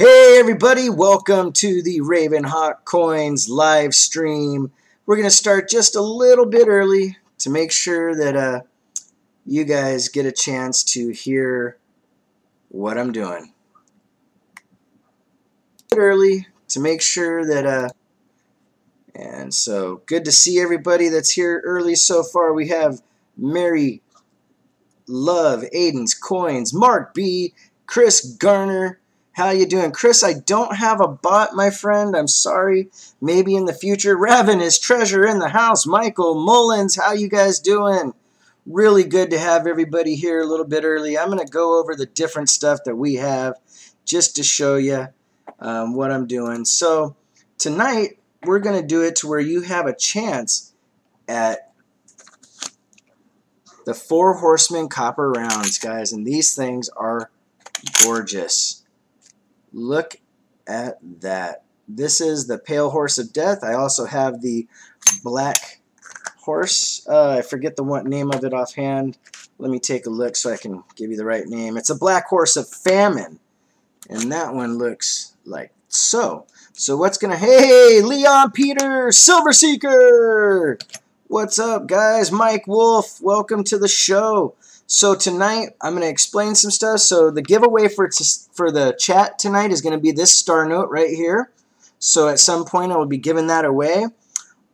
Hey everybody, welcome to the RavenHawk Coins live stream. We're going to start just a little bit early to make sure that you guys get a chance to hear what I'm doing. Early to make sure that and so good to see everybody that's here early so far. We have Mary, Love, Aiden's Coins, Mark B, Chris Garner. How you doing? Chris, I don't have a bot, my friend. I'm sorry. Maybe in the future. Raven is treasure in the house. Michael Mullins, how you guys doing? Really good to have everybody here a little bit early. I'm going to go over the different stuff that we have just to show you what I'm doing. So tonight, we're going to do it to where you have a chance at the 4 Horsemen copper rounds, guys. And these things are gorgeous. Look at that. This is the Pale Horse of Death. I also have the Black Horse. I forget the name of it offhand. Let me take a look so I can give you the right name. It's a Black Horse of Famine. And that one looks like so. So what's going to... Hey, Leon Peter, Silver Seeker! What's up, guys? Mike Wolf, welcome to the show. So tonight, I'm going to explain some stuff. So the giveaway for the chat tonight is going to be this star note right here. So at some point, I will be giving that away.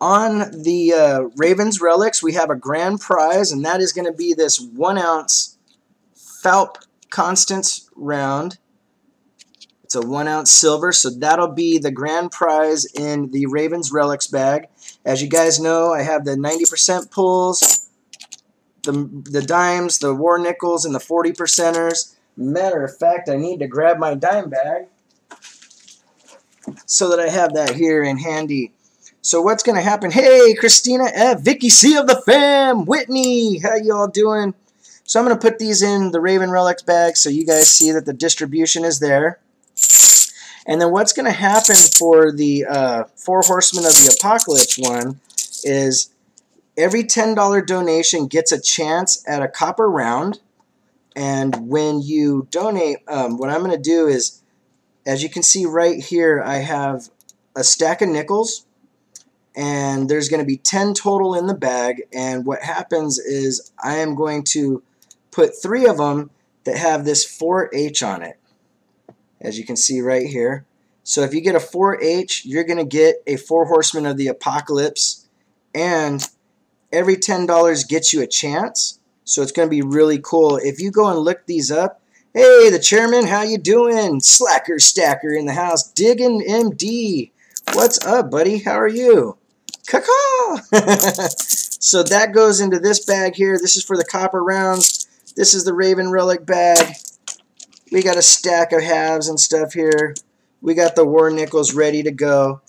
On the Ravens Relics, we have a grand prize, and that is going to be this 1-ounce Falp Constance round. It's a 1-ounce silver, so that'll be the grand prize in the Ravens Relics bag. As you guys know, I have the 90% pulls, the dimes, the war nickels, and the 40%ers. Matter of fact, I need to grab my dime bag so that I have that here in handy. So what's going to happen? Hey, Christina F., Vicki See of the fam, Whitney, how y'all doing? So I'm going to put these in the Raven Relics bag so you guys see that the distribution is there. And then what's going to happen for the 4 Horsemen of the Apocalypse one is every $10 donation gets a chance at a copper round. And when you donate, what I'm going to do is, as you can see right here, I have a stack of nickels. And there's going to be 10 total in the bag. And what happens is I am going to put 3 of them that have this 4H on it, as you can see right here. So if you get a 4H, you're going to get a 4 Horsemen of the Apocalypse. And every $10 gets you a chance. So it's going to be really cool. If you go and look these up, hey, the chairman, how you doing? Slacker Stacker in the house. Diggin' MD. What's up, buddy? How are you? Caw-caw! So that goes into this bag here. This is for the copper rounds. This is the Raven Relic bag. We got a stack of halves and stuff here. We got the war nickels ready to go.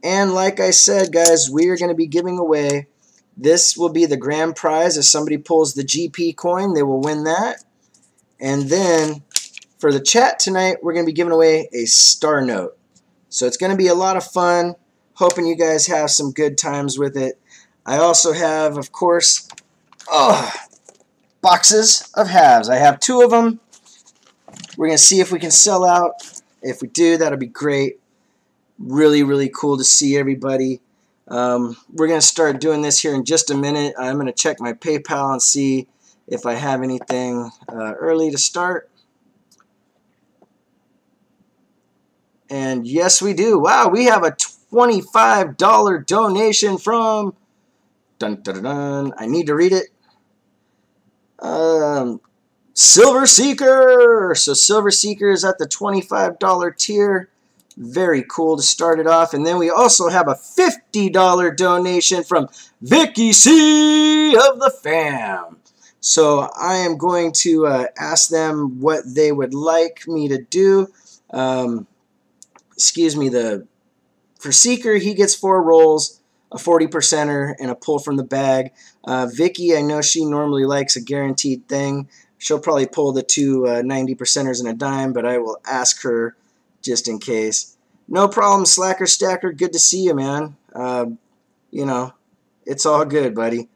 And like I said, guys, we are going to be giving away. This will be the grand prize. If somebody pulls the GP coin, they will win that. And then for the chat tonight, we're going to be giving away a star note. So it's going to be a lot of fun. Hoping you guys have some good times with it. I also have, of course, boxes of halves. I have 2 of them. We're going to see if we can sell out. If we do, that'll be great. Really, really cool to see everybody. We're going to start doing this here in just a minute. I'm going to check my PayPal and see if I have anything early to start. And yes, we do. Wow, we have a $25 donation from... Dun, dun, dun, dun. I need to read it. Silver Seeker. So Silver Seeker is at the $25 tier. Very cool to start it off. And then we also have a $50 donation from Vicki See of the fam. So I am going to ask them what they would like me to do. Excuse me, for Seeker, he gets 4 rolls, a 40%er, and a pull from the bag. Vicki, I know she normally likes a guaranteed thing. She'll probably pull the 2 90%ers and a dime, but I will ask her just in case. No problem, Slacker Stacker. Good to see you, man. You know, it's all good, buddy.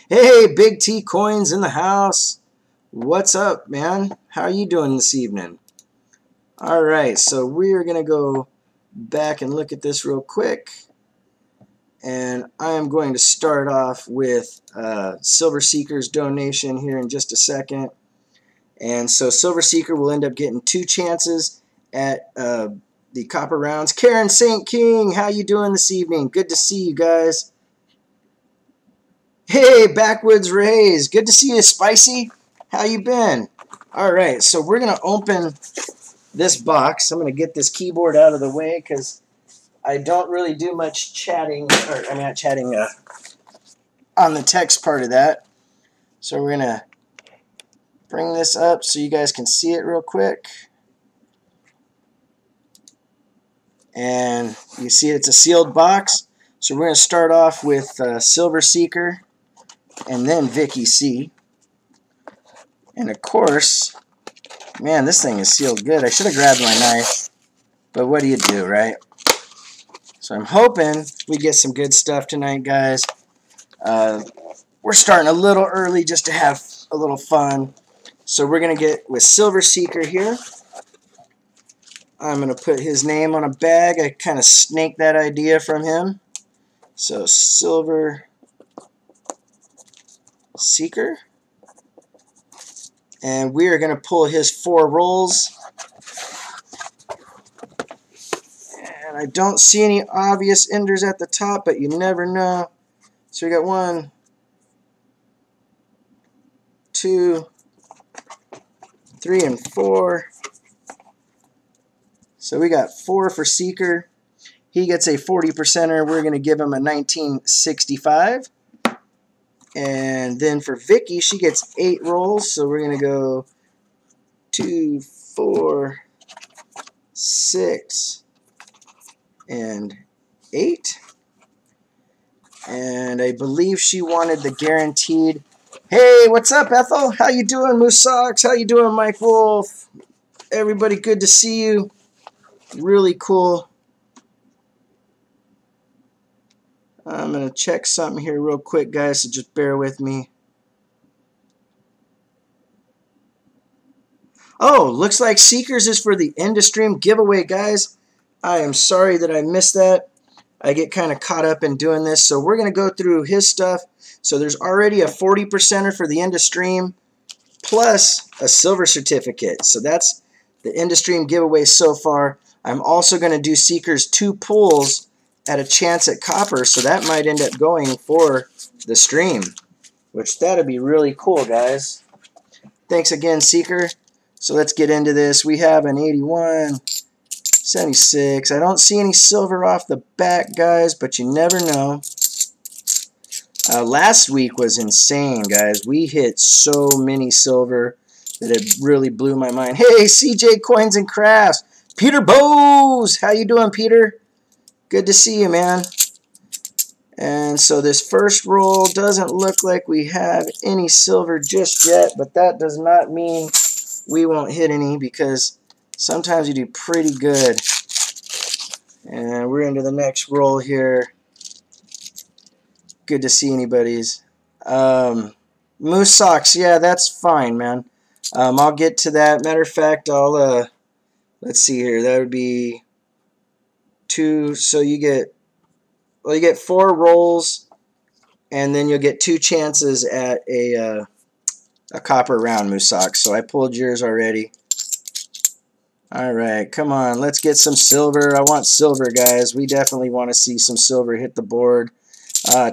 Hey, Big T Coins in the house. What's up, man? How are you doing this evening? All right, so we're going to go back and look at this real quick. And I am going to start off with Silver Seeker's donation here in just a second. And so Silver Seeker will end up getting 2 chances at the copper rounds. Karen St. King, how you doing this evening? Good to see you guys. Hey, Backwoods Rays, good to see you, Spicy. How you been? All right, so we're going to open this box. I'm going to get this keyboard out of the way because I don't really do much chatting, or I'm not chatting on the text part of that. So we're going to bring this up so you guys can see it real quick. And you see it's a sealed box. So we're going to start off with Silver Seeker and then Vicki See. And of course, man, this thing is sealed good. I should have grabbed my knife, but what do you do, right? So I'm hoping we get some good stuff tonight, guys. We're starting a little early just to have a little fun. So we're going to get with Silver Seeker here. I'm going to put his name on a bag. I kind of snaked that idea from him. So Silver Seeker. And we are going to pull his 4 rolls. And I don't see any obvious enders at the top, but you never know. So we got 1, 2, 3, and 4. So we got 4 for Seeker. He gets a 40%er. We're going to give him a 1965. And then for Vicki, she gets 8 rolls. So we're going to go 2, 4, 6, and 8. And I believe she wanted the guaranteed. Hey, what's up, Ethel? How you doing, Moose Sox? How you doing, Mike Wolf? Everybody, good to see you. Really cool. I'm going to check something here real quick, guys, so just bear with me. Oh, looks like Seekers is for the end of stream giveaway, guys. I am sorry that I missed that. I get kind of caught up in doing this, so we're going to go through his stuff. So there's already a 40%er for the end of stream, plus a silver certificate. So that's the end of stream giveaway so far. I'm also going to do Seekers 2 pulls at a chance at copper, so that might end up going for the stream, which that'd be really cool, guys. Thanks again, Seeker. So let's get into this. We have an 81, 76. I don't see any silver off the back, guys, but you never know. Last week was insane, guys. We hit so many silver that it really blew my mind. Hey, CJ Coins and Crafts. Peter Bose. How you doing, Peter? Good to see you, man. And so this first roll doesn't look like we have any silver just yet, but that does not mean we won't hit any, because sometimes you do pretty good. And we're into the next roll here. Good to see anybody's. Moose Socks, yeah, that's fine, man. I'll get to that. Matter of fact, I'll, let's see here. That would be 2, so you get, well, you get 4 rolls, and then you'll get 2 chances at a copper round, Moose Socks. So I pulled yours already. All right, come on, let's get some silver. I want silver, guys. We definitely want to see some silver hit the board.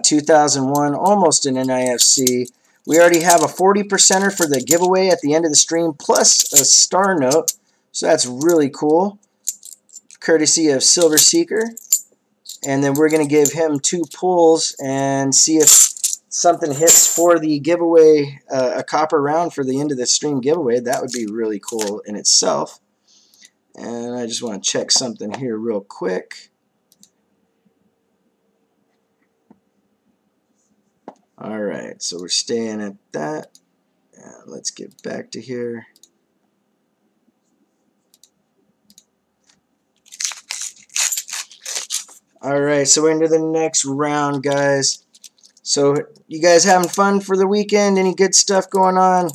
2001, almost an NIFC. We already have a 40%er for the giveaway at the end of the stream, plus a star note. So that's really cool, courtesy of Silver Seeker. And then we're going to give him 2 pulls and see if something hits for the giveaway, a copper round for the end of the stream giveaway. That would be really cool in itself. And I just want to check something here real quick. All right, so we're staying at that. Let's get back to here. All right, so we're into the next round, guys. So you guys having fun for the weekend? Any good stuff going on?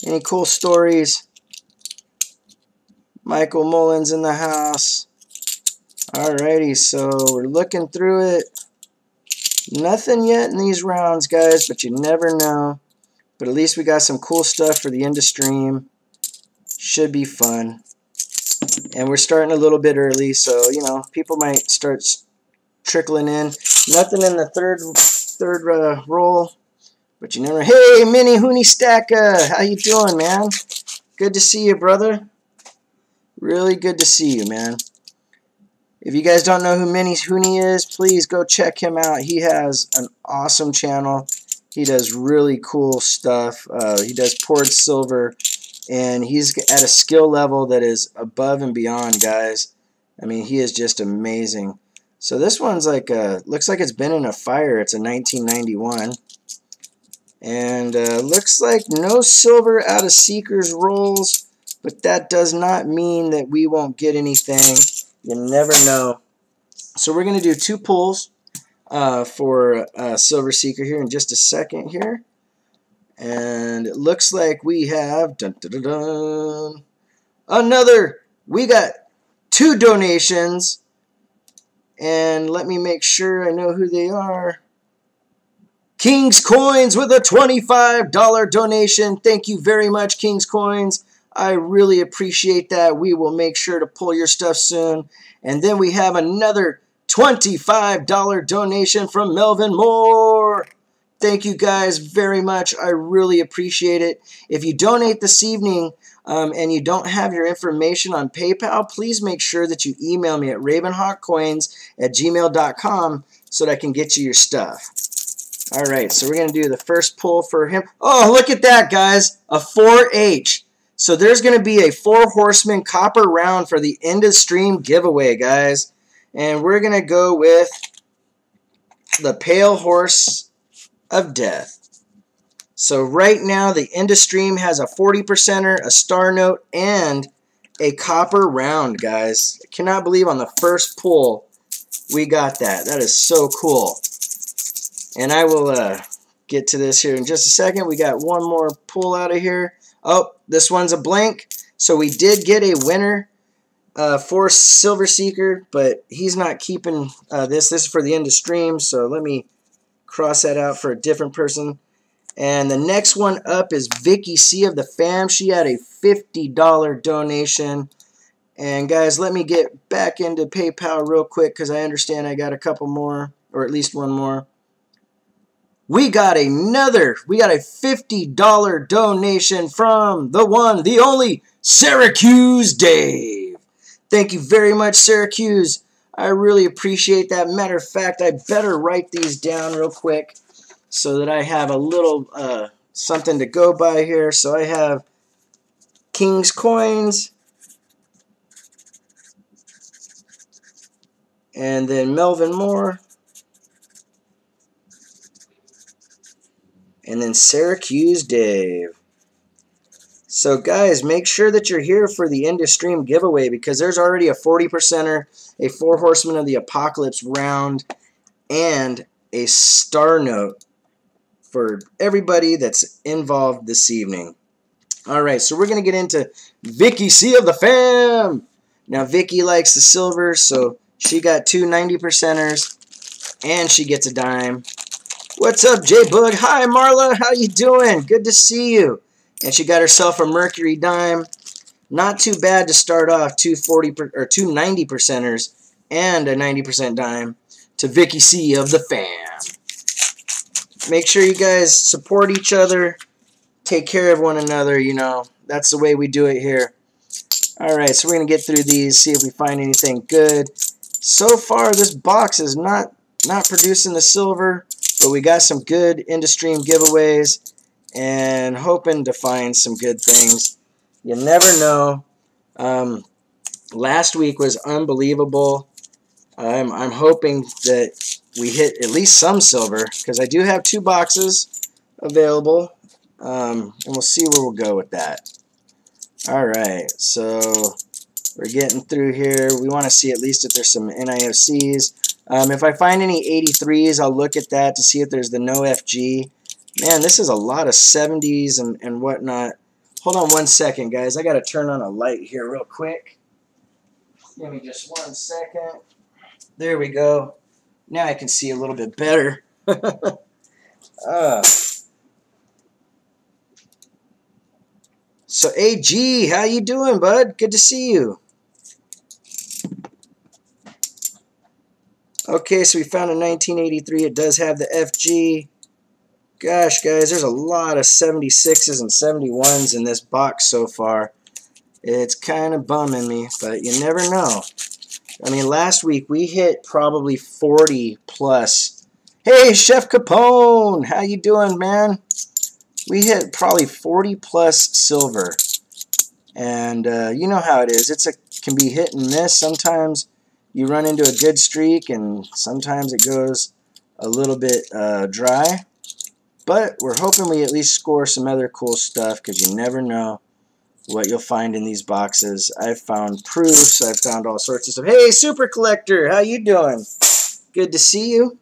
Any cool stories? Michael Mullins in the house. Alrighty, so we're looking through it. Nothing yet in these rounds, guys, but you never know. But at least we got some cool stuff for the end of stream. Should be fun. And we're starting a little bit early, so, you know, people might start trickling in. Nothing in the third roll, but you never. Hey, Mini Hooney Stacka, how you doing, man? Good to see you, brother. Really good to see you, man. If you guys don't know who Mini Hooney is, please go check him out. He has an awesome channel. He does really cool stuff. He does poured silver, and he's at a skill level that is above and beyond, guys. I mean, he is just amazing. So this one's like looks like it's been in a fire. It's a 1991, and looks like no silver out of Seekers rolls, but that does not mean that we won't get anything. You never know. So we're going to do 2 pulls for Silver Seeker here in just a second here. And it looks like we have another. We got 2 donations. And let me make sure I know who they are. King's Coins with a $25 donation. Thank you very much, King's Coins. I really appreciate that. We will make sure to pull your stuff soon. And then we have another $25 donation from Melvin Moore. Thank you guys very much. I really appreciate it. If you donate this evening and you don't have your information on PayPal, please make sure that you email me at ravenhawkcoins@gmail.com so that I can get you your stuff. All right, so we're going to do the first pull for him. Oh, look at that, guys. A 4H. So there's going to be a 4 Horsemen copper round for the end of stream giveaway, guys. And we're going to go with the Pale Horse of Death. So right now the end of stream has a 40%er, a star note, and a copper round, guys. I cannot believe on the first pull we got that. That is so cool. And I will get to this here in just a second. We got one more pull out of here. Oh, this one's a blank. So we did get a winner for Silver Seeker, but he's not keeping this. This is for the end of stream, so let me cross that out for a different person. And the next one up is Vicki See of the Fam. She had a $50 donation. And guys, let me get back into PayPal real quick because I understand I got a couple more, or at least one more. We got a $50 donation from the one, the only, Syracuse Dave. Thank you very much, Syracuse. I really appreciate that. Matter of fact, I better write these down real quick so that I have a little something to go by here. So I have King's Coins, and then Melvin Moore, and then Syracuse Dave. So guys, make sure that you're here for the end of stream giveaway because there's already a 40%er, a 4 Horsemen of the Apocalypse round, and a star note for everybody that's involved this evening. Alright, so we're going to get into Vicki See of the Fam. Now Vicki likes the silver, so she got 2 90%ers, and she gets a dime. What's up, J-Bug? Hi, Marla. How you doing? Good to see you. And she got herself a Mercury dime. Not too bad to start off 2 90%ers and a 90% dime to Vicki See of the Fam. Make sure you guys support each other. Take care of one another, you know. That's the way we do it here. Alright, so we're going to get through these, see if we find anything good. So far, this box is not producing the silver, but we got some good end-of-stream giveaways and hoping to find some good things. You never know. Last week was unbelievable. I'm hoping that we hit at least some silver because I do have 2 boxes available, and we'll see where we'll go with that. Alright, so we're getting through here. We want to see at least if there's some NIFCs. If I find any 83s, I'll look at that to see if there's the no FG. Man, this is a lot of 70s and whatnot. Hold on 1 second, guys. I got to turn on a light here real quick. Give me just 1 second. There we go. Now I can see a little bit better. So AG, how you doing, bud? Good to see you. Okay, so we found a 1983. It does have the FG. Gosh, guys, there's a lot of 76s and 71s in this box so far. It's kind of bumming me, but you never know. I mean, last week we hit probably 40 plus. Hey, Chef Capone, how you doing, man? We hit probably 40 plus silver. And you know how it is. It can be hit and miss. Sometimes you run into a good streak, and sometimes it goes a little bit dry. But we're hoping we at least score some other cool stuff, because you never know what you'll find in these boxes. I've found proofs. I've found all sorts of stuff. Hey, Super Collector, how you doing? Good to see you.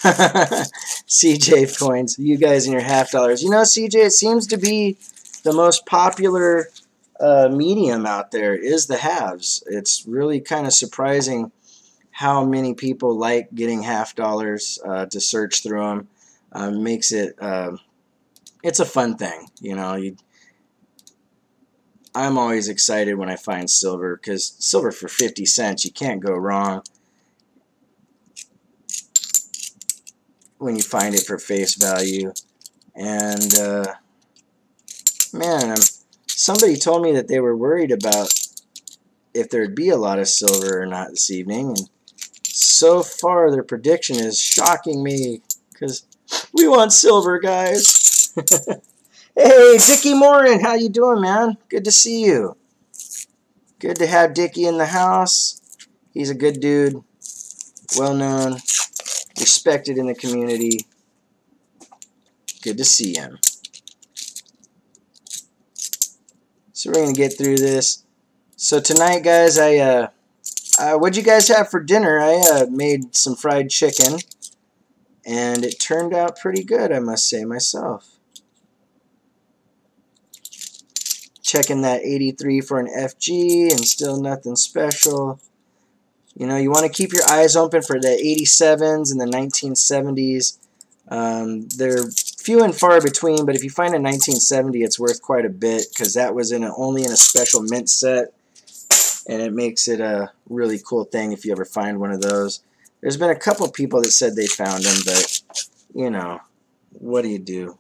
CJ coins, you guys and your $50. You know, CJ, it seems to be the most popular medium out there is the halves. It's really kind of surprising how many people like getting $50 to search through them. Makes it it's a fun thing, you know. I'm always excited when I find silver, because silver for 50 cents, you can't go wrong when you find it for face value. And man, somebody told me that they were worried about if there'd be a lot of silver or not this evening, and so far their prediction is shocking me, because we want silver, guys. Hey, Dickie Morin, how you doing, man? Good to see you. Good to have Dickie in the house. He's a good dude, well known, respected in the community. Good to see him. So we're gonna get through this. So tonight, guys, what'd you guys have for dinner? I made some fried chicken, and it turned out pretty good, I must say myself. Checking that 83 for an FG, and still nothing special. You know, you want to keep your eyes open for the 87s and the 1970s. They're few and far between, but if you find a 1970, it's worth quite a bit, because that was only in a special mint set, and it makes it a really cool thing if you ever find one of those. There's been a couple people that said they found them, but, you know, what do you do?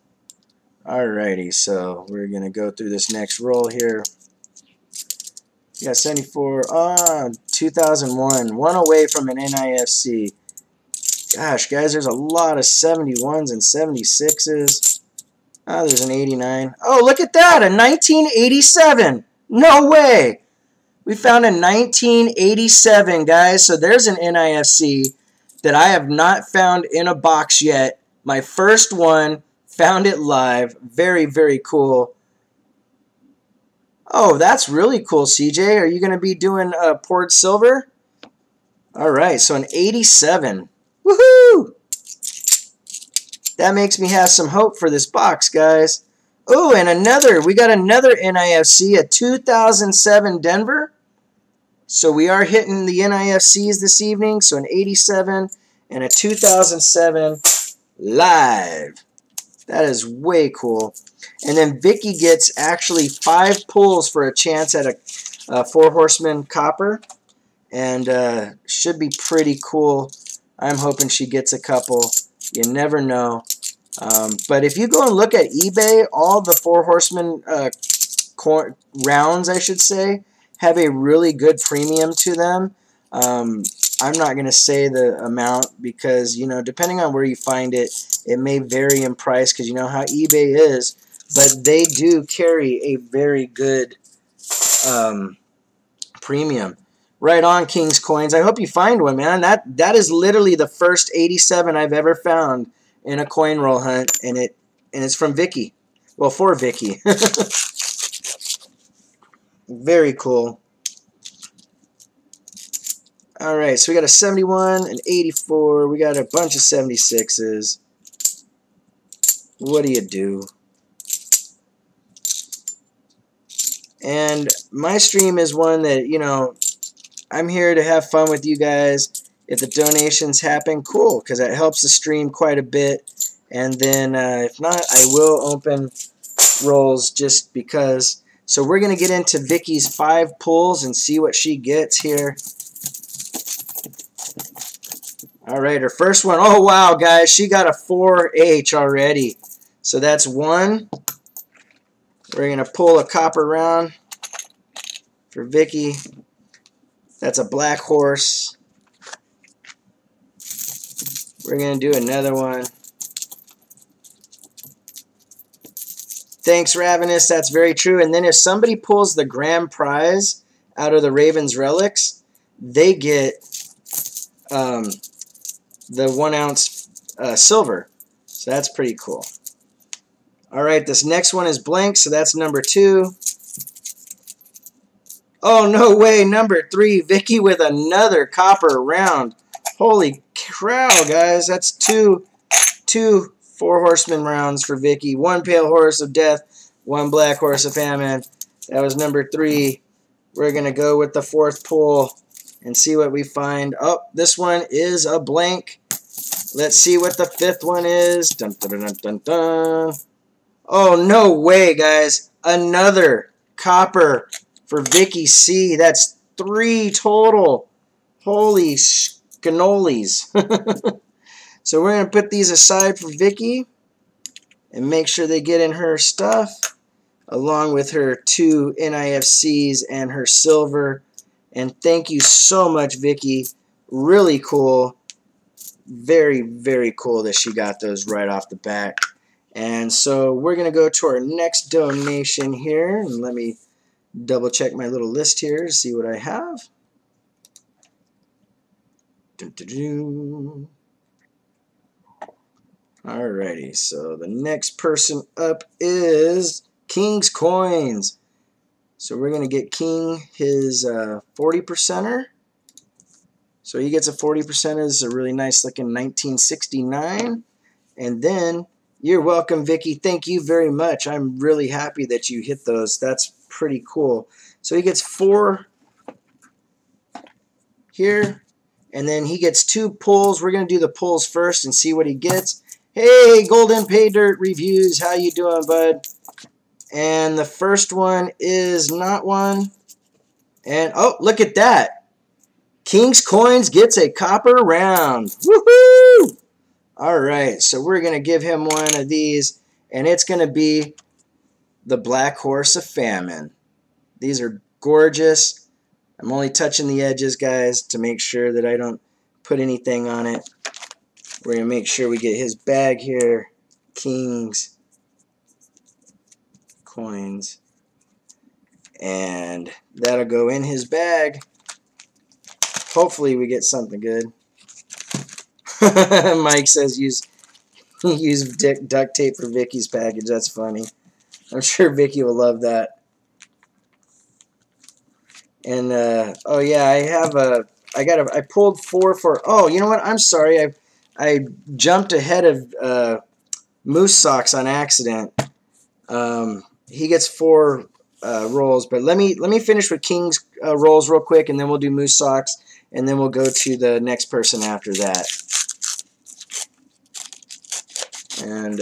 Alrighty, so we're going to go through this next roll here. Yeah, 74, 2001, one away from an NIFC. Gosh, guys, there's a lot of 71s and 76s. Oh, there's an 89. Oh, look at that, a 1987. No way. We found a 1987, guys. So there's an NIFC that I have not found in a box yet. My first one, found it live. Very, very cool. Oh, that's really cool, CJ. Are you going to be doing poured silver? All right, so an 87. Woohoo! That makes me have some hope for this box, guys. Oh, and we got another NIFC, a 2007 Denver. So we are hitting the NIFCs this evening. So an 87 and a 2007 live. That is way cool. And then Vicki gets actually 5 pulls for a chance at a 4 Horseman copper. And should be pretty cool. I'm hoping she gets a couple. You never know. But if you go and look at eBay, all the 4 Horseman rounds, I should say, have a really good premium to them. I'm not going to say the amount because, you know, depending on where you find it, it may vary in price because you know how eBay is. But they do carry a very good premium. Right on, King's Coins. I hope you find one, man. That is literally the first 87 I've ever found in a coin roll hunt, and it's from Vicki. Well, for Vicki. Very cool. All right, so we got a 71, an 84. We got a bunch of 76s. What do you do? And my stream is one that, you know, I'm here to have fun with you guys. If the donations happen, cool, because that helps the stream quite a bit. And then if not, I will open rolls just because. So we're going to get into Vicky's 5 pulls and see what she gets here. All right, her first one. Oh, wow, guys. She got a 4H already. So that's 1. We're going to pull a copper round for Vicky. That's a black horse. We're going to do another one. Thanks, Ravenous. That's very true. And then if somebody pulls the grand prize out of the Ravens relics, they get the 1 ounce silver. So that's pretty cool. All right, this next one is blank, so that's number 2. Oh, no way, number 3. Vicky with another copper round. Holy cow, guys. That's two 4 horseman rounds for Vicky. 1 pale horse of death, 1 black horse of famine. That was number 3. We're going to go with the 4th pull and see what we find. Oh, this one is a blank. Let's see what the 5th one is. Dun, dun, dun, dun, dun. Oh, no way, guys. Another copper for Vicki See. That's 3 total. Holy cannolis. So we're going to put these aside for Vicky and make sure they get in her stuff along with her 2 NIFCs and her silver. And thank you so much, Vicky. Really cool. Very, very cool that she got those right off the bat. And so we're going to go to our next donation here. And let me double check my little list here to see what I have. Alrighty, so the next person up is King's Coins. So we're going to get King his 40%er. So he gets a 40%er. This is a really nice looking 1969. And then, you're welcome, Vicky. Thank you very much. I'm really happy that you hit those. That's pretty cool. So he gets 4 here. And then he gets 2 pulls. We're going to do the pulls first and see what he gets. Hey, Golden Pay Dirt Reviews. How you doing, bud? And the first one is not one. And, oh, look at that. King's Coins gets a copper round. Woohoo! All right, so we're going to give him one of these. And it's going to be the Black Horse of Famine. These are gorgeous. I'm only touching the edges, guys, to make sure that I don't put anything on it. We're going to make sure we get his bag here. King's Coins. And that'll go in his bag. Hopefully we get something good. Mike says use duct tape for Vicky's package. That's funny. I'm sure Vicky will love that. And oh yeah, I pulled 4 for. Oh, you know what? I'm sorry. I jumped ahead of Moose Socks on accident. He gets 4 rolls, but let me finish with King's rolls real quick, and then we'll do Moose Socks, and then we'll go to the next person after that. And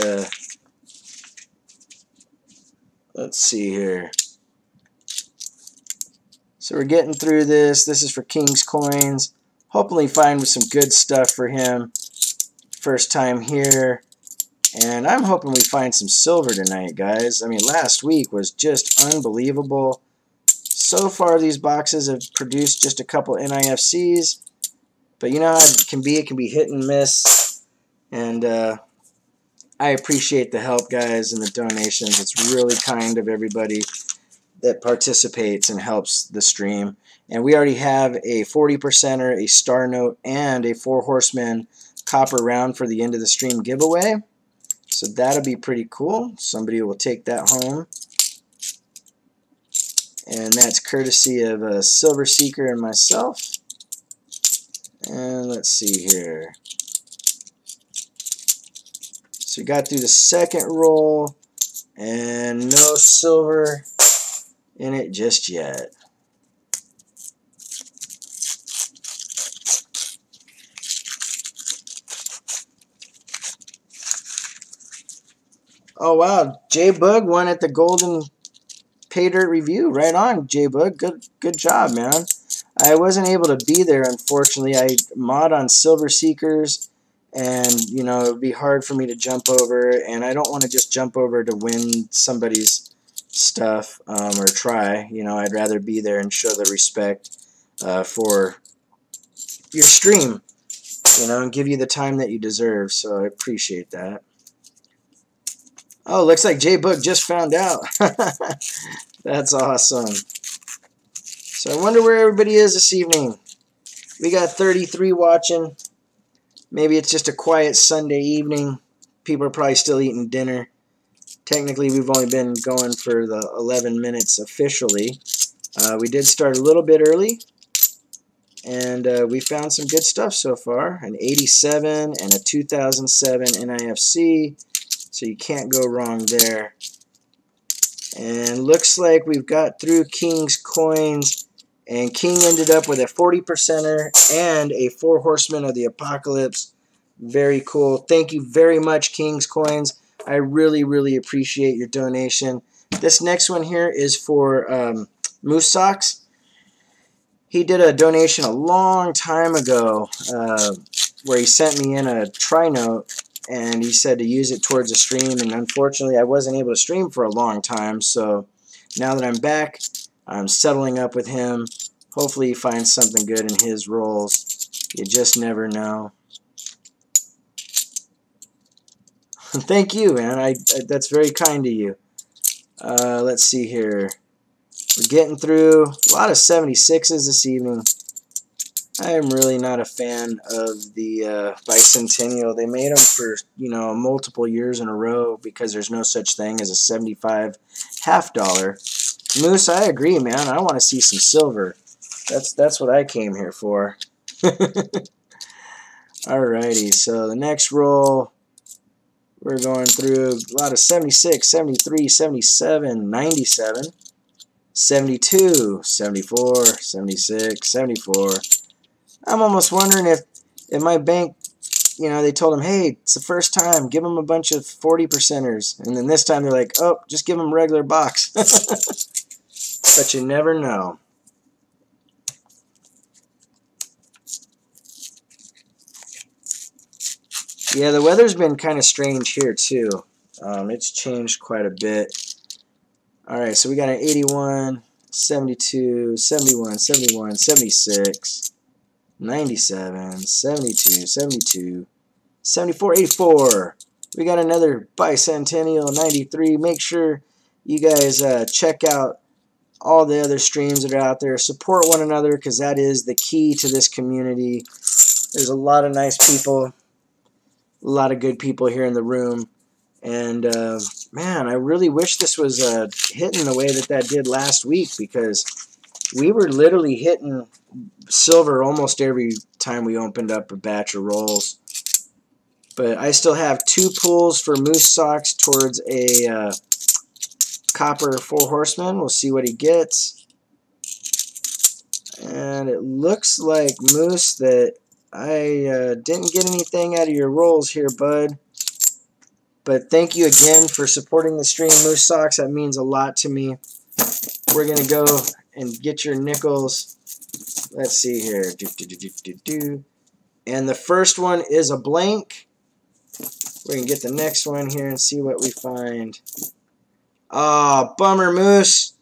let's see here. So we're getting through this. This is for King's Coins. Hopefully find some good stuff for him. First time here. And I'm hoping we find some silver tonight, guys. I mean, last week was just unbelievable. So far, these boxes have produced just a couple NIFCs. But you know how it can be hit and miss. And I appreciate the help, guys, and the donations. It's really kind of everybody that participates and helps the stream. And we already have a 40%er, a Star Note, and a 4 Horsemen copper round for the end of the stream giveaway. So that'll be pretty cool. Somebody will take that home. And that's courtesy of a Silver Seeker and myself. And let's see here. So So we got through the second roll, and no silver in it just yet. Oh wow, J-Bug won at the Golden Pay Dirt Review. Right on, J-Bug. Good job, man. I wasn't able to be there, unfortunately. I mod on Silver Seekers, and you know it would be hard for me to jump over, and I don't want to just jump over to win somebody's stuff or try. You know, I'd rather be there and show the respect for your stream, you know, and give you the time that you deserve. So I appreciate that. Oh, looks like J-Bug just found out. That's awesome. So I wonder where everybody is this evening. We got 33 watching. Maybe it's just a quiet Sunday evening. People are probably still eating dinner. Technically, we've only been going for the 11 minutes officially. We did start a little bit early, and we found some good stuff so far. An 87 and a 2007 NIFC, so you can't go wrong there. And looks like we've got through King's Coins, and King ended up with a 40%er and a 4 Horsemen of the Apocalypse. Very cool. Thank you very much, King's Coins. I really, really appreciate your donation. This next one here is for Moose Socks. He did a donation a long time ago where he sent me in a tri-note, and he said to use it towards a stream, and unfortunately I wasn't able to stream for a long time, so now that I'm back, I'm settling up with him. Hopefully he finds something good in his rolls. You just never know. Thank you, man. That's very kind of you. Let's see here. We're getting through a lot of 76s this evening. I am really not a fan of the Bicentennial. They made them for, you know, multiple years in a row because there's no such thing as a 75 half dollar. Moose, I agree, man. I want to see some silver. That's what I came here for. Alrighty, so the next roll, we're going through a lot of 76, 73, 77, 97, 72, 74, 76, 74. I'm almost wondering if in my bank, you know, they told them, hey, it's the first time, give them a bunch of 40%ers. And then this time they're like, oh, just give them a regular box. But you never know. Yeah, the weather's been kind of strange here too. It's changed quite a bit. Alright, so we got an 81, 72, 71, 71, 76, 97, 72, 72, 74, 84. We got another Bicentennial 93. Make sure you guys check out all the other streams that are out there. Support one another, because that is the key to this community. There's a lot of nice people, a lot of good people here in the room. And, man, I really wish this was hitting the way that did last week, because we were literally hitting silver almost every time we opened up a batch of rolls. But I still have 2 pulls for Moose Socks towards a copper 4 Horsemen. We'll see what he gets. And it looks like, Moose, that I didn't get anything out of your rolls here, bud. But thank you again for supporting the stream, Moose Socks. That means a lot to me. We're going to go and get your nickels. Let's see here. And the first one is a blank. We're going to get the next one here and see what we find. Ah, bummer, Moose.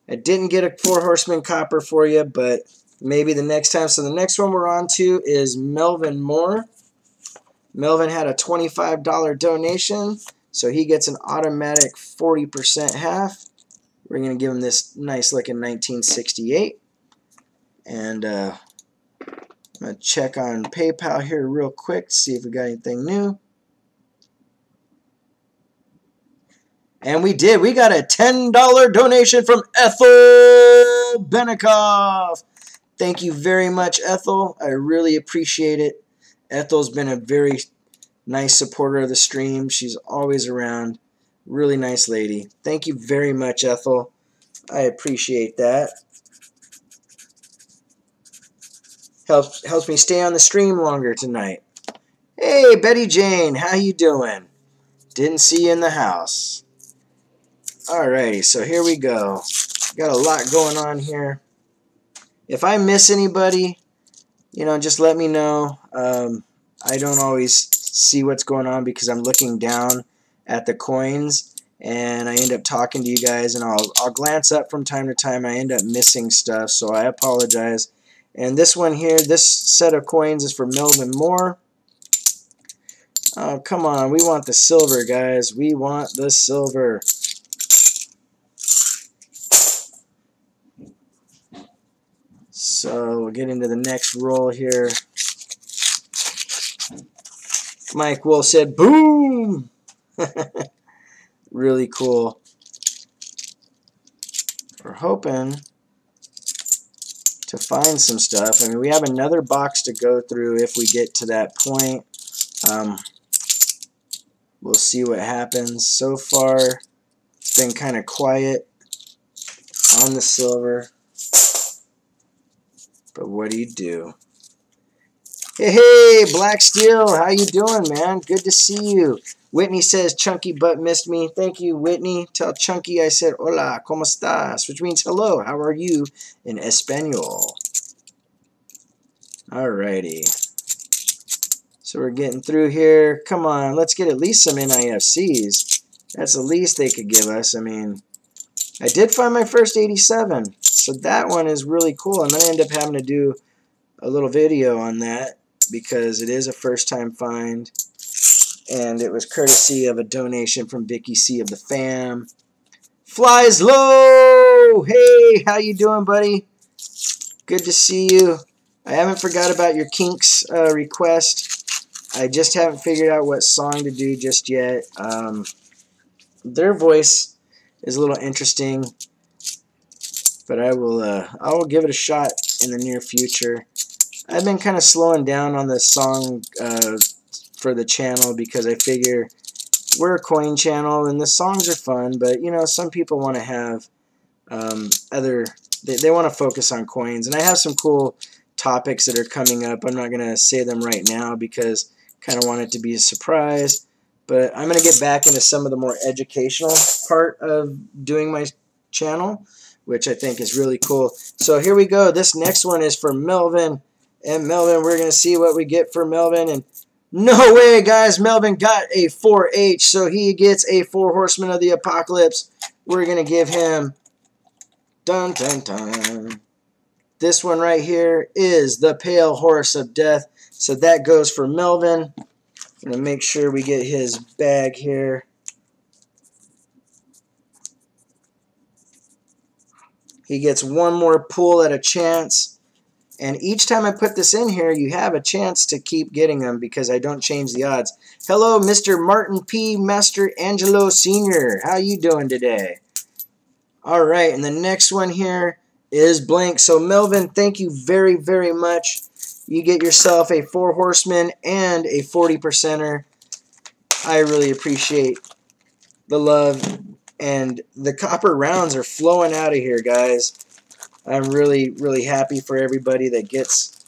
I didn't get a 4 Horsemen copper for you, but maybe the next time. So the next one we're on to is Melvin Moore. Melvin had a $25 donation, so he gets an automatic 40% half. We're going to give him this nice looking 1968. And I'm going to check on PayPal here real quick to see if we got anything new. And we did. We got a $10 donation from Ethel Benikoff. Thank you very much, Ethel. I really appreciate it. Ethel's been a very nice supporter of the stream. She's always around. Really nice lady. Thank you very much, Ethel. I appreciate that. Helps me stay on the stream longer tonight. Hey, Betty Jane, how you doing? Didn't see you in the house. Alrighty, so here we go. Got a lot going on here. If I miss anybody, you know, just let me know. I don't always see what's going on because I'm looking down at the coins, and I end up talking to you guys, and I'll glance up from time to time. I end up missing stuff, so I apologize. And this one here, this set of coins is for Melvin Moore. Oh, come on. We want the silver, guys. We want the silver. So we'll get into the next roll here. Mike Wolf said, boom! Really cool. We're hoping to find some stuff. I mean, we have another box to go through if we get to that point. We'll see what happens. So far, it's been kind of quiet on the silver. But what do you do? Hey, Black Steel, how you doing, man? Good to see you. Whitney says, Chunky Butt missed me. Thank you, Whitney. Tell Chunky I said, hola, ¿cómo estás? Which means hello, how are you in Espanol? Alrighty. So we're getting through here. Come on, let's get at least some NIFCs. That's the least they could give us. I mean, I did find my first 87. So that one is really cool. I'm going to end up having to do a little video on that because it is a first-time find. And it was courtesy of a donation from Vicki See of the fam. Flies low! Hey, how you doing, buddy? Good to see you. I haven't forgot about your Kinks request. I just haven't figured out what song to do just yet. Their voice is a little interesting, but I will give it a shot in the near future. I've been kind of slowing down on the song for the channel because I figure we're a coin channel and the songs are fun, but you know, some people want to have they want to focus on coins, and I have some cool topics that are coming up. I'm not going to say them right now because I kind of want it to be a surprise, but I'm going to get back into some of the more educational part of doing my channel, which I think is really cool. So here we go. This next one is for Melvin. And Melvin, we're going to see what we get for Melvin. And no way, guys. Melvin got a 4H, so he gets a 4 Horsemen of the Apocalypse. We're going to give him, dun, dun, dun. This one right here is the Pale Horse of Death. So that goes for Melvin. I'm going to make sure we get his bag here. He gets one more pull at a chance. And each time I put this in here, you have a chance to keep getting them because I don't change the odds. Hello, Mr. Martin P. Master Angelo Sr. How you doing today? All right, and the next one here is blank. So, Melvin, thank you very, very much. You get yourself a 4 Horsemen and a 40%er. I really appreciate the love. And the copper rounds are flowing out of here, guys. I'm really, really happy for everybody that gets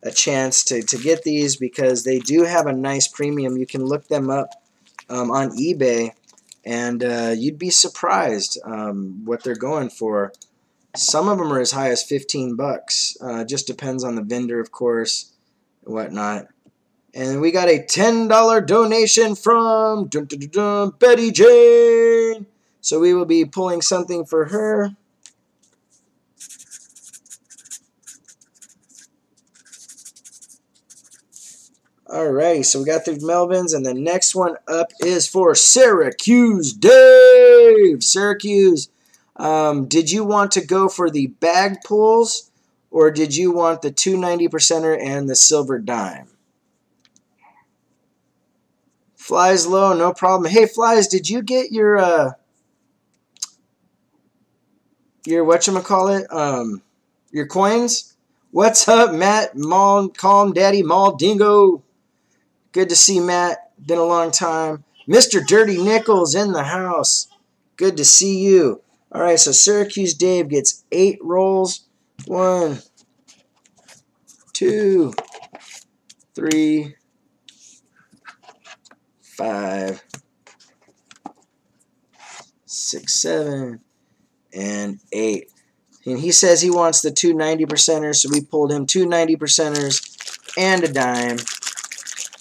a chance to get these because they do have a nice premium. You can look them up on eBay, and you'd be surprised what they're going for. Some of them are as high as 15 bucks. Just depends on the vendor, of course, and whatnot. And we got a $10 donation from Betty Jane. So we will be pulling something for her. Alrighty, so we got the Melvins, and the next one up is for Syracuse Daves. Syracuse, did you want to go for the bag pulls, or did you want the 290%er and the silver dime? Flies low, no problem. Hey, Flies, did you get your whatchamacallit, your coins? What's up, Matt? Calm Daddy Mall Dingo. Good to see Matt. Been a long time. Mr. Dirty Nickels in the house. Good to see you. All right, so Syracuse Dave gets 8 rolls. 1, 2, 3, 5, 6, 7, and 8. And he says he wants the 2 90%ers, so we pulled him 2 90%ers and a dime.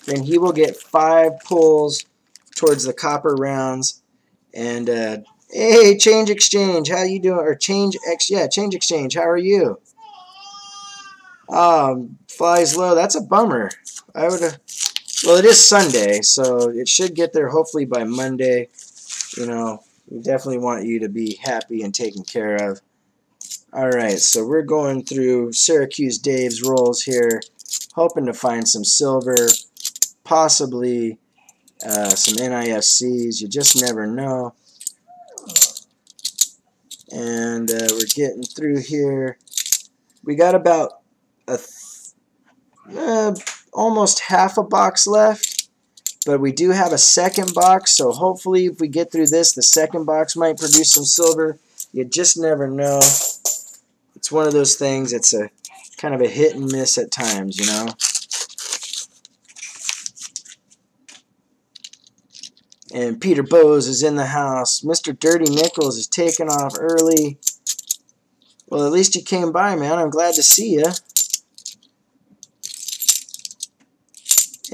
Then he will get 5 pulls towards the copper rounds. And hey, Change Exchange, how you doing? Or Change Exchange, how are you? Flies low. That's a bummer. I would have. Well, it is Sunday, so it should get there hopefully by Monday. You know, we definitely want you to be happy and taken care of. All right, so we're going through Syracuse Dave's rolls here, hoping to find some silver, possibly some NIFCs. You just never know. And we're getting through here. We got about almost half a box left, but we do have a second box, so hopefully if we get through this, the second box might produce some silver. You just never know. It's one of those things, it's a kind of a hit and miss at times, you know. And Peter Bose is in the house. Mr. Dirty Nickels is taking off early. Well, at least you came by, man. I'm glad to see you.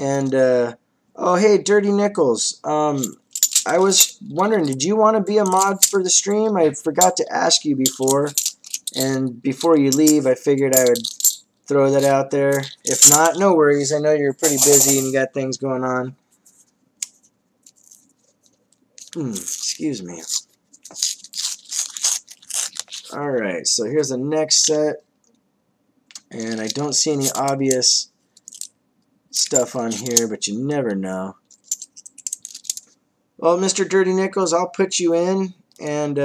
And, oh, hey, Dirty Nickels. I was wondering, did you want to be a mod for the stream? I forgot to ask you before. And before you leave, I figured I would throw that out there. If not, no worries. I know you're pretty busy and you got things going on. Excuse me. Alright, so here's the next set. And I don't see any obvious stuff on here, but you never know. Well, Mr. Dirty Nickels, I'll put you in, and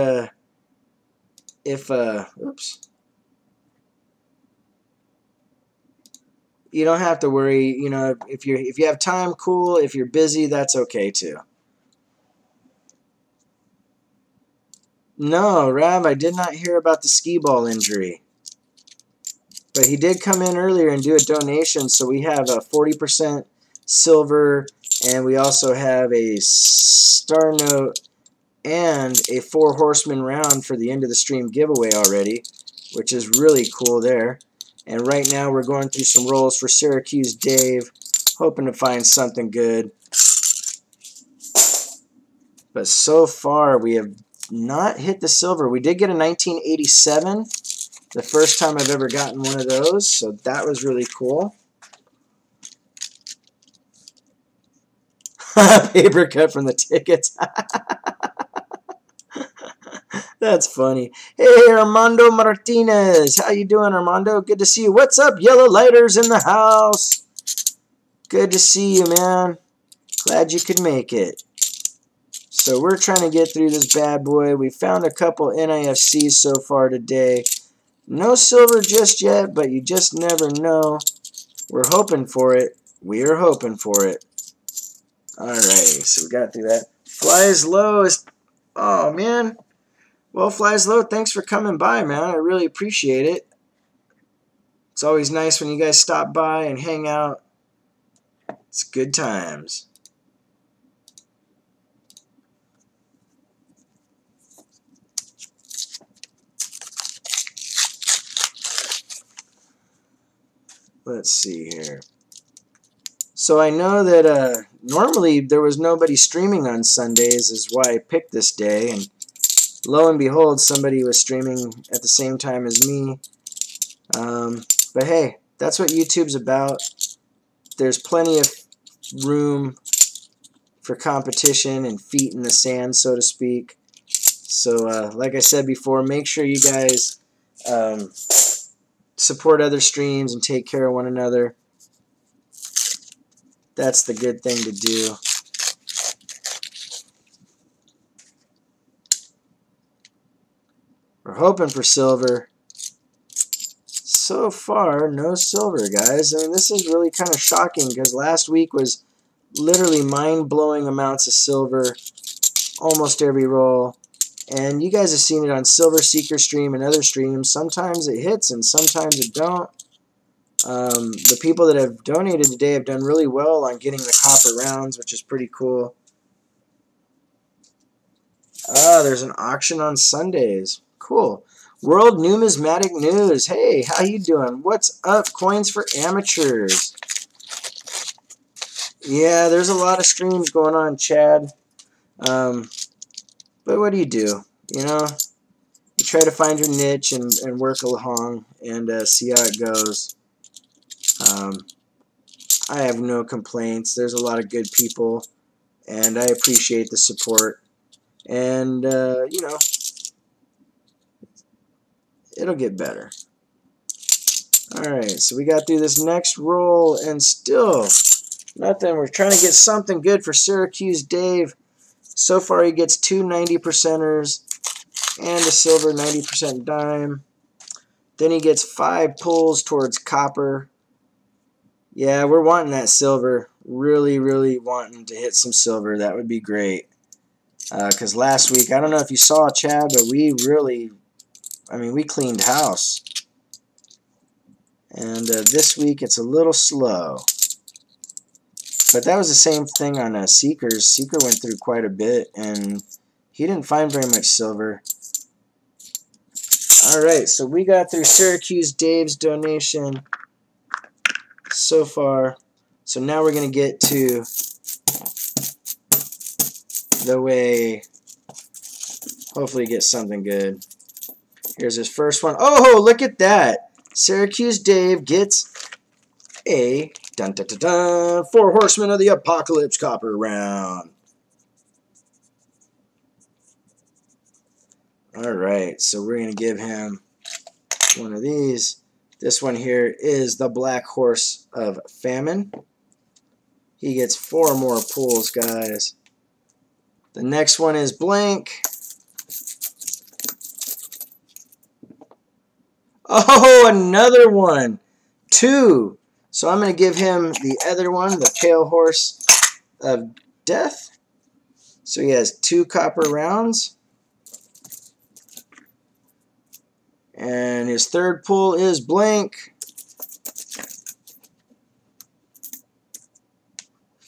oops. You don't have to worry, you know, if you have time, cool. If you're busy, that's okay too. No, Rav, I did not hear about the skee ball injury. But he did come in earlier and do a donation, so we have a 40% silver, and we also have a star note and a 4 horseman round for the end of the stream giveaway already, which is really cool there. And right now we're going through some rolls for Syracuse Dave, hoping to find something good. But so far we have not hit the silver. We did get a 1987, the first time I've ever gotten one of those, so that was really cool. Paper cut from the tickets. That's funny. Hey, Armando Martinez. How you doing, Armando? Good to see you. What's up, Yellow Lighters in the house? Good to see you, man. Glad you could make it. So we're trying to get through this bad boy. We found a couple NIFCs so far today. No silver just yet, but you just never know. We're hoping for it. We are hoping for it. Alrighty, so we got through that. Flies Low is... Oh, man. Well, Flies Low, thanks for coming by, man. I really appreciate it. It's always nice when you guys stop by and hang out. It's good times. Let's see here. So I know that normally there was nobody streaming on Sundays, is why I picked this day, and lo and behold, somebody was streaming at the same time as me. But hey, that's what YouTube's about. There's plenty of room for competition and feet in the sand, so to speak. So like I said before, make sure you guys support other streams and take care of one another. That's the good thing to do. We're hoping for silver. So far, no silver, guys. I mean, this is really kind of shocking because last week was literally mind-blowing amounts of silver almost every roll. And you guys have seen it on Silver Seeker stream and other streams. Sometimes it hits and sometimes it don't. The people that have donated today have done really well on getting the copper rounds, which is pretty cool. Ah, there's an auction on Sundays. Cool. World Numismatic News. Hey, how you doing? What's up, Coins for Amateurs? Yeah, there's a lot of streams going on, Chad. But what do? You know, you try to find your niche and work along and see how it goes. I have no complaints. There's a lot of good people, and I appreciate the support. And, you know, it'll get better. Alright, so we got through this next roll, and still nothing. We're trying to get something good for Syracuse Dave. So far, he gets two 90%ers and a silver 90% dime. Then he gets 5 pulls towards copper. Yeah, we're wanting that silver. Really, really wanting to hit some silver. That would be great. Because last week, I don't know if you saw, Chad, but we really, I mean, we cleaned house. And this week, it's a little slow. But that was the same thing on Seekers. Seeker went through quite a bit, and he didn't find very much silver. Alright, so we got through Syracuse Dave's donation so far. So now we're going to get to the way, hopefully get something good. Here's his first one. Oh, look at that. Syracuse Dave gets a dun, dun, dun, dun, 4 Horsemen of the Apocalypse copper round. Alright, so we're going to give him one of these. This one here is the Black Horse of Famine. He gets 4 more pulls, guys. The next one is blank. Oh, another one. 2. So I'm going to give him the other one, the Pale Horse of Death. So he has 2 copper rounds. And his third pull is blank.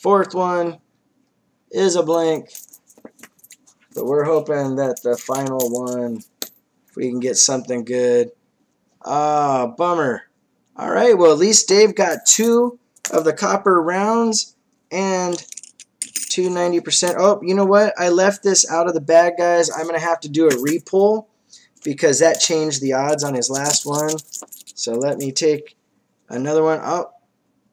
4th one is a blank. But we're hoping that the final one, if we can get something good. Ah, bummer. Alright, well, at least Dave got 2 of the copper rounds and 2 90%. Oh, you know what? I left this out of the bag, guys. I'm going to have to do a repull because that changed the odds on his last one. So let me take another one. Oh,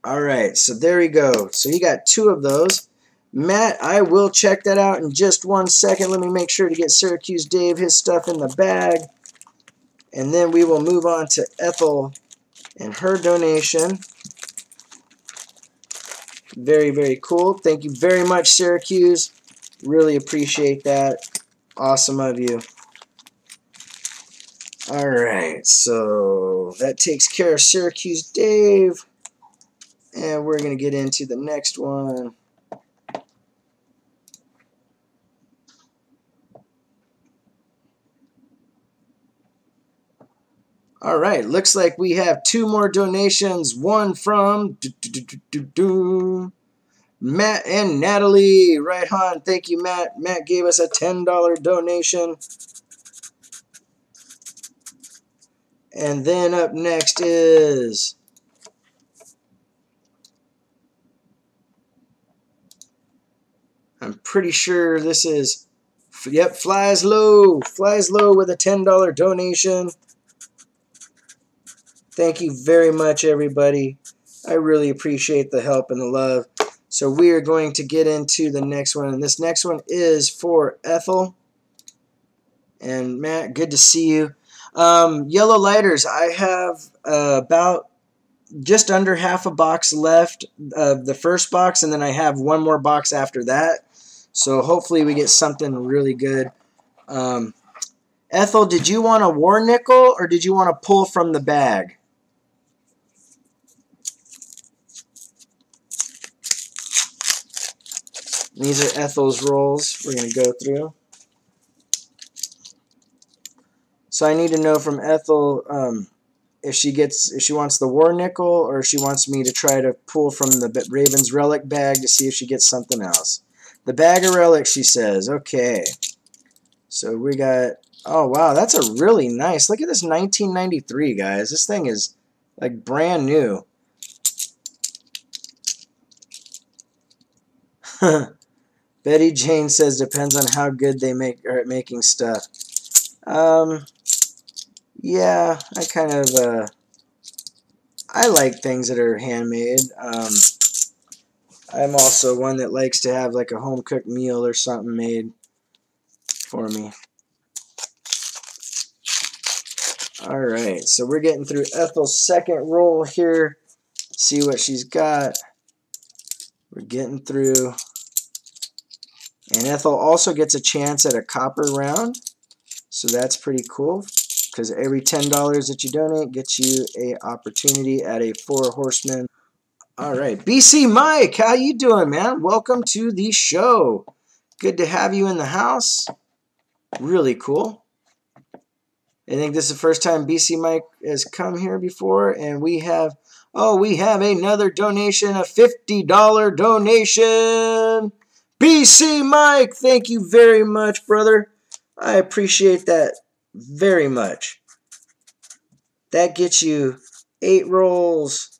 alright, so there we go. So he got 2 of those. Matt, I will check that out in just 1 second. Let me make sure to get Syracuse Dave his stuff in the bag. And then we will move on to Ethel and her donation. Very, very cool. Thank you very much, Syracuse. Really appreciate that. Awesome of you. Alright, so that takes care of Syracuse Dave. And we're going to get into the next one. Alright, looks like we have 2 more donations. One from Matt and Natalie. Right on. Thank you, Matt. Matt gave us a $10 donation. And then up next is I'm pretty sure this is, yep, Flies Low. Flies Low with a $10 donation. Thank you very much, everybody. I really appreciate the help and the love. So we are going to get into the next one. And this next one is for Ethel. And Matt, good to see you. Yellow lighters, I have about just under half a box left of the first box. And then I have 1 more box after that. So hopefully we get something really good. Ethel, did you want a war nickel or did you want to pull from the bag? These are Ethel's rolls we're going to go through. So I need to know from Ethel if she wants the war nickel or if she wants me to try to pull from the Ravens relic bag to see if she gets something else. The bag of relics, she says. Okay. So we got, oh wow, that's a really nice, look at this 1993, guys. This thing is like brand new. Betty Jane says depends on how good they are at making stuff. Yeah, I kind of, I like things that are handmade. I'm also one that likes to have like a home-cooked meal or something made for me. Alright, so we're getting through Ethel's second roll here. See what she's got. We're getting through. And Ethel also gets a chance at a copper round. So that's pretty cool. Because every $10 that you donate gets you an opportunity at a 4 horseman. Alright, BC Mike, how you doing, man? Welcome to the show. Good to have you in the house. Really cool. I think this is the first time BC Mike has come here before, and we have another donation, a $50 donation. BC Mike, thank you very much, brother. I appreciate that very much. That gets you 8 rolls.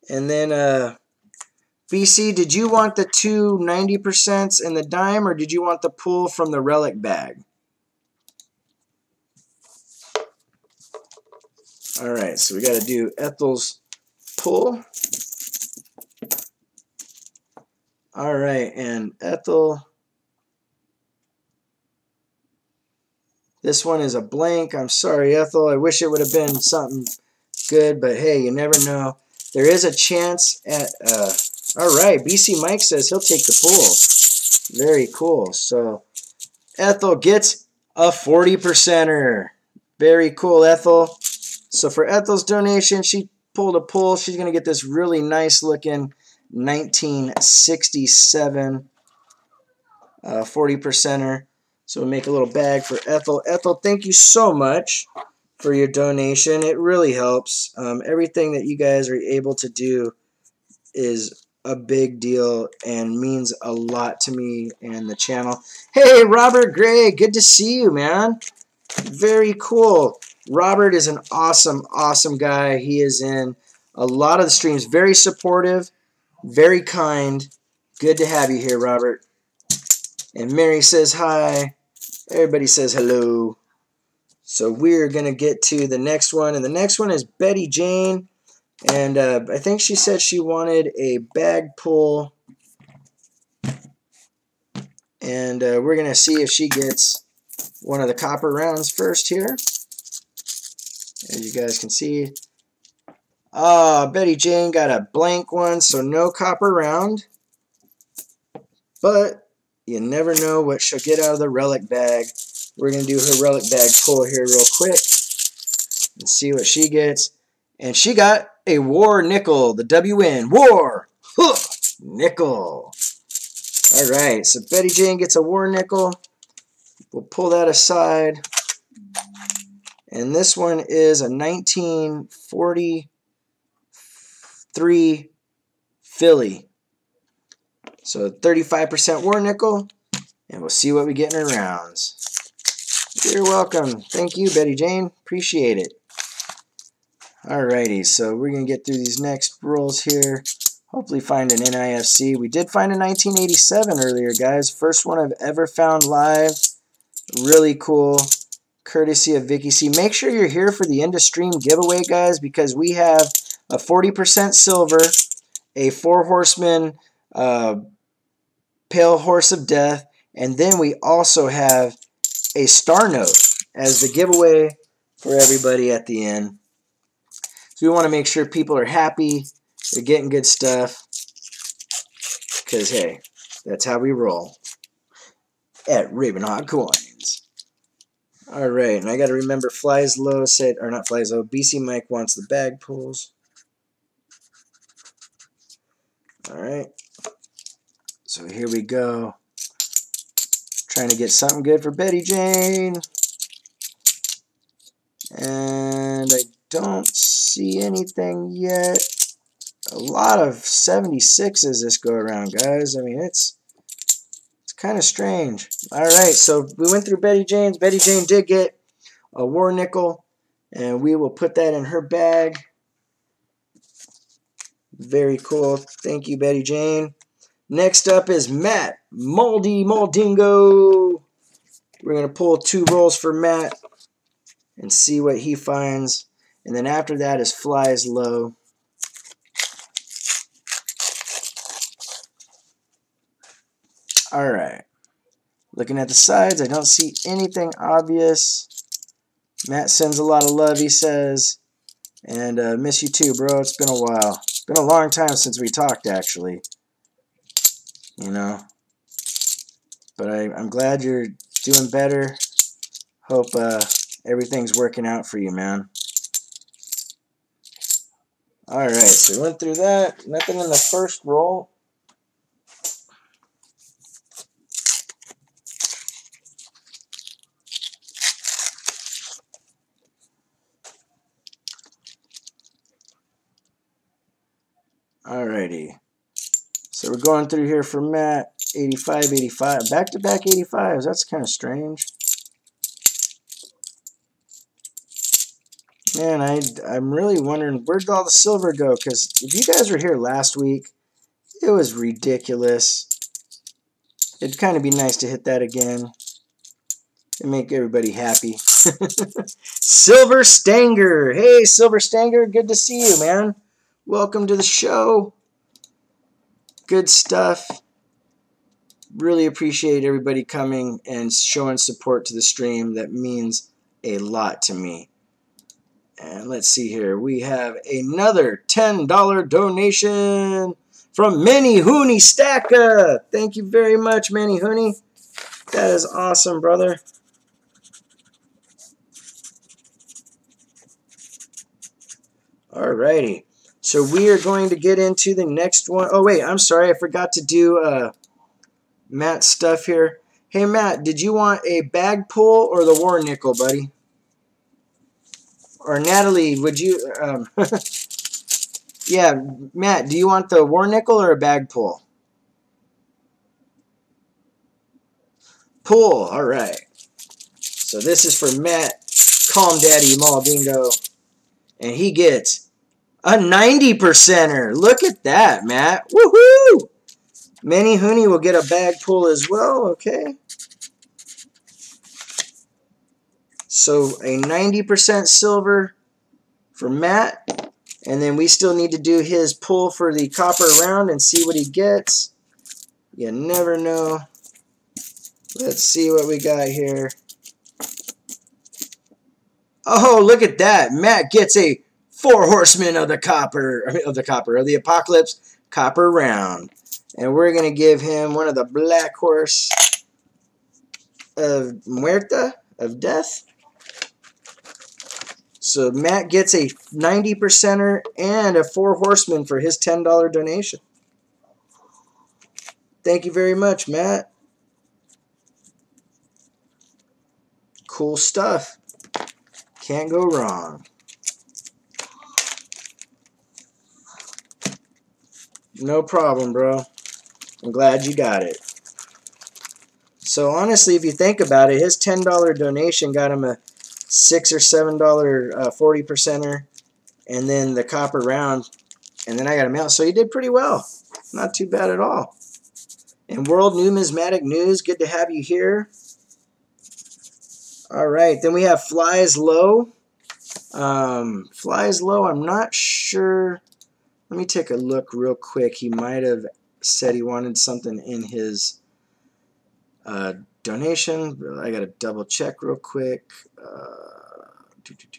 And then, BC, did you want the 2 90% and the dime, or did you want the pull from the relic bag? Alright, so we got to do Ethel's pull. Alright, and Ethel, this one is a blank. I'm sorry, Ethel. I wish it would have been something good, but hey, you never know. There is a chance at, alright, BC Mike says he'll take the pull. Very cool. So, Ethel gets a 40%er. Very cool, Ethel. So for Ethel's donation, she pulled a pull. She's going to get this really nice looking 1967 40%er. So we'll make a little bag for Ethel. Ethel, thank you so much for your donation. It really helps. Everything that you guys are able to do is a big deal and means a lot to me and the channel. Hey, Robert Gray, good to see you, man. Very cool. Robert is an awesome, awesome guy. He is in a lot of the streams. Very supportive, very kind. Good to have you here, Robert. And Mary says hi. Everybody says hello. So we're going to get to the next one. And the next one is Betty Jane. And I think she said she wanted a bag pull. And we're going to see if she gets one of the copper rounds first here. As you guys can see. Betty Jane got a blank one, so no copper round. But you never know what she'll get out of the relic bag. We're going to do her relic bag pull here real quick. And see what she gets. And she got a war nickel. The WN. War. Huh. Nickel. Alright, so Betty Jane gets a war nickel. We'll pull that aside. And this one is a 1943 Philly. So 35% war nickel. And we'll see what we get in our rounds. You're welcome. Thank you, Betty Jane. Appreciate it. Alrighty, so we're going to get through these next rolls here. Hopefully find an NIFC. We did find a 1987 earlier, guys. First one I've ever found live. Really cool. Courtesy of Vicki See. Make sure you're here for the end of stream giveaway, guys, because we have a 40% silver, a 4 horseman pale horse of death, and then we also have a star note as the giveaway for everybody at the end. So we want to make sure people are happy, they're getting good stuff, because hey, that's how we roll at RavenHawk Coins. Alright, and I got to remember Flies Low said, or not Flies Low, BC Mike wants the bag pulls. Alright. So here we go. Trying to get something good for Betty Jane. And I don't see anything yet. A lot of 76s this go around, guys. I mean, it's kind of strange. All right, so we went through Betty Jane's. Betty Jane did get a war nickel, and we will put that in her bag. Very cool. Thank you, Betty Jane. Next up is Matt Maldingo. We're going to pull 2 rolls for Matt and see what he finds. And then after that is Flies Low. All right. Looking at the sides, I don't see anything obvious. Matt sends a lot of love, he says. And miss you too, bro. It's been a while. It's been a long time since we talked, actually. You know. But I'm glad you're doing better. Hope everything's working out for you, man. Alright, so we went through that. Nothing in the first roll. Alrighty. So we're going through here for Matt. 85, 85. Back-to-back 85s. That's kind of strange. Man, I'm really wondering, where'd all the silver go? Because if you guys were here last week, it was ridiculous. It'd kind of be nice to hit that again and make everybody happy. Silver Stanger. Hey, Silver Stanger, good to see you, man. Welcome to the show. Good stuff. Really appreciate everybody coming and showing support to the stream. That means a lot to me. And let's see here. We have another $10 donation from Manny Hooney Stacka. Thank you very much, Manny Hooney. That is awesome, brother. Alrighty. So we are going to get into the next one. Oh, wait. I'm sorry. I forgot to do Matt's stuff here. Hey, Matt, did you want a bag pull or the war nickel, buddy? Or Natalie, would you... yeah, Matt, do you want the war nickel or a bag pull? Pull. All right. So this is for Matt, Calm Daddy Maldingo. And he gets a 90%er. Look at that, Matt. Woohoo! Manny Hooney will get a bag pull as well. Okay. So a 90% silver for Matt. And then we still need to do his pull for the copper round and see what he gets. You never know. Let's see what we got here. Oh, look at that. Matt gets a 4 horsemen of the apocalypse copper round. And we're going to give him one of the black horse of Muerta, of death. So Matt gets a 90%er and a 4 horsemen for his $10 donation. Thank you very much, Matt. Cool stuff. Can't go wrong. No problem, bro. I'm glad you got it. So honestly, if you think about it, his $10 donation got him a $6 or $7 40%er, and then the copper round, and then I got a mail. So he did pretty well. Not too bad at all. And World Numismatic News, good to have you here. All right, then we have Flies Low. Flies Low, I'm not sure. Let me take a look real quick. He might have said he wanted something in his donation. I got to double check real quick.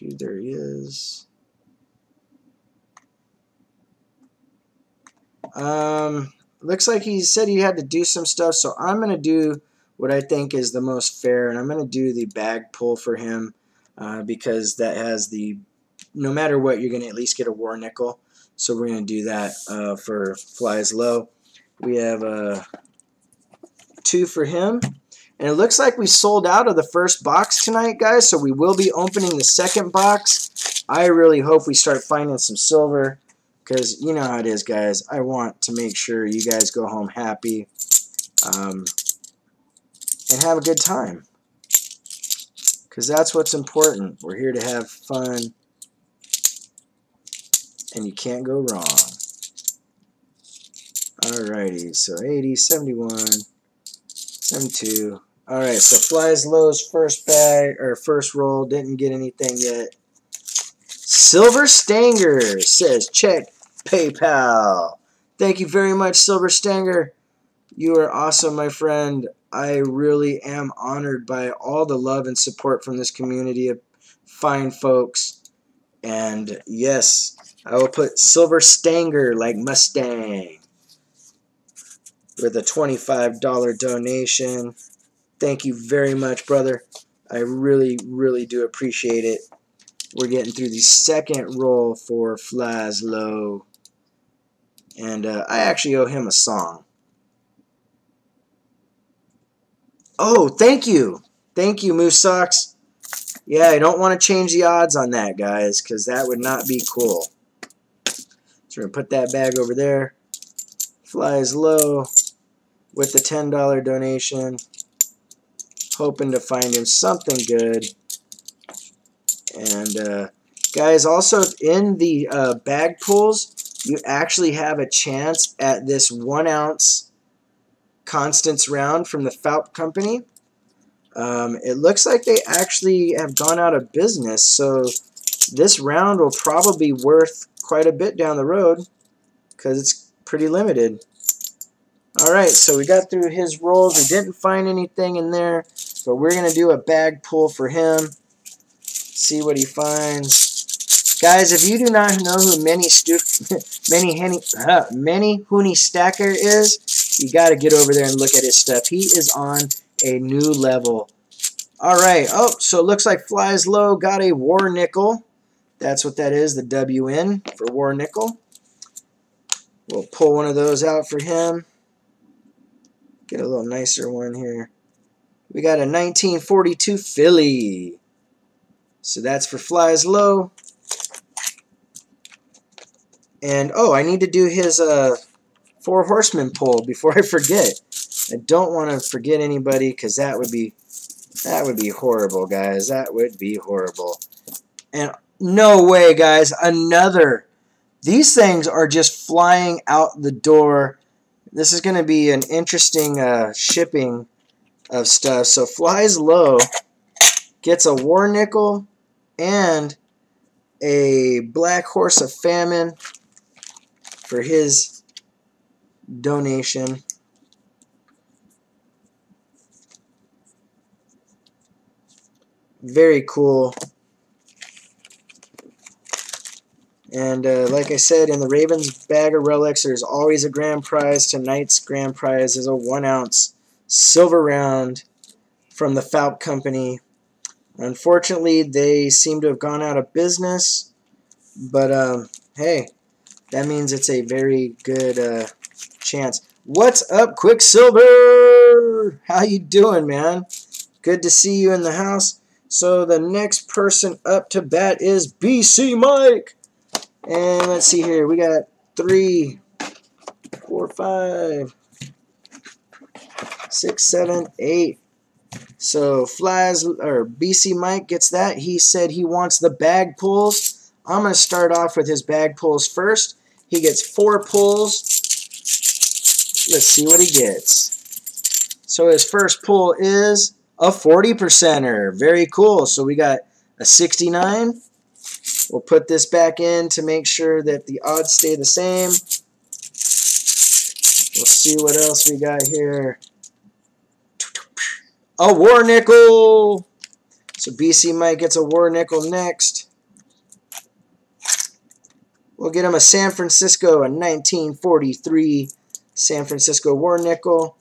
There he is. Looks like he said he had to do some stuff, so I'm going to do what I think is the most fair, and I'm going to do the bag pull for him because that has the, no matter what, you're going to at least get a war nickel. So we're going to do that for Flies Low. We have 2 for him. And it looks like we sold out of the first box tonight, guys, so we will be opening the second box. I really hope we start finding some silver, because you know how it is, guys. I want to make sure you guys go home happy and have a good time, because that's what's important. We're here to have fun, and you can't go wrong. Alrighty, so 80, 71, 72. Alright, so Flies Low's first bag, or first roll, didn't get anything yet. Silver Stanger says, check PayPal. Thank you very much, Silver Stanger. You are awesome, my friend. I really am honored by all the love and support from this community of fine folks. And yes, I will put Silver Stanger like Mustang with a $25 donation. Thank you very much, brother. I really, really do appreciate it. We're getting through the second roll for Flies Low. And I actually owe him a song. Oh, thank you. Thank you, Moose Socks. Yeah, I don't want to change the odds on that, guys, because that would not be cool. So we're going to put that bag over there. Flies Low with the $10 donation. Hoping to find him something good. And guys, also in the bag pulls, you actually have a chance at this 1 ounce Constance round from the Falp Company. It looks like they actually have gone out of business, so this round will probably be worth quite a bit down the road because it's pretty limited. Alright, so we got through his rolls. We didn't find anything in there, but we're going to do a bag pull for him. See what he finds. Guys, if you do not know who Manny Hooney Stacker is, you got to get over there and look at his stuff. He is on a new level. Alright, oh, so it looks like Flies Low got a War Nickel. That's what that is, the WN for War Nickel. We'll pull one of those out for him. Get a little nicer one here. We got a 1942 Philly. So that's for Flies Low. And, oh, I need to do his 4 Horsemen pull before I forget. I don't want to forget anybody because that would be horrible, guys. That would be horrible. And no way, guys. Another. These things are just flying out the door. This is going to be an interesting shipping of stuff. So Flies Low gets a War Nickel and a Black Horse of Famine for his donation. Very cool. And like I said, in the Ravens bag of relics, there's always a grand prize. Tonight's grand prize is a 1 ounce silver round from the Falp Company. Unfortunately, they seem to have gone out of business. But, hey, that means it's a very good chance. What's up, Quicksilver? How you doing, man? Good to see you in the house. So the next person up to bat is BC Mike. And let's see here. We got 3, 4, 5, 6, 7, 8. So Flies or BC Mike gets that. He said he wants the bag pulls. I'm going to start off with his bag pulls first. He gets 4 pulls. Let's see what he gets. So his first pull is a 40%er. Very cool. So we got a 69. We'll put this back in to make sure that the odds stay the same. We'll see what else we got here. A War Nickel. So BC Mike gets a War Nickel next. We'll get him a San Francisco, a 1943 San Francisco War Nickel.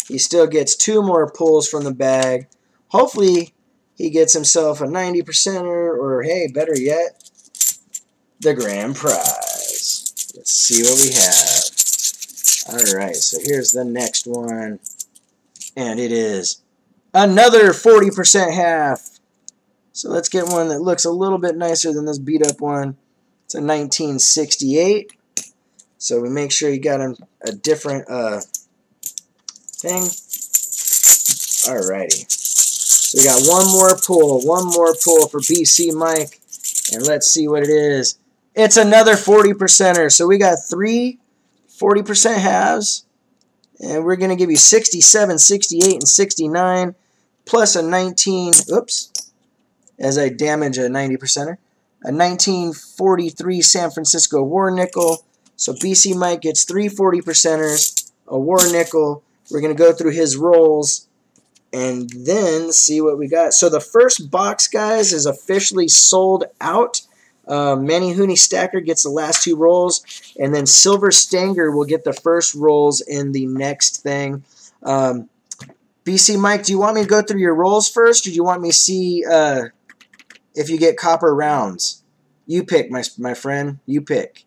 He still gets 2 more pulls from the bag. Hopefully he gets himself a 90%er, or hey, better yet, the grand prize. Let's see what we Alright, so here's the next one. And it is another 40% half. So let's get one that looks a little bit nicer than this beat up one. It's a 1968. So we make sure you got a different thing. Alrighty. So we got one more pull for BC Mike. And let's see what it is. It's another 40%er. So we got 3 40% halves. And we're going to give you 67, 68, and 69. Plus a 19, oops, as I damage a 90%er. A 1943 San Francisco War Nickel. So BC Mike gets 3 40%ers, a War Nickel. We're going to go through his rolls and then see what we got. So the first box, guys, is officially sold out. Manny Hooney Stacker gets the last 2 rolls, and then Silver Stanger will get the first rolls in the next thing. BC Mike, do you want me to go through your rolls first, or do you want me to see if you get copper rounds? You pick, my friend. You pick.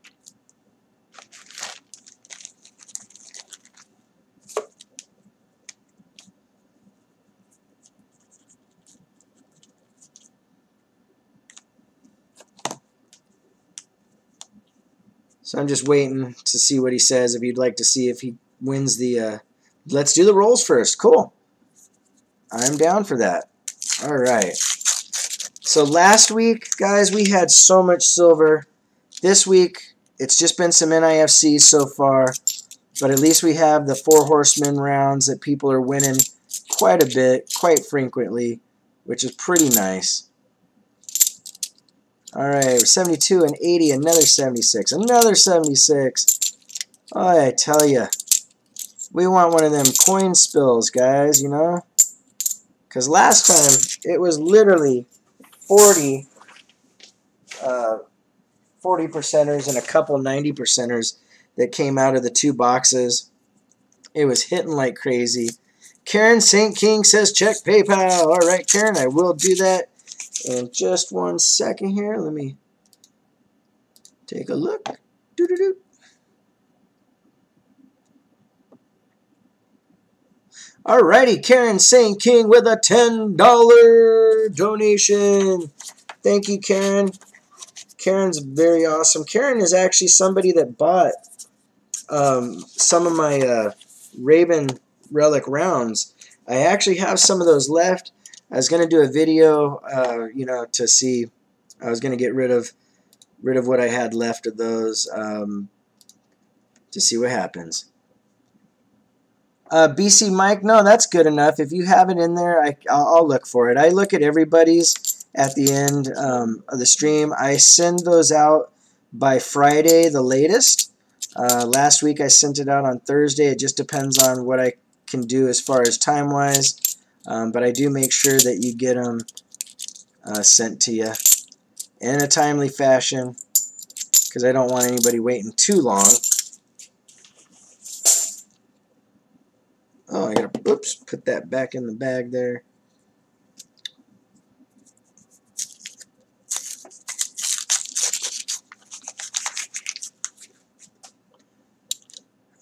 So I'm just waiting to see what he says, if you'd like to see if he wins the... let's do the rolls first. Cool. I'm down for that. All right. So last week, guys, we had so much silver. This week, it's just been some NIFCs so far. But at least we have the 4 Horsemen rounds that people are winning quite a bit, quite frequently, which is pretty nice. All right, 72 and 80, another 76, another 76. Oh, I tell you, we want one of them coin spills, guys, you know? Because last time, it was literally 40 40%ers and a couple 90%ers that came out of the 2 boxes. It was hitting like crazy. Karen St. King says, check PayPal. All right, Karen, I will do that. In just 1 second here, let me take a look. Doo-doo-doo. Alrighty, Karen St. King with a $10 donation. Thank you, Karen. Karen's very awesome. Karen is actually somebody that bought some of my Raven Relic rounds. I actually have some of those left. I was going to do a video, you know, to see. I was going to get rid of what I had left of those to see what happens. BC Mike, no, that's good enough. If you have it in there, I'll look for it. I look at everybody's at the end of the stream. I send those out by Friday, the latest. Last week I sent it out on Thursday. It just depends on what I can do as far as time-wise. But I do make sure that you get them sent to you in a timely fashion, because I don't want anybody waiting too long. Oh, I gotta, oops, put that back in the bag there.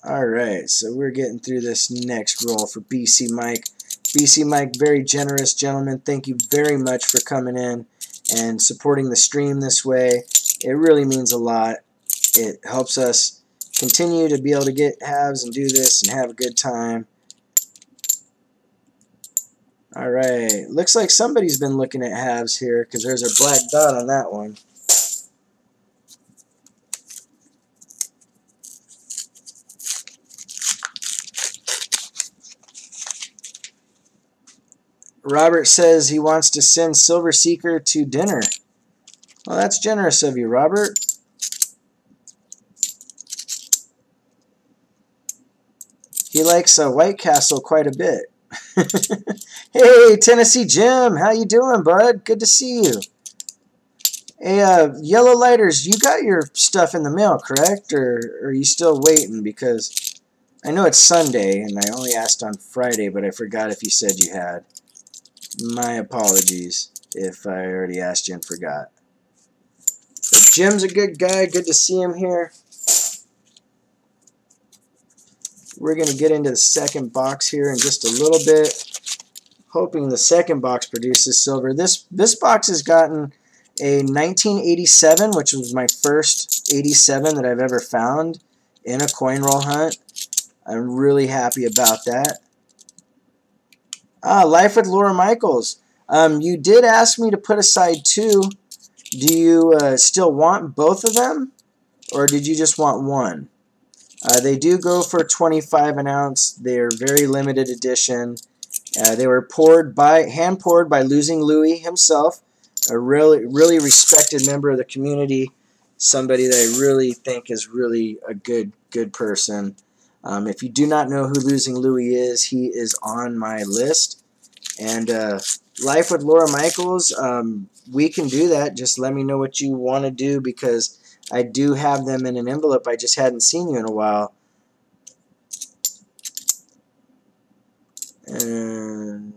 Alright, so we're getting through this next roll for BC Mike. BC Mike, very generous gentleman. Thank you very much for coming in and supporting the stream this way. It really means a lot. It helps us continue to be able to get halves and do this and have a good time. Alright, looks like somebody's been looking at halves here, because there's a black dot on that one. Robert says he wants to send Silver Seeker to dinner. Well, that's generous of you, Robert. He likes White Castle quite a bit. Hey, Tennessee Jim, how you doing, bud? Good to see you. Hey, Yellow Lighters, you got your stuff in the mail, correct? Or are you still waiting? Because I know it's Sunday, and I only asked on Friday, but I forgot if you said you had. My apologies if I already asked you and forgot. But Jim's a good guy. Good to see him here. we're going to get into the second box here in just a little bit, hoping the second box produces silver. This box has gotten a 1987, which was my first 87 that I've ever found in a coin roll hunt. I'm really happy about that. Life with Laura Michaels. You did ask me to put aside 2. Do you still want both of them, or did you just want 1? They do go for 25 an ounce. They're very limited edition. They were hand poured by Losing Louie himself, a really respected member of the community, somebody that I really think is really a good person. If you do not know who Losing Louie is, he is on my list. And Life with Laura Michaels, we can do that. Just let me know what you want to do, because I do have them in an envelope. I just hadn't seen you in a while. And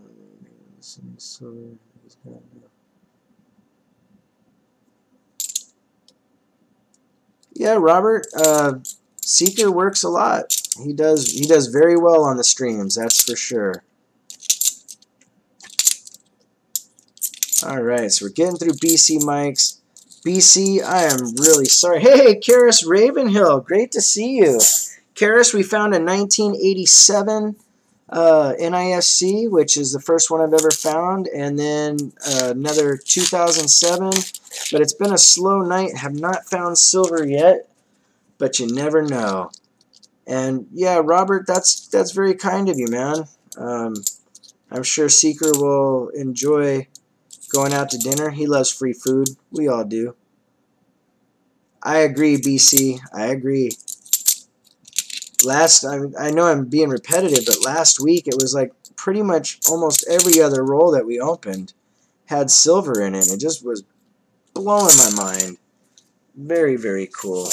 yeah, Robert, Seeker works a lot. He does very well on the streams, that's for sure. All right, so we're getting through BC mics. BC, I am really sorry. Hey, Karis Ravenhill, great to see you. Karis, we found a 1987 NIFC, which is the first one I've ever found, and then another 2007. But it's been a slow night. Have not found silver yet, but you never know. And yeah, Robert, that's very kind of you, man. I'm sure Seeker will enjoy going out to dinner. He loves free food. We all do. I agree, BC. I agree. I know I'm being repetitive, but last week it was like pretty much almost every other roll that we opened had silver in it. It just was blowing my mind. Very, very cool.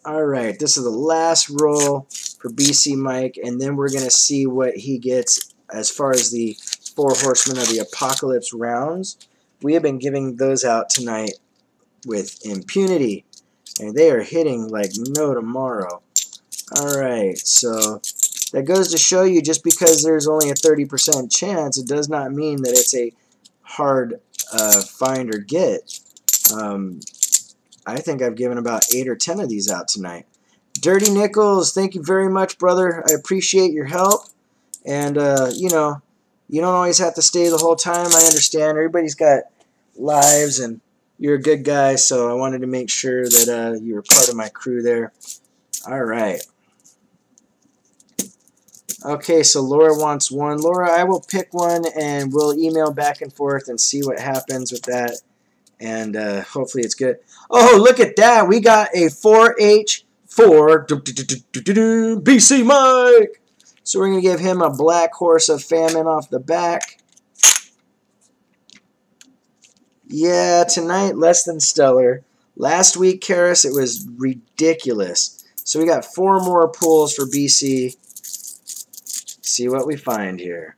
All right, this is the last roll for BC Mike, and then we're going to see what he gets as far as the 4 Horsemen of the Apocalypse rounds. We have been giving those out tonight with impunity, and they are hitting like no tomorrow. All right, so that goes to show you, just because there's only a 30% chance, it does not mean that it's a hard find or get. I think I've given about 8 or 10 of these out tonight. Dirty Nickels, thank you very much, brother. I appreciate your help. And, you know, you don't always have to stay the whole time. I understand. Everybody's got lives, and you're a good guy, so I wanted to make sure that you were part of my crew there. All right. Okay, so Laura wants 1. Laura, I will pick one, and we'll email back and forth and see what happens with that. And hopefully it's good. Oh, look at that. We got a 4H4 BC Mike. So we're going to give him a Black Horse of Famine off the back. Yeah, tonight, less than stellar. Last week, Karis, it was ridiculous. So we got 4 more pulls for BC. See what we find here.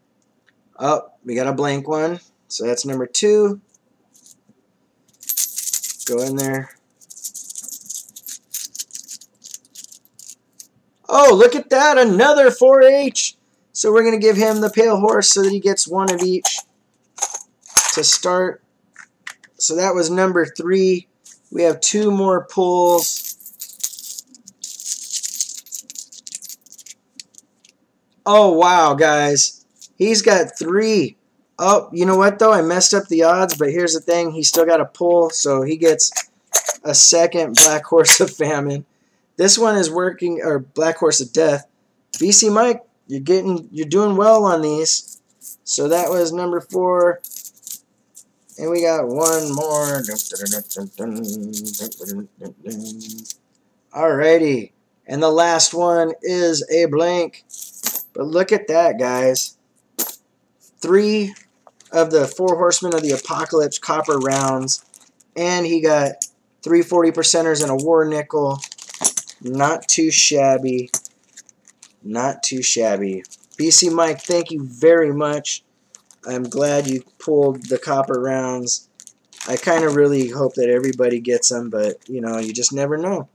Oh, we got a blank one. So that's number 2. Go in there. Oh, look at that. Another 4H. So we're going to give him the Pale Horse so that he gets 1 of each to start. So that was number 3. We have 2 more pulls. Oh, wow, guys. He's got 3. Oh, you know what, though? I messed up the odds, but here's the thing. He still got a pull, so he gets a second Black Horse of Famine. This one is working, or Black Horse of Death. BC Mike, you're doing well on these. So that was number 4. And we got 1 more. Alrighty. And the last one is a blank. But look at that, guys. 3 of the 4 Horsemen of the Apocalypse copper rounds. And he got 3 40%ers and a war nickel. Not too shabby. Not too shabby. BC Mike, thank you very much. I'm glad you pulled the copper rounds. I kind of really hope that everybody gets them, but, you know, you just never know.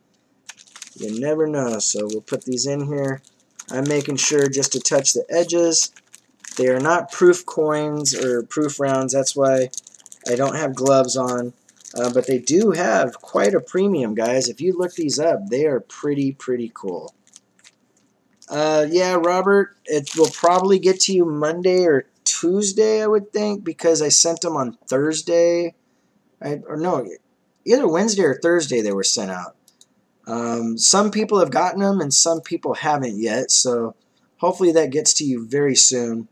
You never know. So we'll put these in here. I'm making sure just to touch the edges. They are not proof coins or proof rounds. That's why I don't have gloves on. But they do have quite a premium, guys. If you look these up, they are pretty cool. Yeah, Robert, it will probably get to you Monday or Tuesday, I would think, because I sent them on Thursday. Or no, either Wednesday or Thursday they were sent out. Some people have gotten them and some people haven't yet, so hopefully that gets to you very soon.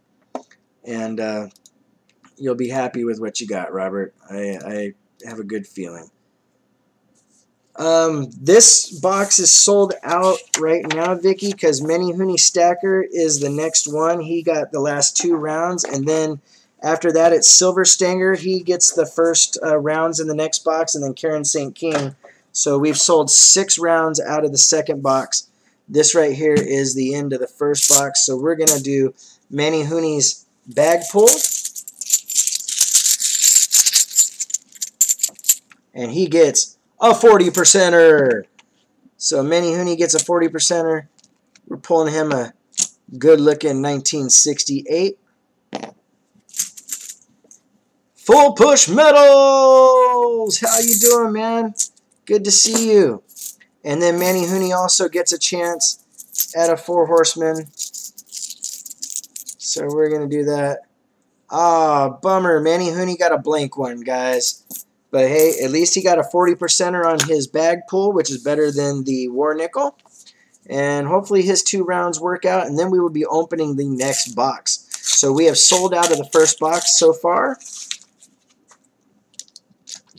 And you'll be happy with what you got, Robert. I have a good feeling. This box is sold out right now, Vicki, because Manny Hooney Stacker is the next one. He got the last 2 rounds, and then after that it's Silver Stanger. He gets the first rounds in the next box, and then Karen St. King. So we've sold 6 rounds out of the second box. This right here is the end of the first box. So we're going to do Manny Hooney's bag pull. And he gets a 40%er. So Manny Hooney gets a 40%er. We're pulling him a good-looking 1968. Full Push Metals! How you doing, man? Good to see you. And then Manny Hooney also gets a chance at a 4 Horseman. So we're going to do that. Ah, bummer. Manny Hooney got a blank one, guys. But hey, at least he got a 40%er on his bag pull, which is better than the War Nickel. And hopefully his 2 rounds work out, and then we will be opening the next box. So we have sold out of the first box so far.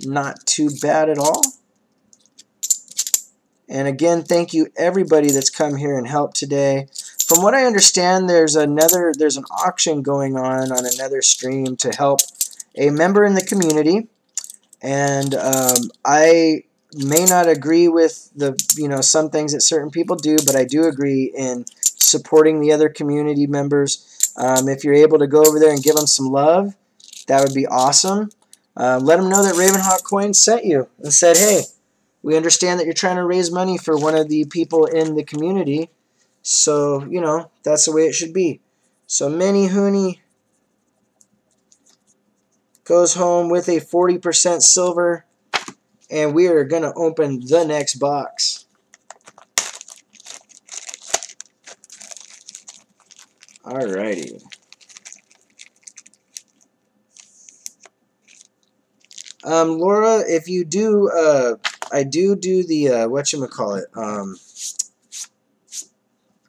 Not too bad at all. And again, thank you everybody that's come here and helped today. From what I understand, there's an auction going on another stream to help a member in the community. And I may not agree with the some things that certain people do, but I do agree in supporting the other community members. If you're able to go over there and give them some love, that would be awesome. Let them know that RavenHawk Coins sent you and said, hey, we understand that you're trying to raise money for one of the people in the community. So, that's the way it should be. So Manny Hooney goes home with a 40% silver, and we are going to open the next box. Alrighty. Laura, if you do, I do the, whatchamacallit,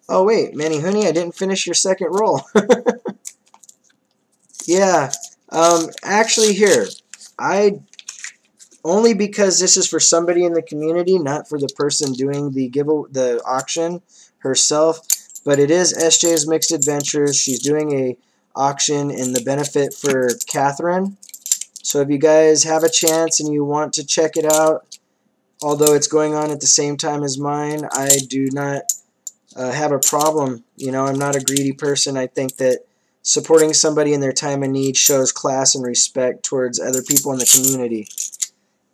oh wait, Manny Hooney, I didn't finish your second roll. Yeah. Actually here, only because this is for somebody in the community, not for the person doing the auction herself, but it is SJ's Mixed Adventures. She's doing a auction in the benefit for Catherine. So if you guys have a chance and you want to check it out, although it's going on at the same time as mine, I do not have a problem. I'm not a greedy person. I think that supporting somebody in their time of need shows class and respect towards other people in the community.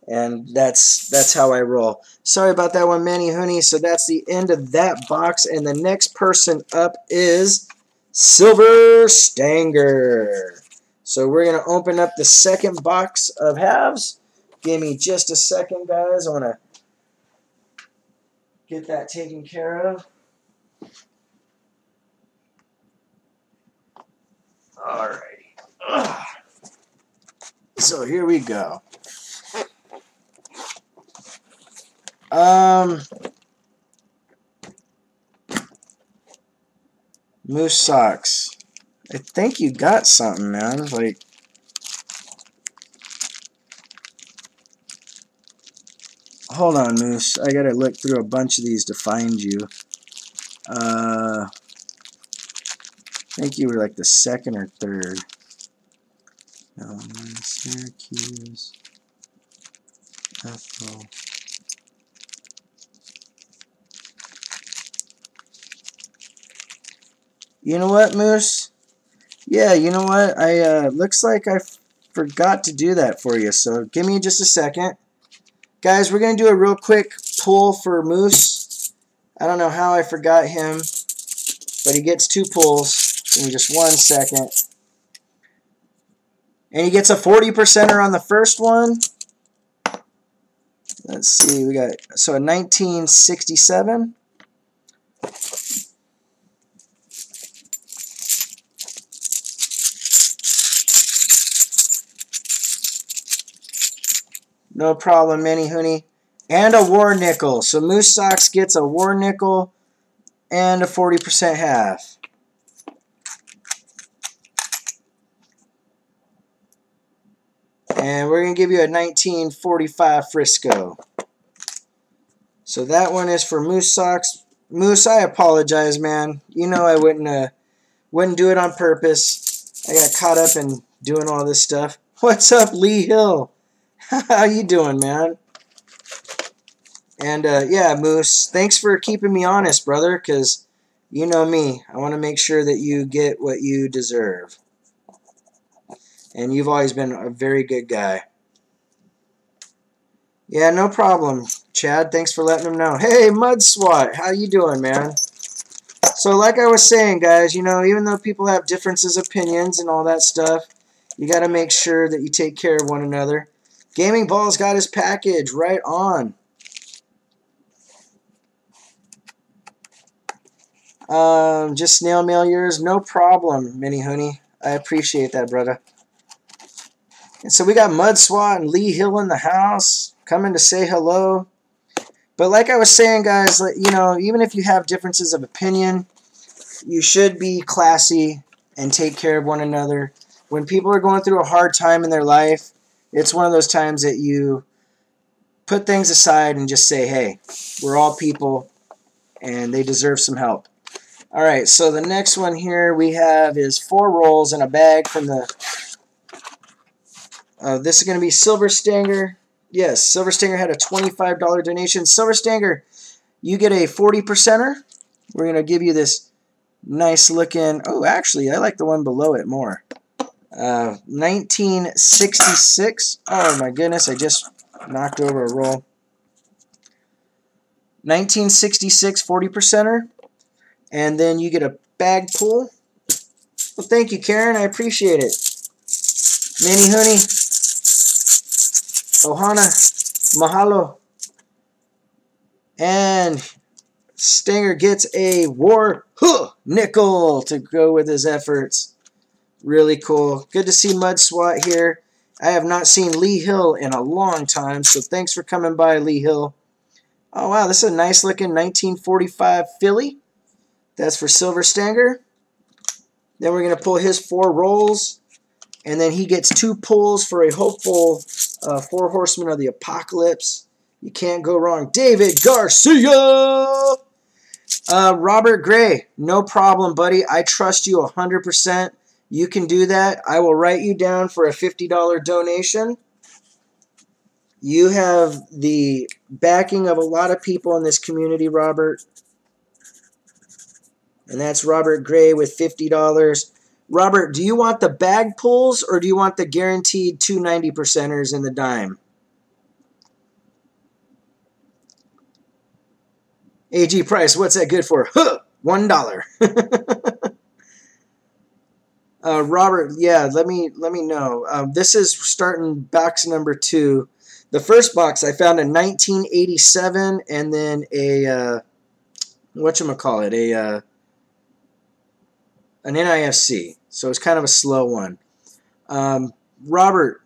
And that's how I roll. Sorry about that one, Manny Hooney. So that's the end of that box. And the next person up is Silver Stanger. So we're going to open up the second box of halves. Give me just a second, guys. I want to get that taken care of. Alrighty. So here we go. Moose Socks. I think you got something, man. Like, hold on, Moose. I gotta look through a bunch of these to find you. I think you were like the second or third. Melvin, Syracuse. Ethel. You know what, Moose? Yeah, you know what? Looks like I forgot to do that for you, so give me just a second. Guys, we're going to do a real quick pull for Moose. I don't know how I forgot him, but he gets 2 pulls. Give me just 1 second. And he gets a 40%er on the first one. Let's see, we got, so a 1967. No problem, Minnie Hooney. And a war nickel. So Moose Sox gets a war nickel and a 40% half. And we're going to give you a 1945 Frisco. So that one is for Moose Sox. Moose, I apologize, man. You know I wouldn't do it on purpose. I got caught up in doing all this stuff. What's up, Lee Hill? How you doing, man? And, yeah, Moose, thanks for keeping me honest, brother, because you know me. I want to make sure that you get what you deserve. And you've always been a very good guy. Yeah, no problem, Chad. Thanks for letting him know. Hey, Mud Swat, how you doing, man? So like I was saying, guys, you know, even though people have differences of opinions and all that stuff, you got to make sure that you take care of one another. Gaming Ball's got his package right on. Just snail mail yours. No problem, Minnie Hooney. I appreciate that, brother. And so we got Mud Swat and Lee Hill in the house coming to say hello. But like I was saying, guys, you know, even if you have differences of opinion, you should be classy and take care of one another. When people are going through a hard time in their life, it's one of those times that you put things aside and just say, hey, we're all people and they deserve some help. All right, so the next one here we have is 4 rolls in a bag from the... this is going to be Silver Stanger. Yes, Silver Stanger had a $25 donation. Silver Stanger, you get a 40%er. We're going to give you this nice looking... Oh, actually, I like the one below it more. 1966. Oh, my goodness, I just knocked over a roll. 1966 40%er. And then you get a bag pull. Well, thank you, Karen. I appreciate it. Minnie Hooney. Ohana. Mahalo. And Stinger gets a war nickel to go with his efforts. Really cool. Good to see Mud Swat here. I have not seen Lee Hill in a long time, so thanks for coming by, Lee Hill. Oh, wow, this is a nice looking 1945 Philly. That's for Silver Stanger. Then we're going to pull his 4 rolls. And then he gets 2 pulls for a hopeful 4 Horsemen of the Apocalypse. You can't go wrong. David Garcia! Robert Gray, no problem, buddy. I trust you 100%. You can do that. I will write you down for a $50 donation. You have the backing of a lot of people in this community, Robert. And that's Robert Gray with $50. Robert, do you want the bag pulls or do you want the guaranteed 2 90%ers in the dime? AG Price, what's that good for? Huh, $1. Robert, yeah, let me know. This is starting box number 2. The first box I found in 1987, and then a whatchamacallit, an NIFC. So it's kind of a slow one. Robert,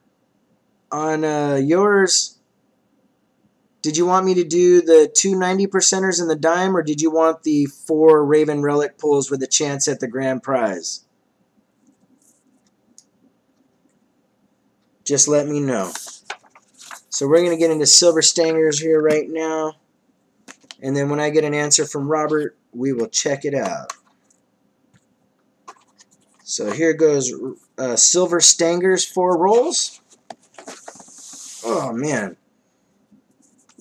on yours, did you want me to do the 2 90%ers in the dime, or did you want the 4 Raven Relic pulls with a chance at the grand prize? Just let me know. So we're going to get into Silver Stangers here right now. And then when I get an answer from Robert, we will check it out. So here goes Silver Stangers 4 rolls. Oh, man.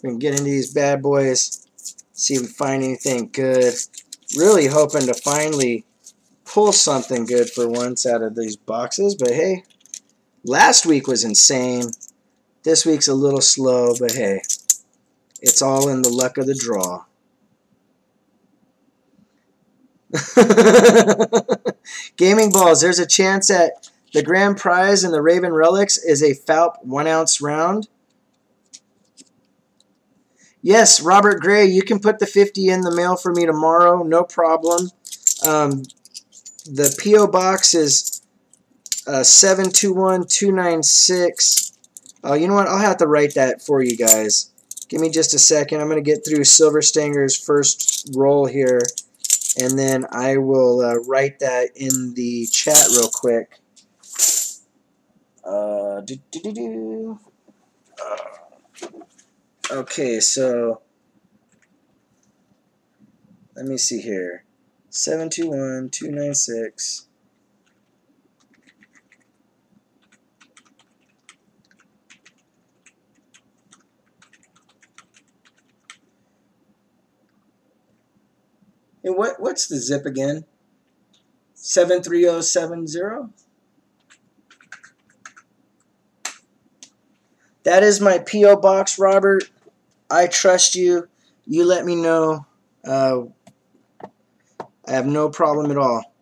We can get into these bad boys, see if we find anything good. Really hoping to finally pull something good for once out of these boxes. But hey, last week was insane. This week's a little slow, but hey, it's all in the luck of the draw. Gaming balls. There's a chance that the grand prize in the Raven Relics is a FALP 1 ounce round. Yes, Robert Gray, you can put the 50 in the mail for me tomorrow. No problem. The P.O. Box is 721296. Oh, you know what? I'll have to write that for you guys. Give me just a second. I'm going to get through Silver Stanger's first roll here, and then I will write that in the chat real quick. Okay, so let me see here. 721296. And what's the zip again? 73070? That is my P.O. Box, Robert. I trust you. You let me know. I have no problem at all.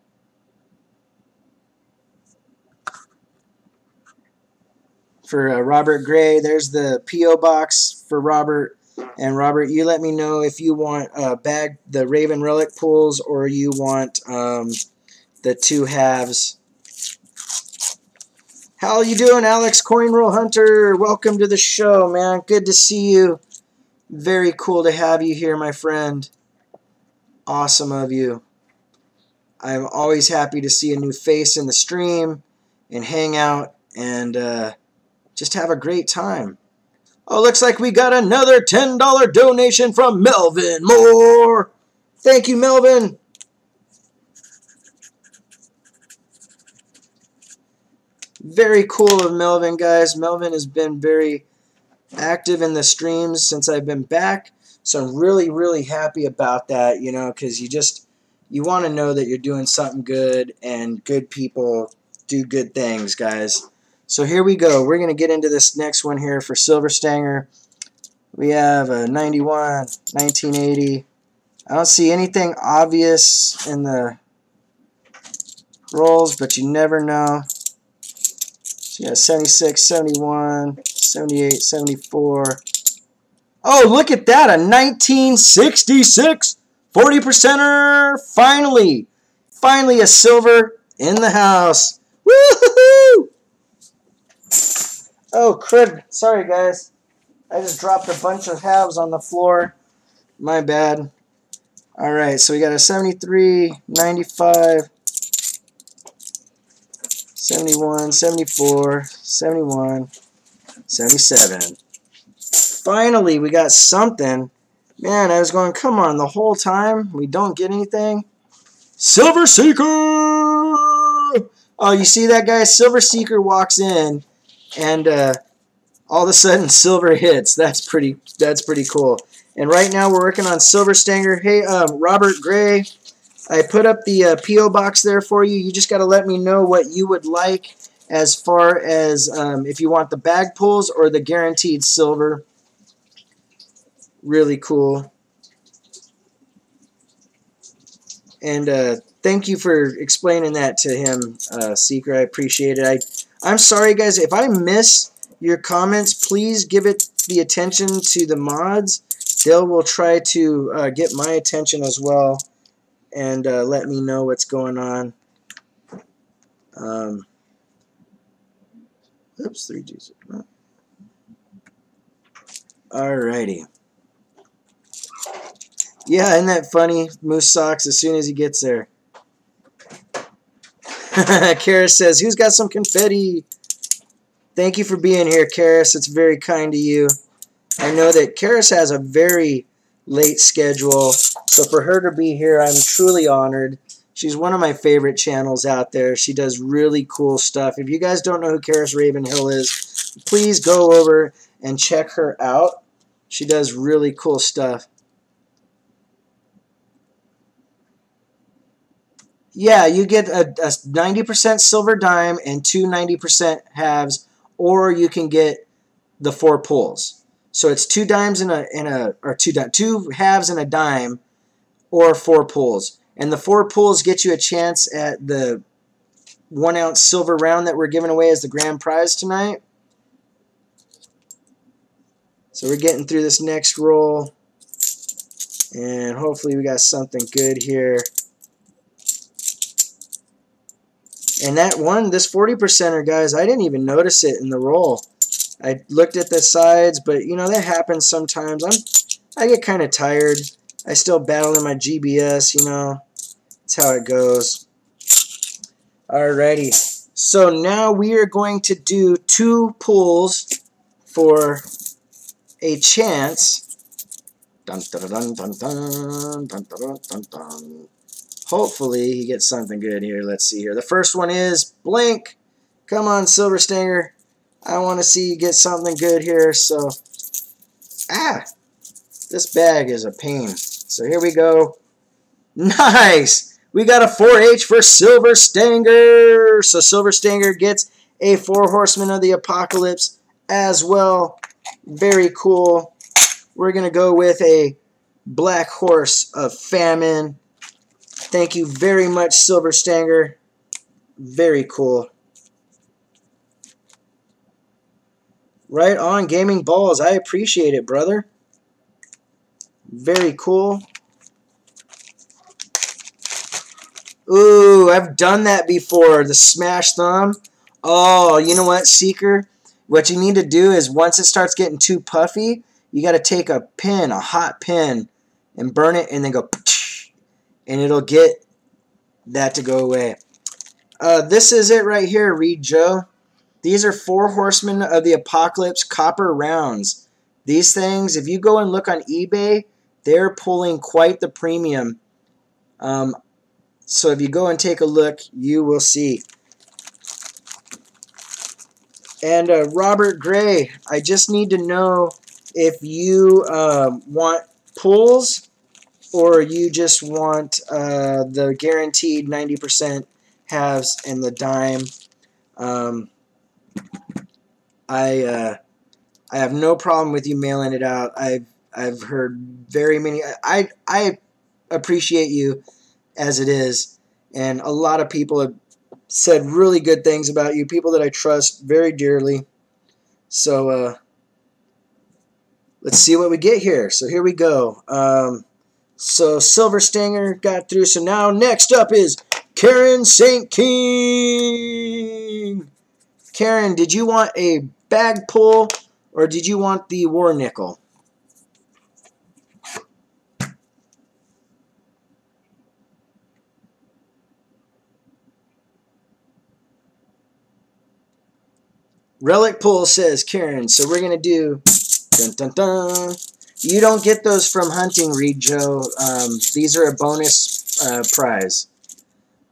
For Robert Gray, there's the P.O. Box for Robert. And Robert, you let me know if you want the Raven Relic pools, or you want the 2 halves. How you doing, Alex Coin Roll Hunter? Welcome to the show, man. Good to see you. Very cool to have you here, my friend. Awesome of you. I'm always happy to see a new face in the stream and hang out and just have a great time. Oh, looks like we got another $10 donation from Melvin Moore. Thank you, Melvin. Very cool of Melvin, guys. Melvin has been very active in the streams since I've been back. So I'm really, really happy about that, you know, because you want to know that you're doing something good, and good people do good things, guys. So here we go. We're going to get into this next one here for Silver Stanger. We have a 91, 1980. I don't see anything obvious in the rolls, but you never know. So you got 76, 71, 78, 74. Oh, look at that. A 1966 40%er. Finally. Finally a silver in the house. Woo-hoo-hoo! Oh, crud. Sorry, guys. I just dropped a bunch of halves on the floor. My bad. All right, so we got a 73, 95, 71, 74, 71, 77. Finally, we got something. Man, I was going, come on, the whole time we don't get anything. Silver Seeker! Oh, you see that, guys? Silver Seeker walks in, and all of a sudden, silver hits. That's pretty cool. And right now, we're working on Silver Stanger. Hey, Robert Gray, I put up the P.O. box there for you. You just got to let me know what you would like as far as if you want the bag pulls or the guaranteed silver. Really cool. And thank you for explaining that to him, Seeker. I appreciate it. I'm sorry, guys. If I miss your comments, please give it the attention to the mods. They will try to get my attention as well and let me know what's going on. Oops, 3Gs. Alrighty. Yeah, isn't that funny? Moose socks as soon as he gets there. Karis says, who's got some confetti? Thank you for being here, Karis. It's very kind to you. I know that Karis has a very late schedule, so for her to be here, I'm truly honored. She's one of my favorite channels out there. She does really cool stuff. If you guys don't know who Karis Ravenhill is, please go over and check her out. She does really cool stuff. Yeah, you get a 90% silver dime and 2 90% halves, or you can get the 4 pulls. So it's 2 dimes two halves and a dime, or 4 pulls. And the 4 pulls get you a chance at the 1 ounce silver round that we're giving away as the grand prize tonight. So we're getting through this next roll. And hopefully we got something good here. And that one, this 40%er, guys, I didn't even notice it in the roll. I looked at the sides, but, you know, that happens sometimes. I get kind of tired. I still battle in my GBS, you know. That's how it goes. Alrighty. So now we are going to do 2 pulls for a chance. Dun, dun, dun, dun, dun, dun, dun, dun, dun. Hopefully he gets something good here. Let's see here. The first one is blank. Come on, Silver Stinger. I want to see you get something good here. So, this bag is a pain. So here we go. Nice. We got a 4H for Silver Stinger. So Silver Stinger gets a 4 Horsemen of the Apocalypse as well. Very cool. We're going to go with a Black Horse of Famine. Thank you very much, Silver Stinger. Very cool. Right on, Gaming Balls. I appreciate it, brother. Very cool. Ooh, I've done that before. The smash thumb. Oh, you know what, Seeker? What you need to do is once it starts getting too puffy, you got to take a pin, a hot pin, and burn it, and then go, and it'll get that to go away. This is it right here, Reed Joe. These are 4 Horsemen of the Apocalypse copper rounds. These things, if you go and look on eBay, they're pulling quite the premium. So if you go and take a look, you will see. And Robert Gray, I just need to know if you want pulls or you just want the guaranteed 90% halves and the dime. I have no problem with you mailing it out. I've heard very many. I appreciate you as it is, and a lot of people have said really good things about you. People that I trust very dearly. So let's see what we get here. So here we go. So Silver Stinger got through. So now next up is Karen St. King. Karen, did you want a bag pull or did you want the war nickel? Relic pull, says Karen. So we're going to do dun dun dun. You don't get those from hunting, Reed Joe. These are a bonus prize.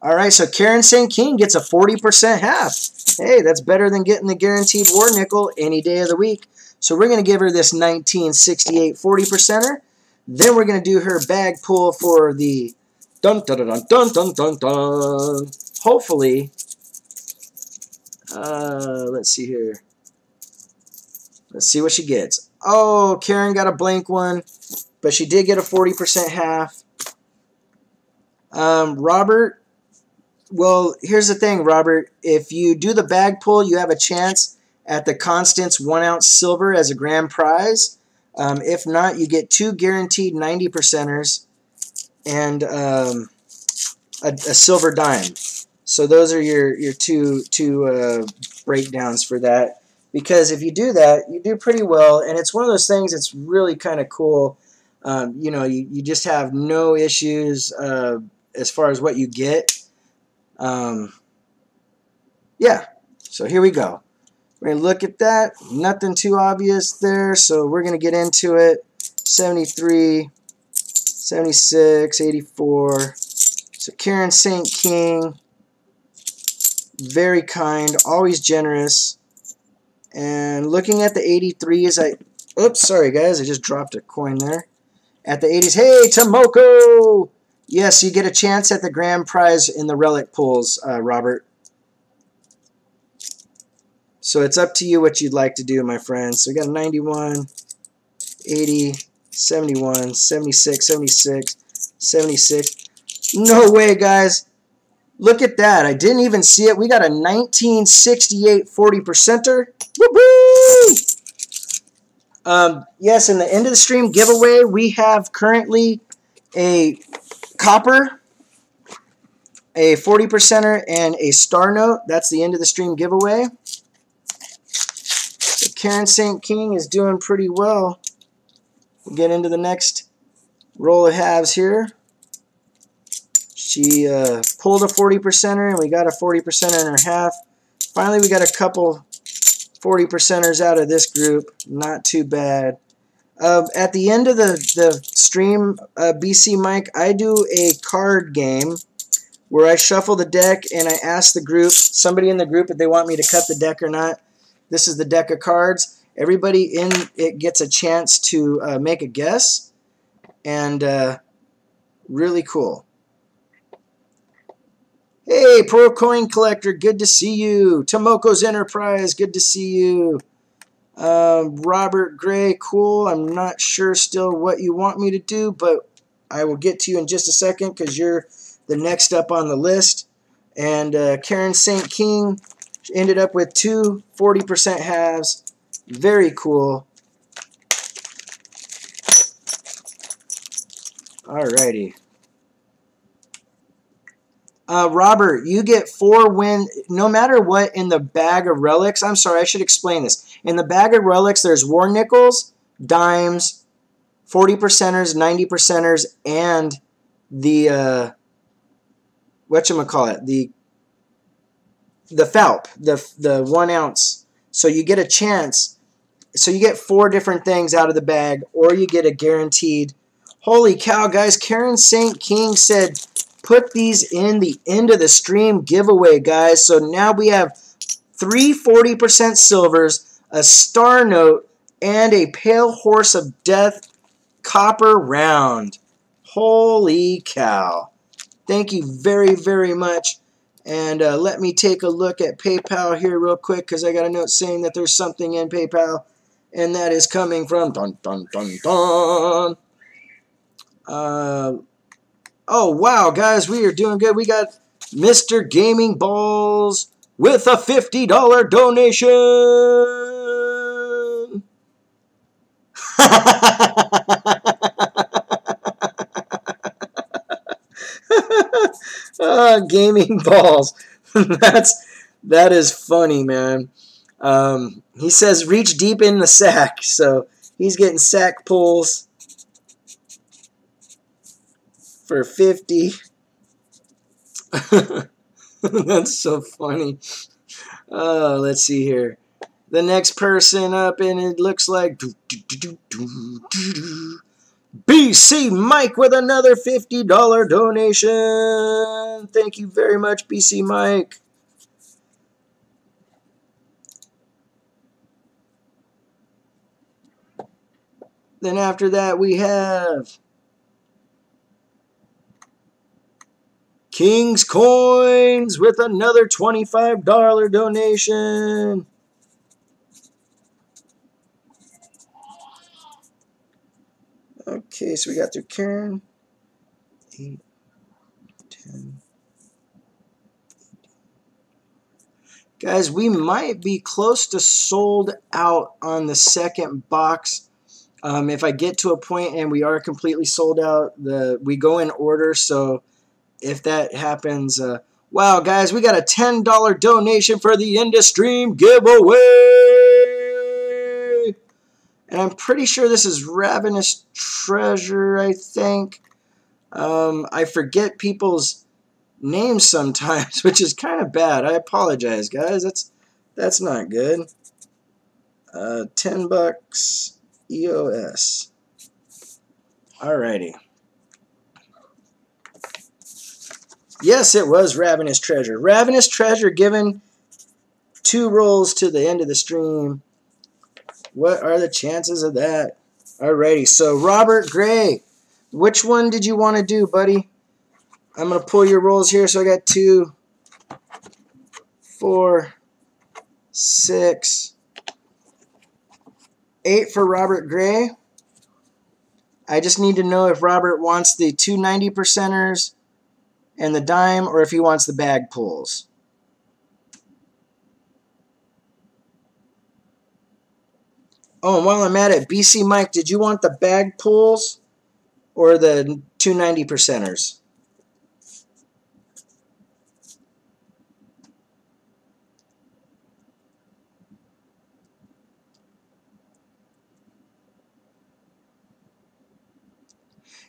Alright, so Karen St. King gets a 40% half. Hey, that's better than getting the guaranteed war nickel any day of the week. So we're going to give her this 1968 40%er. Then we're going to do her bag pull for the dun dun dun dun dun dun dun. Hopefully, let's see here. Let's see what she gets. Oh, Karen got a blank one, but she did get a 40% half. Robert, well, here's the thing, Robert. If you do the bag pull, you have a chance at the Constance 1 ounce silver as a grand prize. If not, you get 2 guaranteed 90%ers and a silver dime. So those are your two breakdowns for that. Because if you do that, you do pretty well, and it's one of those things that's really kind of cool. You know, you just have no issues as far as what you get. Yeah, so here we go. We're going to look at that. Nothing too obvious there, so we're going to get into it. 73, 76, 84. So Karen St. King, very kind, always generous. And looking at the 83s, oops, sorry guys, I just dropped a coin there. At the 80s, hey, Tomoko! Yes, you get a chance at the grand prize in the relic pools, Robert. So it's up to you what you'd like to do, my friends. So we got a 91, 80, 71, 76, 76, 76. No way, guys. Look at that. I didn't even see it. We got a 1968 40%er. Woo-hoo! Yes, in the end of the stream giveaway, we have currently a copper, a 40%er, and a star note. That's the end of the stream giveaway. So Karen St. King is doing pretty well. We'll get into the next roll of halves here. She pulled a 40%er, and we got a 40%er in her half. Finally, we got a couple 40%ers out of this group. Not too bad. At the end of the stream, BC Mike, I do a card game where I shuffle the deck and I ask the group, somebody in the group, if they want me to cut the deck or not. This is the deck of cards. Everybody in it gets a chance to make a guess, and really cool. Hey, Pro Coin Collector, good to see you. Tomoko's Enterprise, good to see you. Robert Gray, cool. I'm not sure still what you want me to do, but I will get to you in just a second because you're the next up on the list. And Karen St. King ended up with two 40% halves. Very cool. Alrighty. Robert, you get 4 wins, no matter what, in the bag of relics. I'm sorry, I should explain this. In the bag of relics, there's war nickels, dimes, 40%ers, 90%ers, and the, whatchamacallit, the FALP, the 1 ounce. So you get a chance. So you get 4 different things out of the bag, or you get a guaranteed. Holy cow, guys, Karen St. King said, put these in the end of the stream giveaway, guys. So now we have 3 40% silvers, a star note, and a Pale Horse of Death copper round. Holy cow. Thank you very, very much. And let me take a look at PayPal here real quick because I got a note saying that there's something in PayPal. And that is coming from dun, dun, dun, dun. Oh, wow, guys, we are doing good. We got Mr. Gaming Balls with a $50 donation. Gaming Balls. That is funny, man. He says reach deep in the sack, so he's getting sack pulls for 50. That's so funny. Let's see here. The next person up, and it looks like BC Mike with another $50 donation. Thank you very much, BC Mike. Then after that, we have King's Coins with another $25 donation. Okay, so we got through Karen. 8, 10. Guys, we might be close to sold out on the second box. If I get to a point and we are completely sold out, we go in order, so if that happens, wow, guys, we got a $10 donation for the end of stream giveaway. And I'm pretty sure this is Ravenous Treasure, I think. I forget people's names sometimes, which is kind of bad. I apologize, guys. That's not good. $10 EOS. Alrighty. Yes, it was Ravenous Treasure. Ravenous Treasure given 2 rolls to the end of the stream. What are the chances of that? Alrighty, so Robert Gray, which one did you want to do, buddy? I'm going to pull your rolls here. So I got 2, 4, 6, 8 for Robert Gray. I just need to know if Robert wants the 2 90%ers and the dime, or if he wants the bag pulls. Oh, and while I'm at it, BC Mike, did you want the bag pulls or the 290 percenters?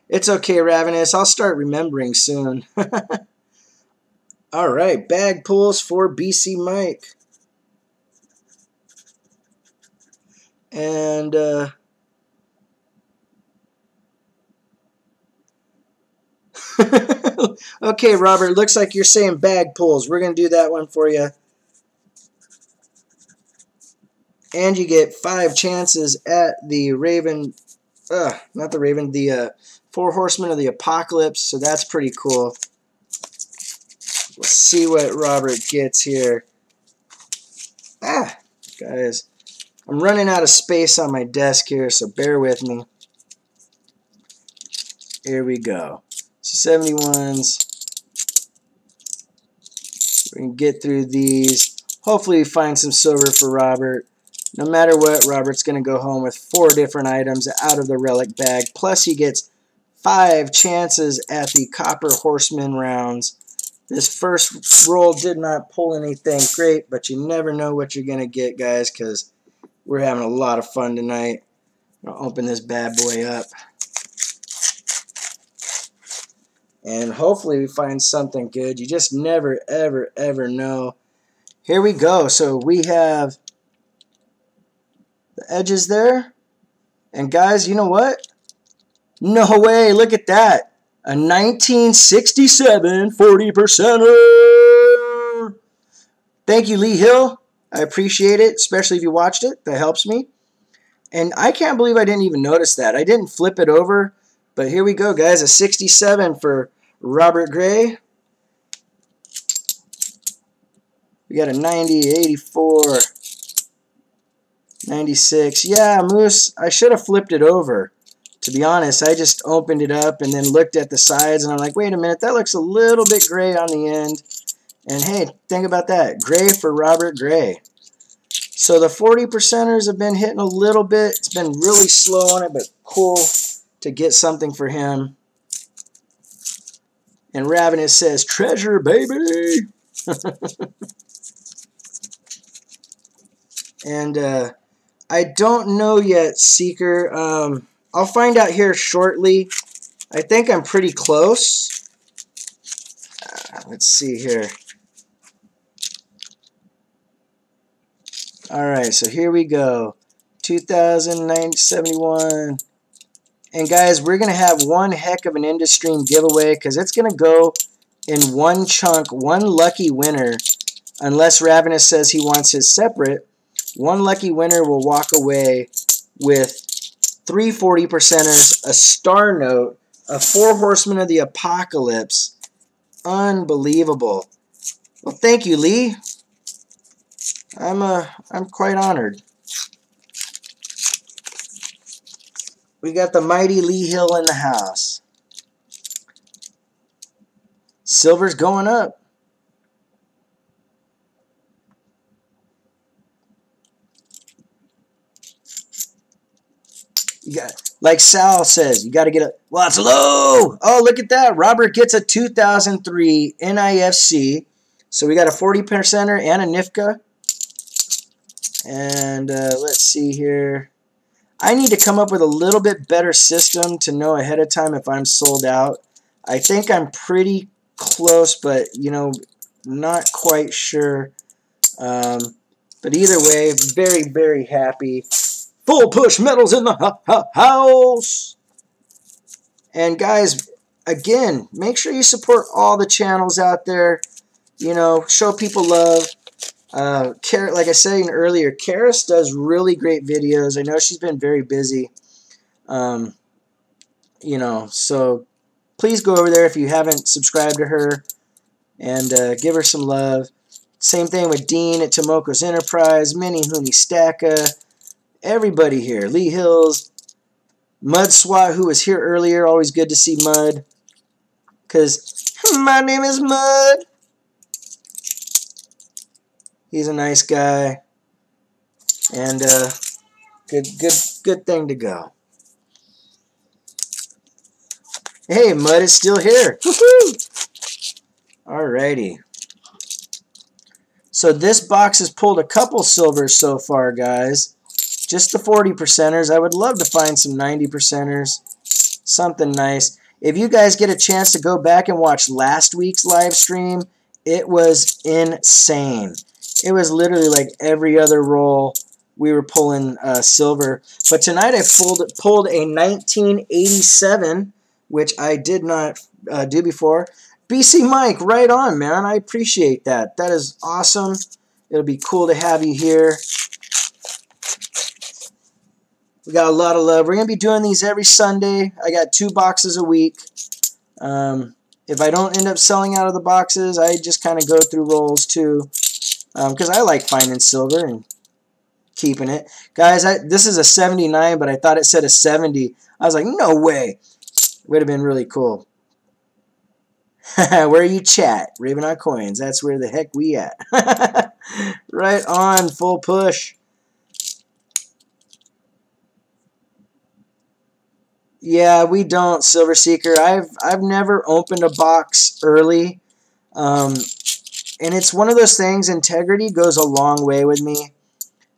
It's okay, Ravenous. I'll start remembering soon. All right, bag pulls for BC Mike. And okay, Robert, looks like you're saying bag pulls. We're going to do that one for you. And you get 5 chances at the not the Raven, the 4 Horsemen of the Apocalypse. So that's pretty cool. Let's see what Robert gets here. Guys, I'm running out of space on my desk here, so bear with me. Here we go. So 71s. We can get through these. Hopefully we find some silver for Robert. No matter what, Robert's going to go home with 4 different items out of the relic bag. Plus he gets 5 chances at the Copper Horseman rounds. This first roll did not pull anything great, but you never know what you're going to get, guys, because we're having a lot of fun tonight. I'll open this bad boy up. And hopefully we find something good. You just never, ever, ever know. Here we go. So we have the edges there. And guys, you know what? No way. Look at that. A 1967 40%er. Thank you, Lee Hill. I appreciate it, especially if you watched it. That helps me. And I can't believe I didn't even notice that. I didn't flip it over. But here we go, guys. A 67 for Robert Gray. We got a 90, 84, 96. Yeah, Moose, I should have flipped it over. To be honest, I just opened it up and then looked at the sides, and I'm like, wait a minute, that looks a little bit gray on the end. And hey, think about that. Gray for Robert Gray. So the 40%ers have been hitting a little bit. It's been really slow on it, but cool to get something for him. And Ravenous says, treasure, baby. And I don't know yet, Seeker. I'll find out here shortly. I think I'm pretty close. Let's see here. All right, so here we go. 2009-71. And guys, we're going to have one heck of an Industream giveaway because it's going to go in one chunk, one lucky winner. Unless Ravenous says he wants his separate, one lucky winner will walk away with 3 40%ers, a Star Note, a 4 Horsemen of the Apocalypse. Unbelievable. Well, thank you, Lee. I'm quite honored. We got the mighty Lee Hill in the house. Silver's going up. You got, like Sal says, you got to get a, well, it's low. Oh, look at that. Robert gets a 2003 NIFC. So we got a 40%er and a NIFC. And let's see here. I need to come up with a little bit better system to know ahead of time if I'm sold out. I think I'm pretty close, but, you know, not quite sure. But either way, very, very happy. Full push metals in the house. And guys, again, make sure you support all the channels out there. You know, show people love. Like I said earlier, Karis does really great videos. I know she's been very busy. You know, so please go over there if you haven't subscribed to her and give her some love. Same thing with Dean at Tomoko's Enterprise, Minnie Hooney Stacka, everybody here. Lee Hills, Mud Swat, who was here earlier. Always good to see Mud. Because My name is Mud. He's a nice guy. And good thing to go. Hey, Mud is still here. Woohoo! Alrighty. So this box has pulled a couple silvers so far, guys. Just the 40%ers. I would love to find some 90%ers. Something nice. If you guys get a chance to go back and watch last week's live stream, it was insane. It was literally like every other roll we were pulling silver. But tonight I pulled a 1987, which I did not do before. BC Mike, right on, man. I appreciate that. That is awesome. It'll be cool to have you here. We got a lot of love. We're going to be doing these every Sunday. I got 2 boxes a week. If I don't end up selling out of the boxes, I just kind of go through rolls too. Because I like finding silver and keeping it. Guys, this is a 79, but I thought it said a 70. I was like, no way. Would have been really cool. Where you chat? RavenHawk Coins. That's where the heck we at. Right on. Full push. Yeah, we don't, Silver Seeker. I've never opened a box early. And it's one of those things, integrity goes a long way with me.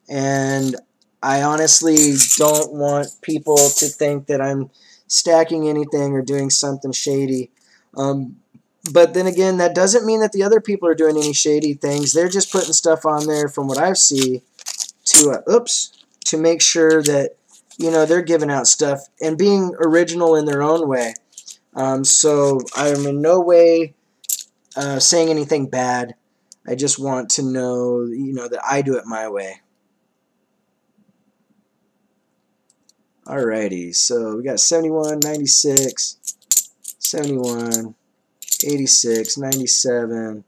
And I honestly don't want people to think that I'm stacking anything or doing something shady. But then again, that doesn't mean that the other people are doing any shady things. They're just putting stuff on there from what I see to make sure that, you know, they're giving out stuff and being original in their own way. So I'm in no way saying anything bad. I just want to know, you know, that I do it my way. Alrighty, so we got 71, 96, 71, 86, 97,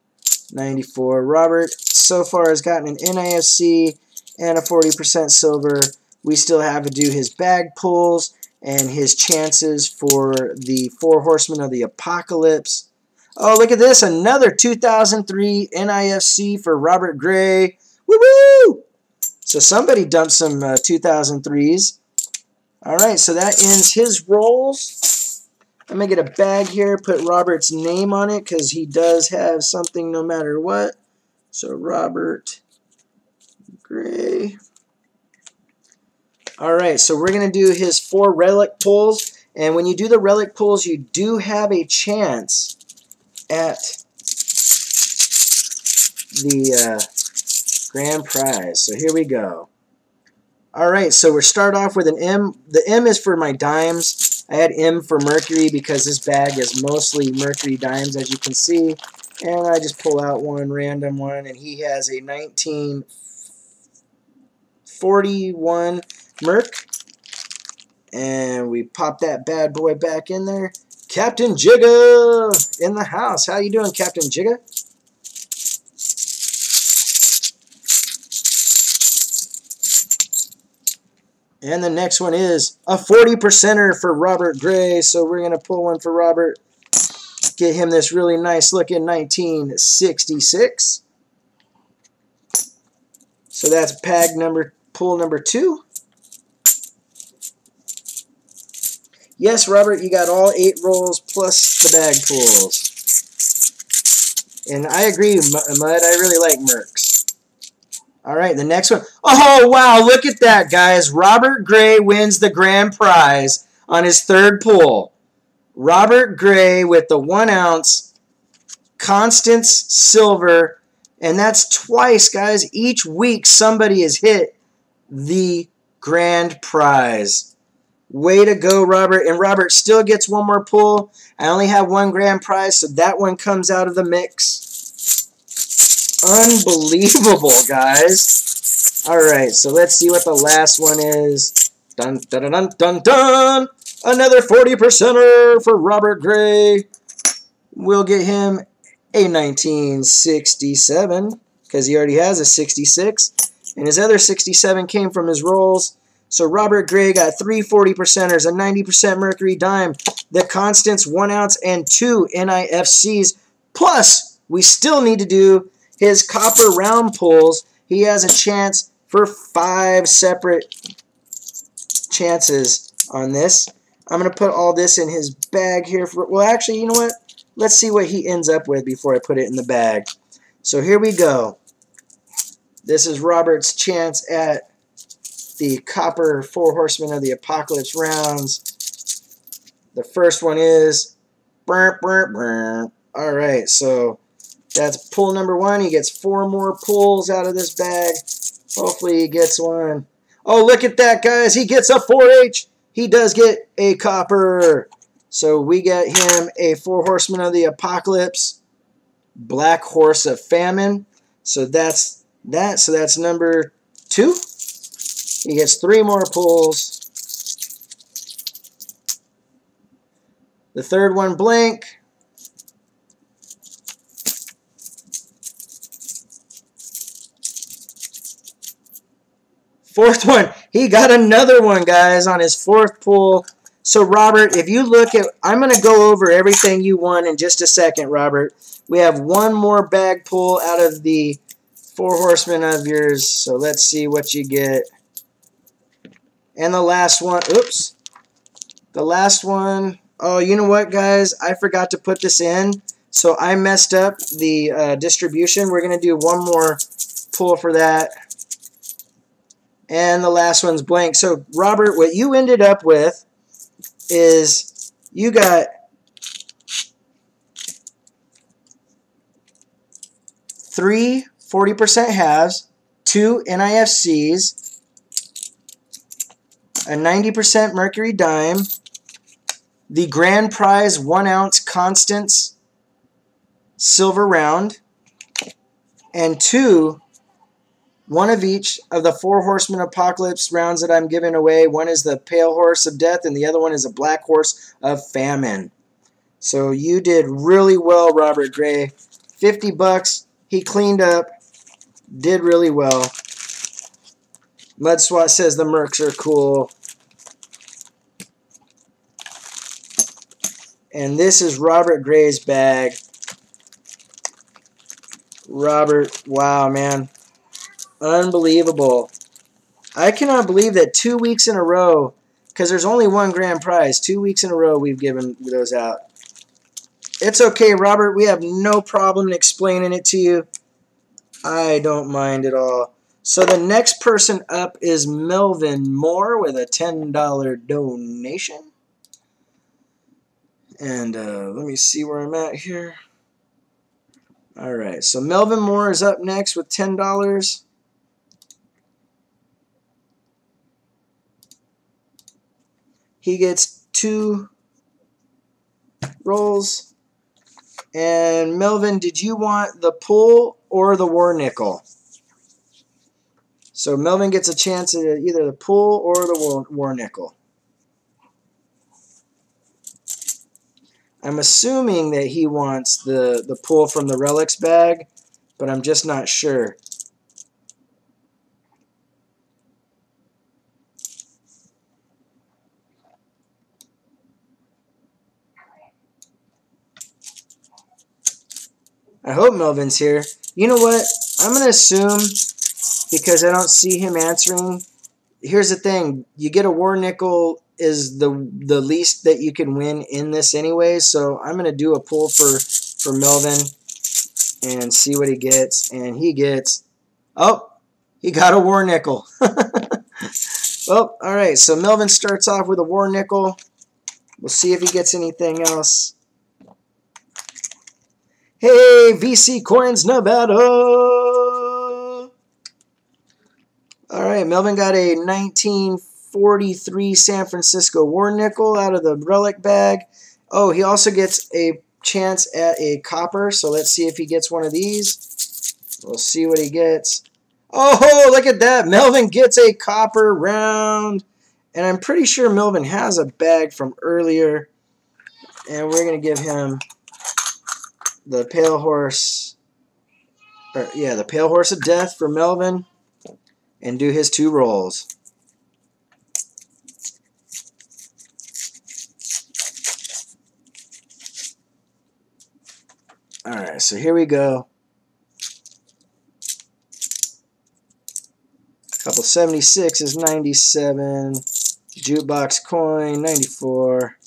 94. Robert so far has gotten an NIFC and a 40% silver. We still have to do his bag pulls and his chances for the 4 Horsemen of the Apocalypse. Oh, look at this. Another 2003 NIFC for Robert Gray. Woo-woo! So somebody dumped some 2003s. All right, so that ends his rolls. I'm going to get a bag here, put Robert's name on it because he does have something no matter what. So Robert Gray. All right, so we're going to do his 4 relic pulls. And when you do the relic pulls, you do have a chance at the grand prize. So here we go. All right, so we're start off with an M. The M is for my dimes. I had M for Mercury because this bag is mostly Mercury dimes, as you can see. And I just pull out one random one, and he has a 1941 Merc. And we pop that bad boy back in there. Captain Jigga in the house. How you doing, Captain Jigga? And the next one is a 40%er for Robert Gray. So we're going to pull one for Robert. Get him this really nice looking 1966. So that's pull number 2. Yes, Robert, you got all 8 rolls plus the bag pulls. And I agree, Mud. I really like Mercs. All right, the next one. Oh, wow, look at that, guys. Robert Gray wins the grand prize on his 3rd pull. Robert Gray with the 1 ounce Constance silver. And that's twice, guys. Each week somebody has hit the grand prize. Way to go, Robert. And Robert still gets 1 more pull. I only have 1 grand prize, so that one comes out of the mix. Unbelievable, guys. All right, so let's see what the last one is. Dun, dun, dun, dun, dun, dun. Another 40%er for Robert Gray. We'll get him a 1967 because he already has a 66. And his other 67 came from his rolls. So Robert Gray got 3 40%ers, a 90% mercury dime, the constants 1 ounce, and 2 NIFCs. Plus, we still need to do his copper round pulls. He has a chance for 5 separate chances on this. I'm going to put all this in his bag here. Well, actually, you know what? Let's see what he ends up with before I put it in the bag. So here we go. This is Robert's chance at the copper 4 Horsemen of the Apocalypse rounds. The first one is... Alright, so that's pull number 1. He gets 4 more pulls out of this bag. Hopefully he gets one. Oh, look at that, guys. He gets a 4H. He does get a copper. So we get him a 4 Horsemen of the Apocalypse, Black Horse of Famine. So that's that. So that's number 2. He gets 3 more pulls. The third one, blank. Fourth one, he got another one, guys, on his 4th pull. So, Robert, if you look at... I'm going to go over everything you won in just a second, Robert. We have 1 more bag pull out of the 4 Horsemen of yours. So, let's see what you get. And the last one... Oops. The last one... Oh, you know what, guys? I forgot to put this in. So, I messed up the distribution. We're going to do 1 more pull for that. And the last one's blank. So, Robert, what you ended up with is you got 3 40% halves, 2 NIFCs, a 90% mercury dime, the grand prize 1 ounce Constance silver round, and 2 1 of each of the 4 Horsemen Apocalypse rounds that I'm giving away. One is the Pale Horse of Death, and the other one is a Black Horse of Famine. So you did really well, Robert Gray. 50 bucks. He cleaned up. Did really well. Mud Swat says the Mercs are cool. And this is Robert Gray's bag. Robert, wow, man. Unbelievable. I cannot believe that 2 weeks in a row, because there's only 1 grand prize, 2 weeks in a row we've given those out. It's okay, Robert. We have no problem in explaining it to you. I don't mind at all. So the next person up is Melvin Moore with a $10 donation. And let me see where I'm at here. All right, so Melvin Moore is up next with $10. He gets 2 rolls. And Melvin, did you want the pull or the war nickel? So Melvin gets a chance at either the pull or the war nickel. I'm assuming that he wants the pull from the relics bag, but I'm just not sure. I hope Melvin's here. You know what? I'm going to assume, because I don't see him answering. Here's the thing. You get a war nickel is the least that you can win in this anyway. So I'm going to do a pull for Melvin and see what he gets. And he gets... Oh, he got a war nickel. Well, all right. So Melvin starts off with a war nickel. We'll see if he gets anything else. Hey, VC Coins, Nevada. All right, Melvin got a 1943 San Francisco war nickel out of the relic bag. Oh, he also gets a chance at a copper, so let's see if he gets one of these. We'll see what he gets. Oh, look at that. Melvin gets a copper round. And I'm pretty sure Melvin has a bag from earlier. And we're going to give him the Pale Horse, the Pale Horse of Death for Melvin, and do his 2 rolls. right, so here we go. Couple 76s, 97. Jukebox coin, 94.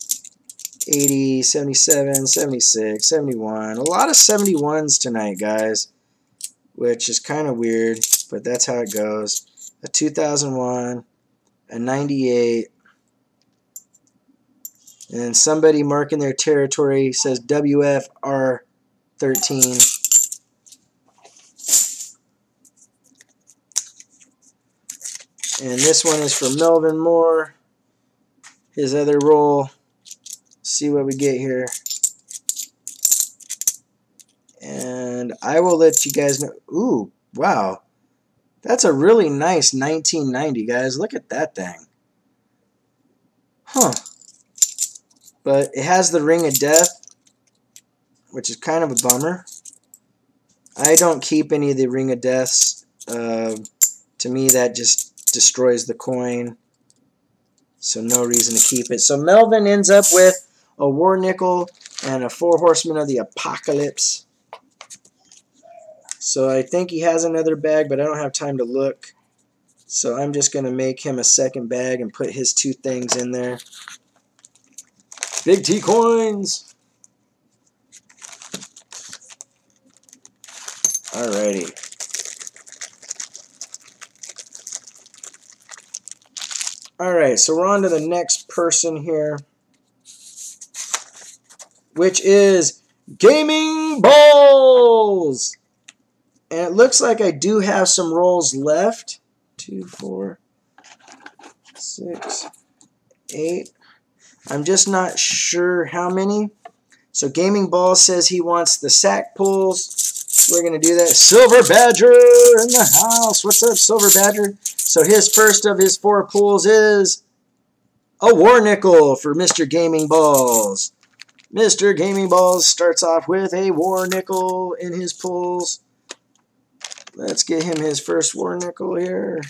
80, 77, 76, 71. A lot of 71s tonight, guys, which is kind of weird, but that's how it goes. A 2001, a 98, and somebody marking their territory says WFR13. And this one is for Melvin Moore, his other roll. See what we get here. And I will let you guys know. Ooh, wow. That's a really nice 1990, guys. Look at that thing. Huh. But it has the Ring of Death, which is kind of a bummer. I don't keep any of the Ring of Deaths. To me, that just destroys the coin. So no reason to keep it. So Melvin ends up with a War Nickel and a 4 Horsemen of the Apocalypse. So I think he has another bag, but I don't have time to look. So I'm just going to make him a second bag and put his 2 things in there. Big T coins. Alrighty. Alright, so we're on to the next person here, which is Gaming Balls. And it looks like I do have some rolls left. 2, 4, 6, 8. I'm just not sure how many. So Gaming Balls says he wants the sack pulls. We're going to do that. Silver Badger in the house. What's up, Silver Badger? So his first of his 4 pulls is a War Nickel for Mr. Gaming Balls. Mr. Gaming Balls starts off with a War Nickel in his pulls. Let's get him his first War Nickel here.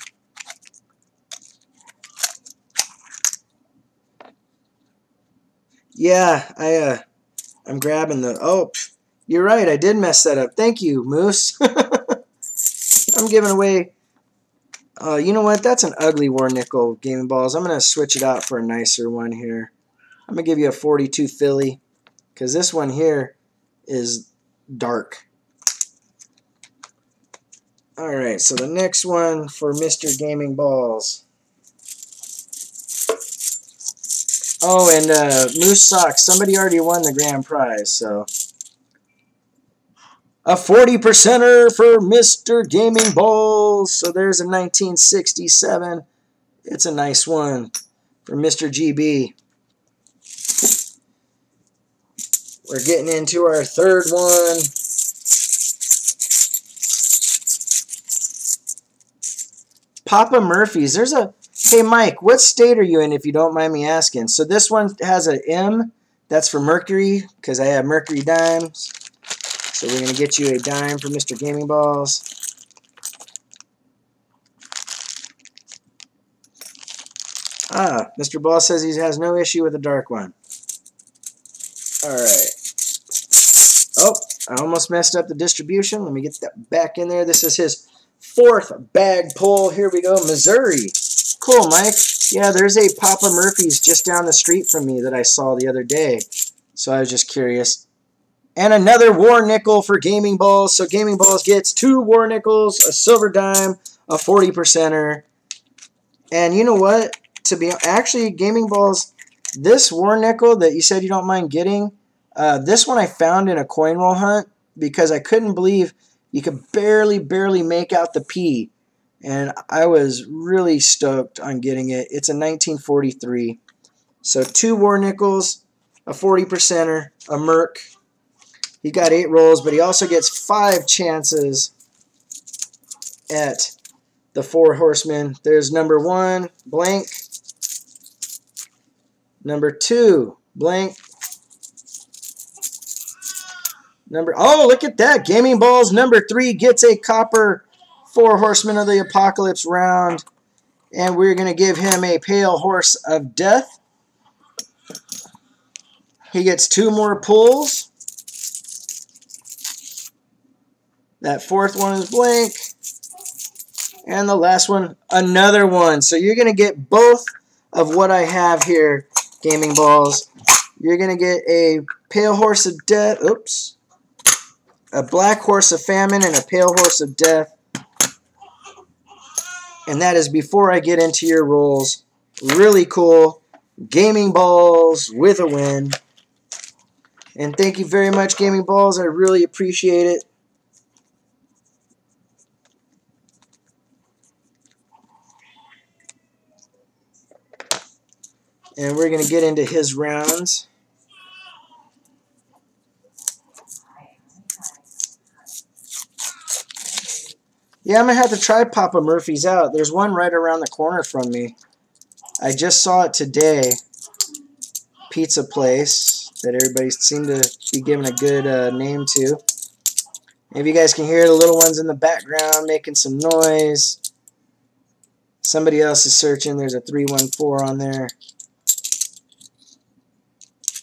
Yeah, I'm grabbing the... Oh, you're right. I did mess that up. Thank you, Moose. I'm giving away... you know what? That's an ugly War Nickel, Gaming Balls. I'm going to switch it out for a nicer one here. I'm going to give you a 42 Philly, because this one here is dark. Alright, so the next one for Mr. Gaming Balls. Oh, and Moose Socks. Somebody already won the grand prize, so... A 40%er for Mr. Gaming Balls. So there's a 1967. It's a nice one for Mr. GB. We're getting into our third one. Papa Murphy's. There's a... Hey, Mike, what state are you in, if you don't mind me asking? So this one has an M. That's for Mercury, because I have Mercury dimes. So we're going to get you a dime for Mr. Gaming Balls. Ah, Mr. Ball says he has no issue with the dark one. Alright. Oh, I almost messed up the distribution. Let me get that back in there. This is his 4th bag pull. Here we go. Missouri. Cool, Mike. Yeah, there's a Papa Murphy's just down the street from me that I saw the other day. So I was just curious. And another War Nickel for Gaming Balls. So Gaming Balls gets 2 War Nickels, a silver dime, a 40%er. And you know what? Actually, Gaming Balls, this War Nickel that you said you don't mind getting, this one I found in a coin roll hunt because I couldn't believe you could barely make out the P. And I was really stoked on getting it. It's a 1943. So 2 War Nickels, a 40%er, a Merc. He got 8 rolls, but he also gets 5 chances at the 4 Horsemen. There's number 1, blank. Number 2, blank. Oh, look at that. Gaming Balls number 3 gets a copper 4 Horsemen of the Apocalypse round. And we're going to give him a Pale Horse of Death. He gets 2 more pulls. That fourth one is blank. And the last one, another one. So you're going to get both of what I have here, Gaming Balls. You're going to get a Pale Horse of Death. Oops. A Black Horse of Famine and a Pale Horse of Death. And that is before I get into your rolls. Really cool. Gaming Balls with a win. And thank you very much, Gaming Balls. I really appreciate it. And we're going to get into his rounds. Yeah, I'm going to have to try Papa Murphy's out. There's one right around the corner from me. I just saw it today. Pizza place that everybody seemed to be giving a good name to. Maybe you guys can hear the little ones in the background making some noise. Somebody else is searching. There's a 314 on there.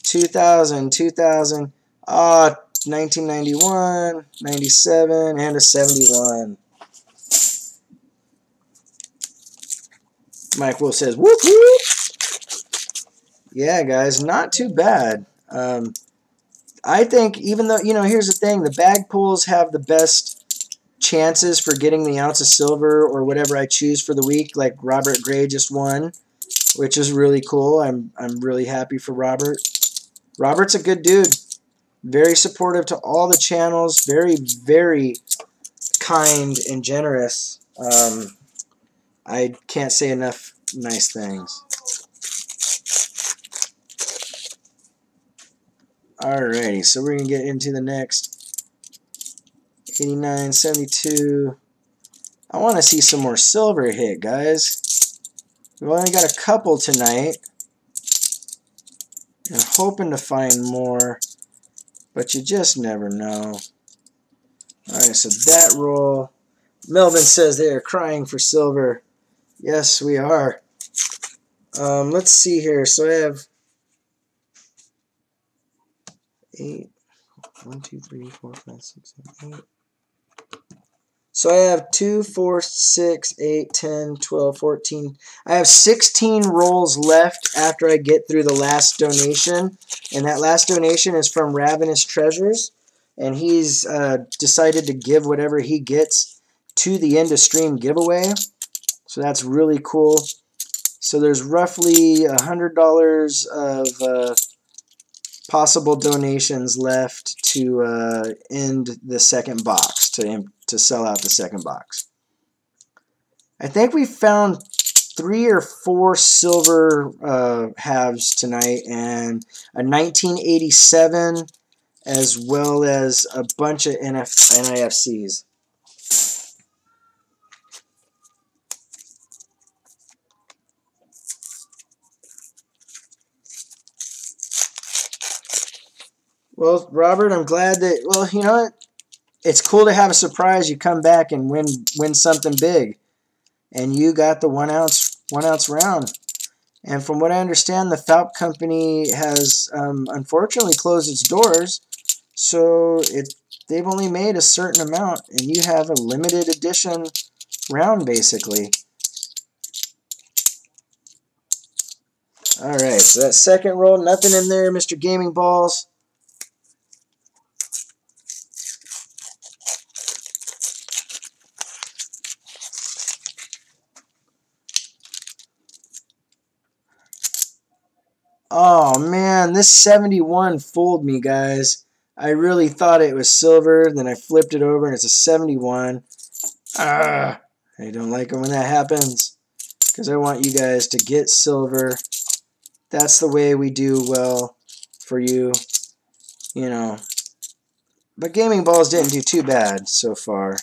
2000, 2000. Ah, 1991, 97, and a 71. Mike Wolf says, whoop, whoop. Yeah, guys, not too bad. I think even though, you know, here's the thing. The bag pools have the best chances for getting the ounce of silver or whatever I choose for the week. Like Robert Gray just won, which is really cool. I'm really happy for Robert. Robert's a good dude. Very supportive to all the channels. Very, very kind and generous. I can't say enough nice things. Alrighty, so we're going to get into the next 89, 72. I want to see some more silver hit, guys. We've only got a couple tonight. I'm hoping to find more, but you just never know. Alright, so that roll. Melvin says they are crying for silver. Yes, we are. Let's see here. So I have 8. 1, 2, 3, 4, 5, 6, 7, 8. So I have 2, 4, 6, 8, 10, 12, 14. I have 16 rolls left after I get through the last donation. And that last donation is from Ravenous Treasures. And he's decided to give whatever he gets to the end of stream giveaway. So that's really cool. So there's roughly $100 of possible donations left to end the second box, to sell out the second box. I think we found 3 or 4 silver halves tonight, and a 1987, as well as a bunch of NIFCs. Well, Robert, I'm glad that, well, you know what? It's cool to have a surprise. You come back and win something big. And you got the 1 ounce round. And from what I understand, the Falp company has unfortunately closed its doors. So they've only made a certain amount, and you have a limited edition round, basically. Alright, so that second roll, nothing in there, Mr. Gaming Balls. Oh man, this 71 fooled me, guys. I really thought it was silver, then I flipped it over and it's a 71. I don't like it when that happens, because I want you guys to get silver. That's the way we do well for you, you know. But Gaming Balls didn't do too bad so far.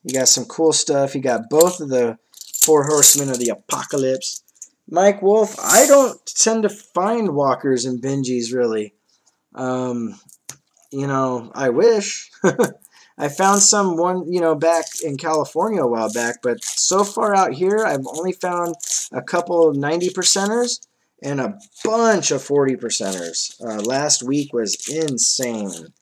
You got some cool stuff. You got both of the 4 horsemen of the apocalypse. Mike Wolf, I don't tend to find walkers and Benjis, really. You know, I wish. I found some back in California a while back, but so far out here, I've only found a couple 90%ers and a bunch of 40%ers. Last week was insane.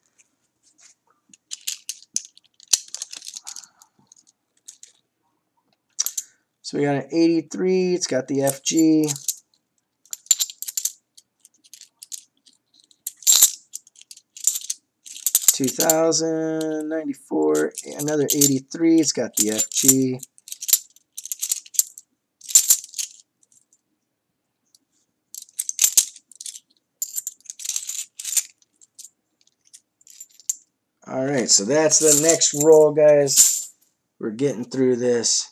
So we got an 83. It's got the FG. $2,094. Another 83. It's got the FG. All right, so that's the next roll, guys. We're getting through this.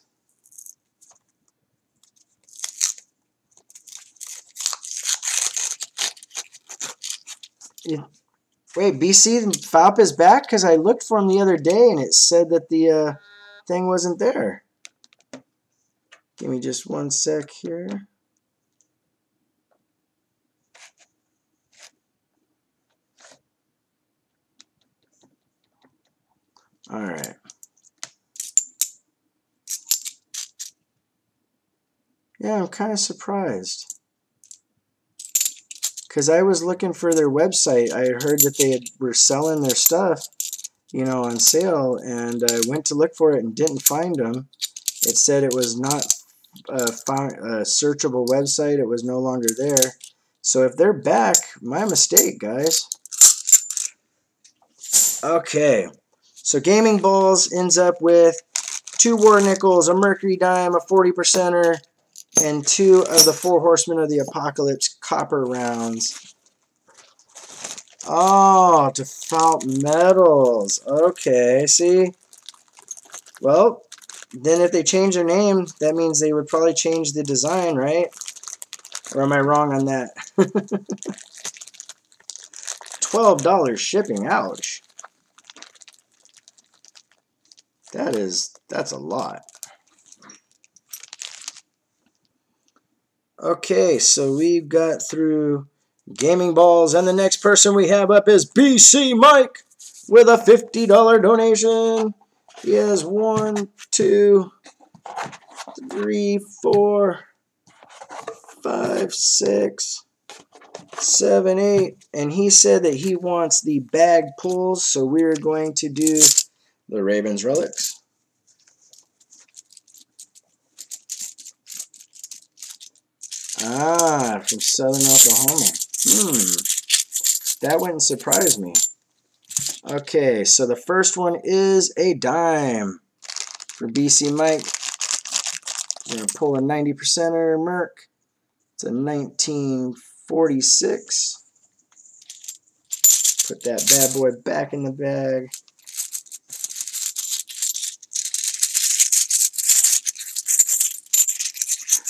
Wait, BC Falp is back? Because I looked for him the other day and it said that the thing wasn't there. Give me just one sec here. All right. Yeah, I'm kind of surprised. Because I was looking for their website. I heard that they were selling their stuff, you know, on sale. And I went to look for it and didn't find them. It said it was not a searchable website. It was no longer there. So if they're back, my mistake, guys. Okay. So Gaming Balls ends up with 2 War Nickels, a Mercury Dime, a 40%er, and 2 of the 4 Horsemen of the Apocalypse copper rounds. Oh, default metals. Okay, see? Well, then if they change their name, that means they would probably change the design, right? Or am I wrong on that? $12 shipping, ouch. That's a lot. Okay, so we've got through Gaming Balls, and the next person we have up is BC Mike with a $50 donation. He has 1, 2, 3, 4, 5, 6, 7, 8, and he said that he wants the bag pulls, so we're going to do the Ravens Relics. Ah, from Southern Oklahoma. That wouldn't surprise me. Okay, so the first one is a dime for BC Mike. We're going to pull a 90%er Merc. It's a 1946. Put that bad boy back in the bag.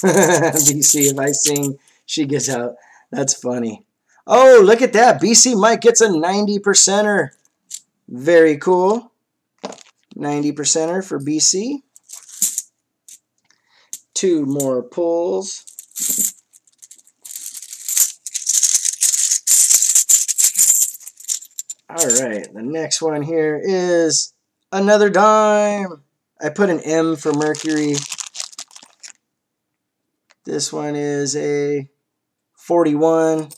BC, if I sing, she gets out. That's funny. Oh, look at that. BC Mike gets a 90%er. Very cool. 90%er for BC. 2 more pulls. All right, the next one here is another dime. I put an M for Mercury. This one is a 41.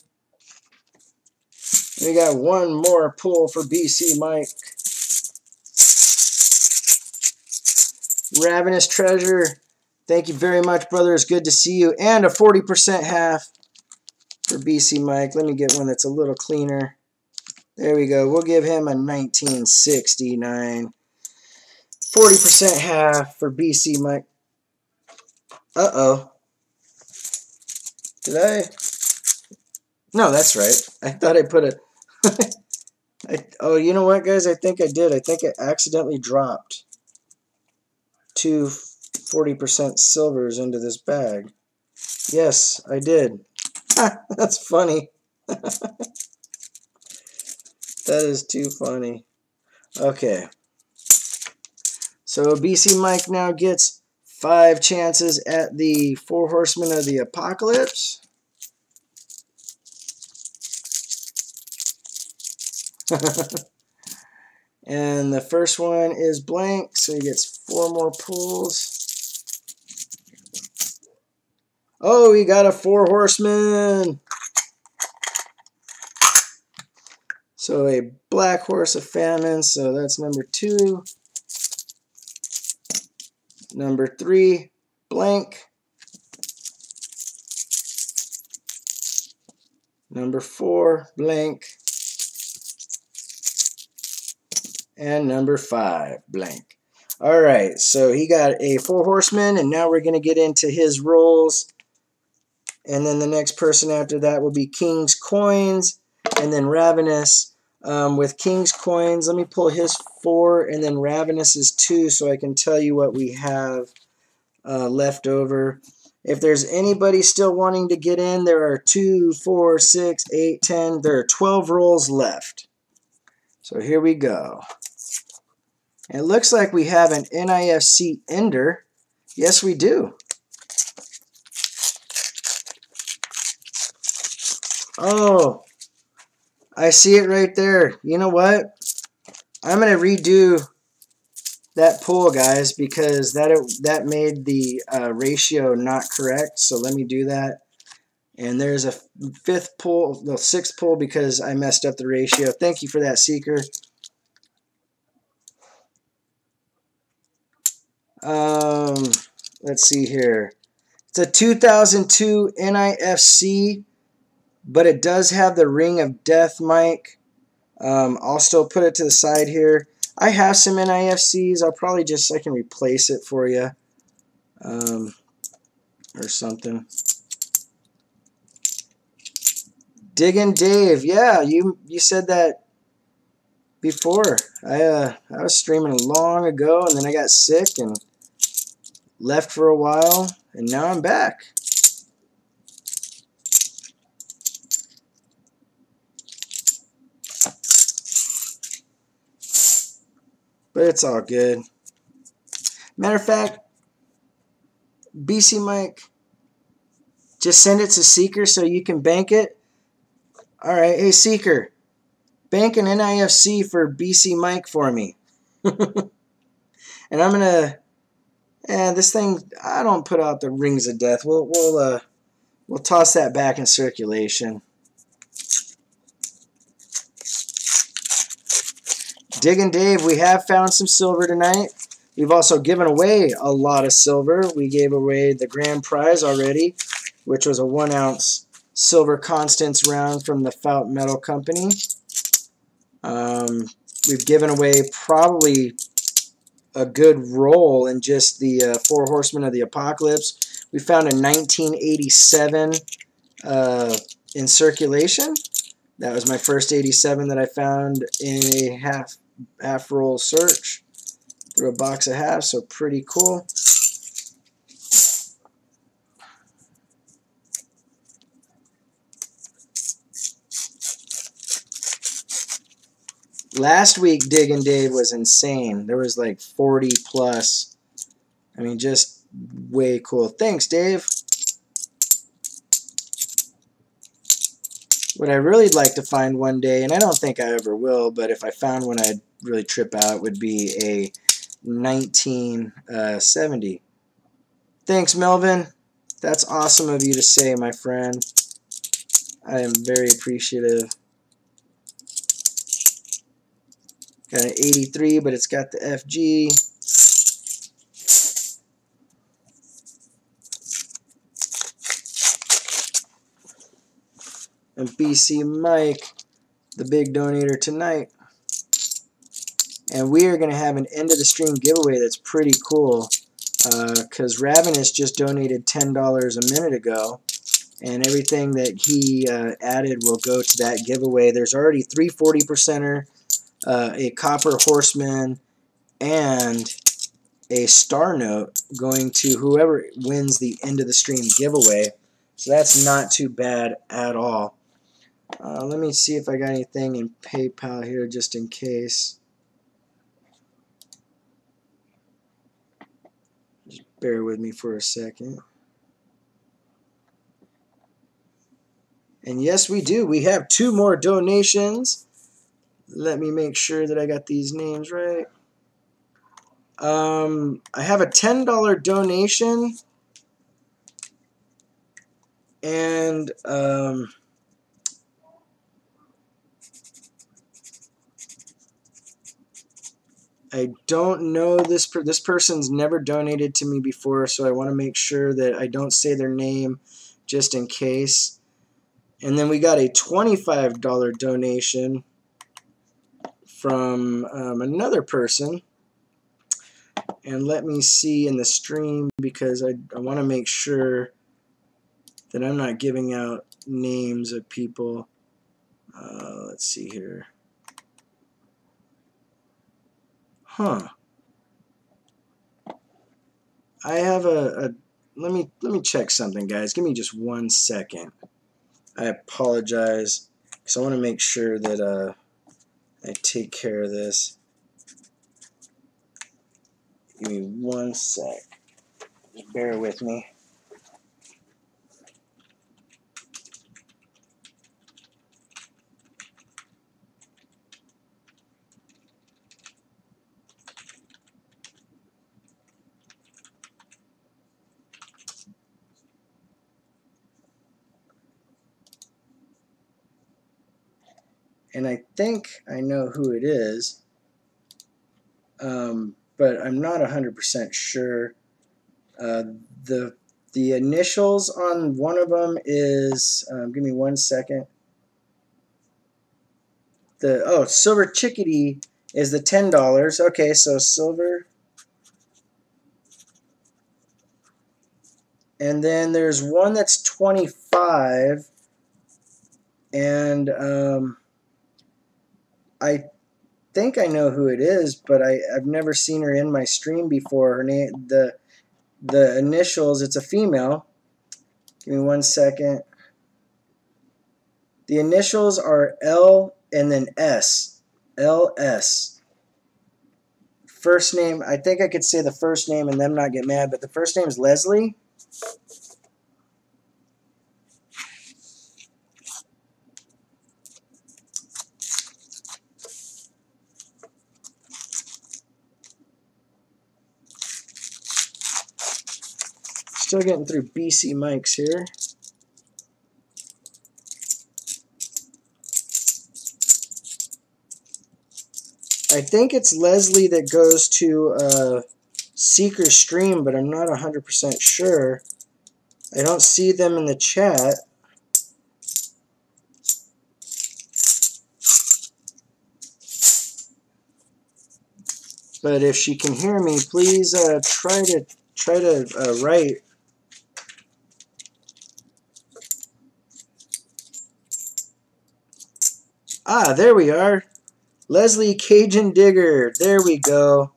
We got 1 more pull for BC Mike. Ravenous Treasure. Thank you very much, brother. It's good to see you. And a 40% half for BC Mike. Let me get one that's a little cleaner. There we go. We'll give him a 1969. 40% half for BC Mike. Uh-oh. Did I? No, that's right. I thought I put a... oh, you know what, guys? I think I did. I think I accidentally dropped 2 40% silvers into this bag. Yes, I did. That's funny. That is too funny. Okay. So BC Mike now gets 5 chances at the 4 Horsemen of the Apocalypse. And the first one is blank, so he gets 4 more pulls. Oh, he got a 4 Horsemen. So a Black Horse of Famine, so that's number 2. Number 3, blank. Number 4, blank. And number 5, blank. All right, so he got a 4 horseman, and now we're going to get into his rolls. And then the next person after that will be King's Coins, and then Ravenous. With King's Coins, let me pull his 4, and then Ravenous is 2, so I can tell you what we have left over. If there's anybody still wanting to get in, there are 2, 4, 6, 8, 10. There are 12 rolls left. So here we go. It looks like we have an NIFC Ender. Yes, we do. Oh, I see it right there. You know what? I'm going to redo that pull, guys, because that made the ratio not correct. So let me do that. And there's a 5th pull, the 6th pull, because I messed up the ratio. Thank you for that, Seeker. Let's see here. It's a 2002 NIFC, but it does have the Ring of Death mic. I'll still put it to the side here. I have some NIFCs. I can replace it for you, or something. Diggin' Dave, yeah, you said that before. I was streaming long ago, and then I got sick and left for a while, and now I'm back. But it's all good. Matter of fact, BC Mike, just send it to Seeker so you can bank it. All right, hey Seeker, bank an NIFC for BC Mike for me. And I'm gonna, this thing, I don't put out the Rings of Death. We'll toss that back in circulation. Diggin' Dave, we have found some silver tonight. We've also given away a lot of silver. We gave away the grand prize already, which was a 1-ounce silver Constance round from the Fout Metal Company. We've given away probably a good roll in just the 4 Horsemen of the Apocalypse. We found a 1987 in circulation. That was my first 87 that I found in a half roll search through a box of halves, so pretty cool. Last week, Diggin' Dave was insane. There was like 40 plus. I mean, just way cool. Thanks, Dave. What I really like to find one day, and I don't think I ever will, but if I found one I'd really trip out, would be a 1970. Thanks, Melvin. That's awesome of you to say, my friend. I am very appreciative. Got an 83, but it's got the FG. And BC Mike, the big donator tonight. And we are going to have an end of the stream giveaway that's pretty cool, because Ravenous just donated $10 a minute ago, and everything that he added will go to that giveaway. There's already 3 40%er, a Copper Horseman, and a Star Note going to whoever wins the end of the stream giveaway. So that's not too bad at all. Let me see if I got anything in PayPal here just in case. Just bear with me for a second. And yes, we do. We have 2 more donations. Let me make sure that I got these names right. I have a $10 donation. And I don't know this person's never donated to me before, so I want to make sure that I don't say their name just in case. And then we got a $25 donation from another person. And let me see in the stream, because I want to make sure that I'm not giving out names of people. Let's see here. Huh. I have let me check something, guys. Give me just 1 second. I apologize, because I want to make sure that I take care of this. Give me 1 sec. Just bear with me. And I think I know who it is, but I'm not 100% sure. The initials on one of them is, give me 1 second. Silver Chickadee is the $10. Okay, so silver. And then there's one that's 25, and I think I know who it is, but I've never seen her in my stream before. Her name, the initials, it's a female. Give me 1 second. The initials are L and then S. LS. First name, I think I could say the first name and them not get mad, but the first name is Leslie. Still getting through BC mics here. I think it's Leslie that goes to Seeker's stream, but I'm not 100% sure. I don't see them in the chat. But if she can hear me, please try to write. Ah, there we are. Leslie Cajun Digger. There we go.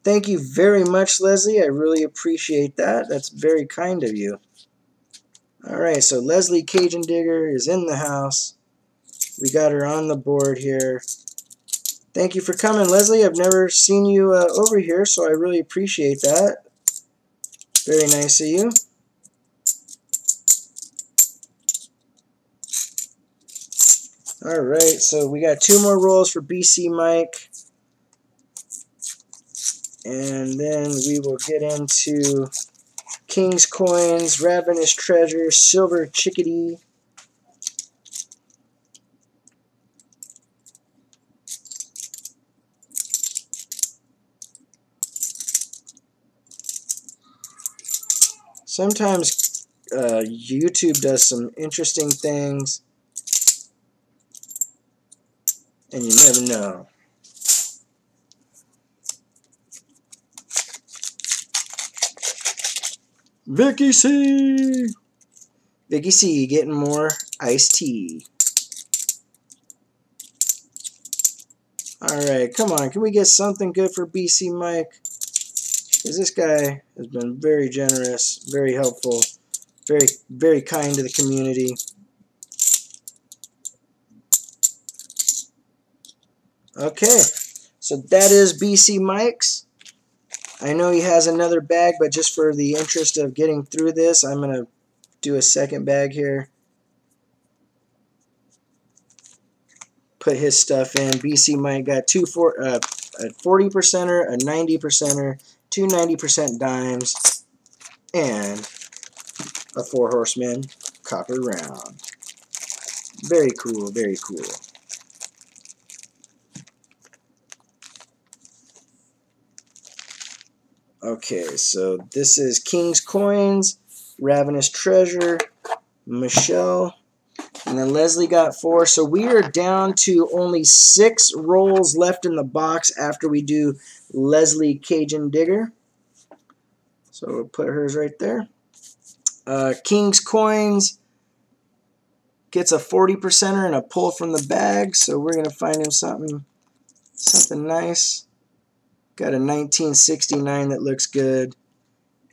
Thank you very much, Leslie. I really appreciate that. That's very kind of you. All right, so Leslie Cajun Digger is in the house. We got her on the board here. Thank you for coming, Leslie. I've never seen you over here, so I really appreciate that. Very nice of you. All right, so we got 2 more rolls for BC Mike. And then we will get into King's Coins, Ravenous Treasure, Silver Chickadee. Sometimes YouTube does some interesting things, and you never know. Vicki See! Vicki See getting more iced tea. Alright, come on. Can we get something good for BC Mike? Because this guy has been very generous, very helpful, very, very kind to the community. Okay, so that is BC Mike's. I know he has another bag, but just for the interest of getting through this, I'm going to do a second bag here. Put his stuff in. BC Mike got a 40%er, a 90%er, 2 90% dimes, and a 4 horseman copper round. Very cool, very cool. Okay, so this is King's Coins, Ravenous Treasure, Michelle, and then Leslie got 4. So we are down to only 6 rolls left in the box after we do Leslie Cajun Digger. So we'll put hers right there. King's Coins gets a 40%er and a pull from the bag. So we're going to find him something nice. Got a 1969 that looks good.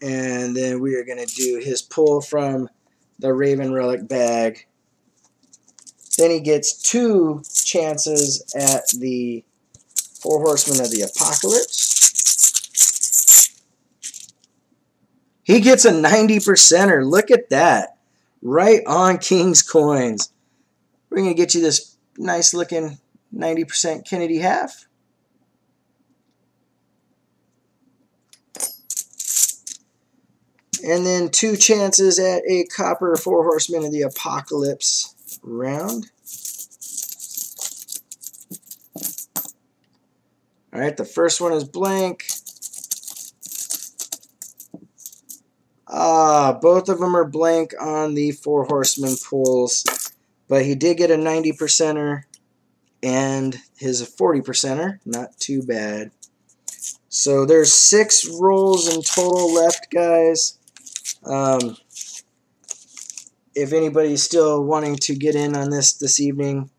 And then we are going to do his pull from the Raven Relic bag. Then he gets 2 chances at the 4 Horsemen of the Apocalypse. He gets a 90%er. Look at that. Right on King's Coins. We're going to get you this nice looking 90% Kennedy half. And then 2 chances at a copper 4 Horsemen of the Apocalypse round. All right, the first one is blank. Both of them are blank on the 4 Horsemen pulls, but he did get a 90%er and his 40%er. Not too bad. So there's 6 rolls in total left, guys. If anybody's still wanting to get in on this evening,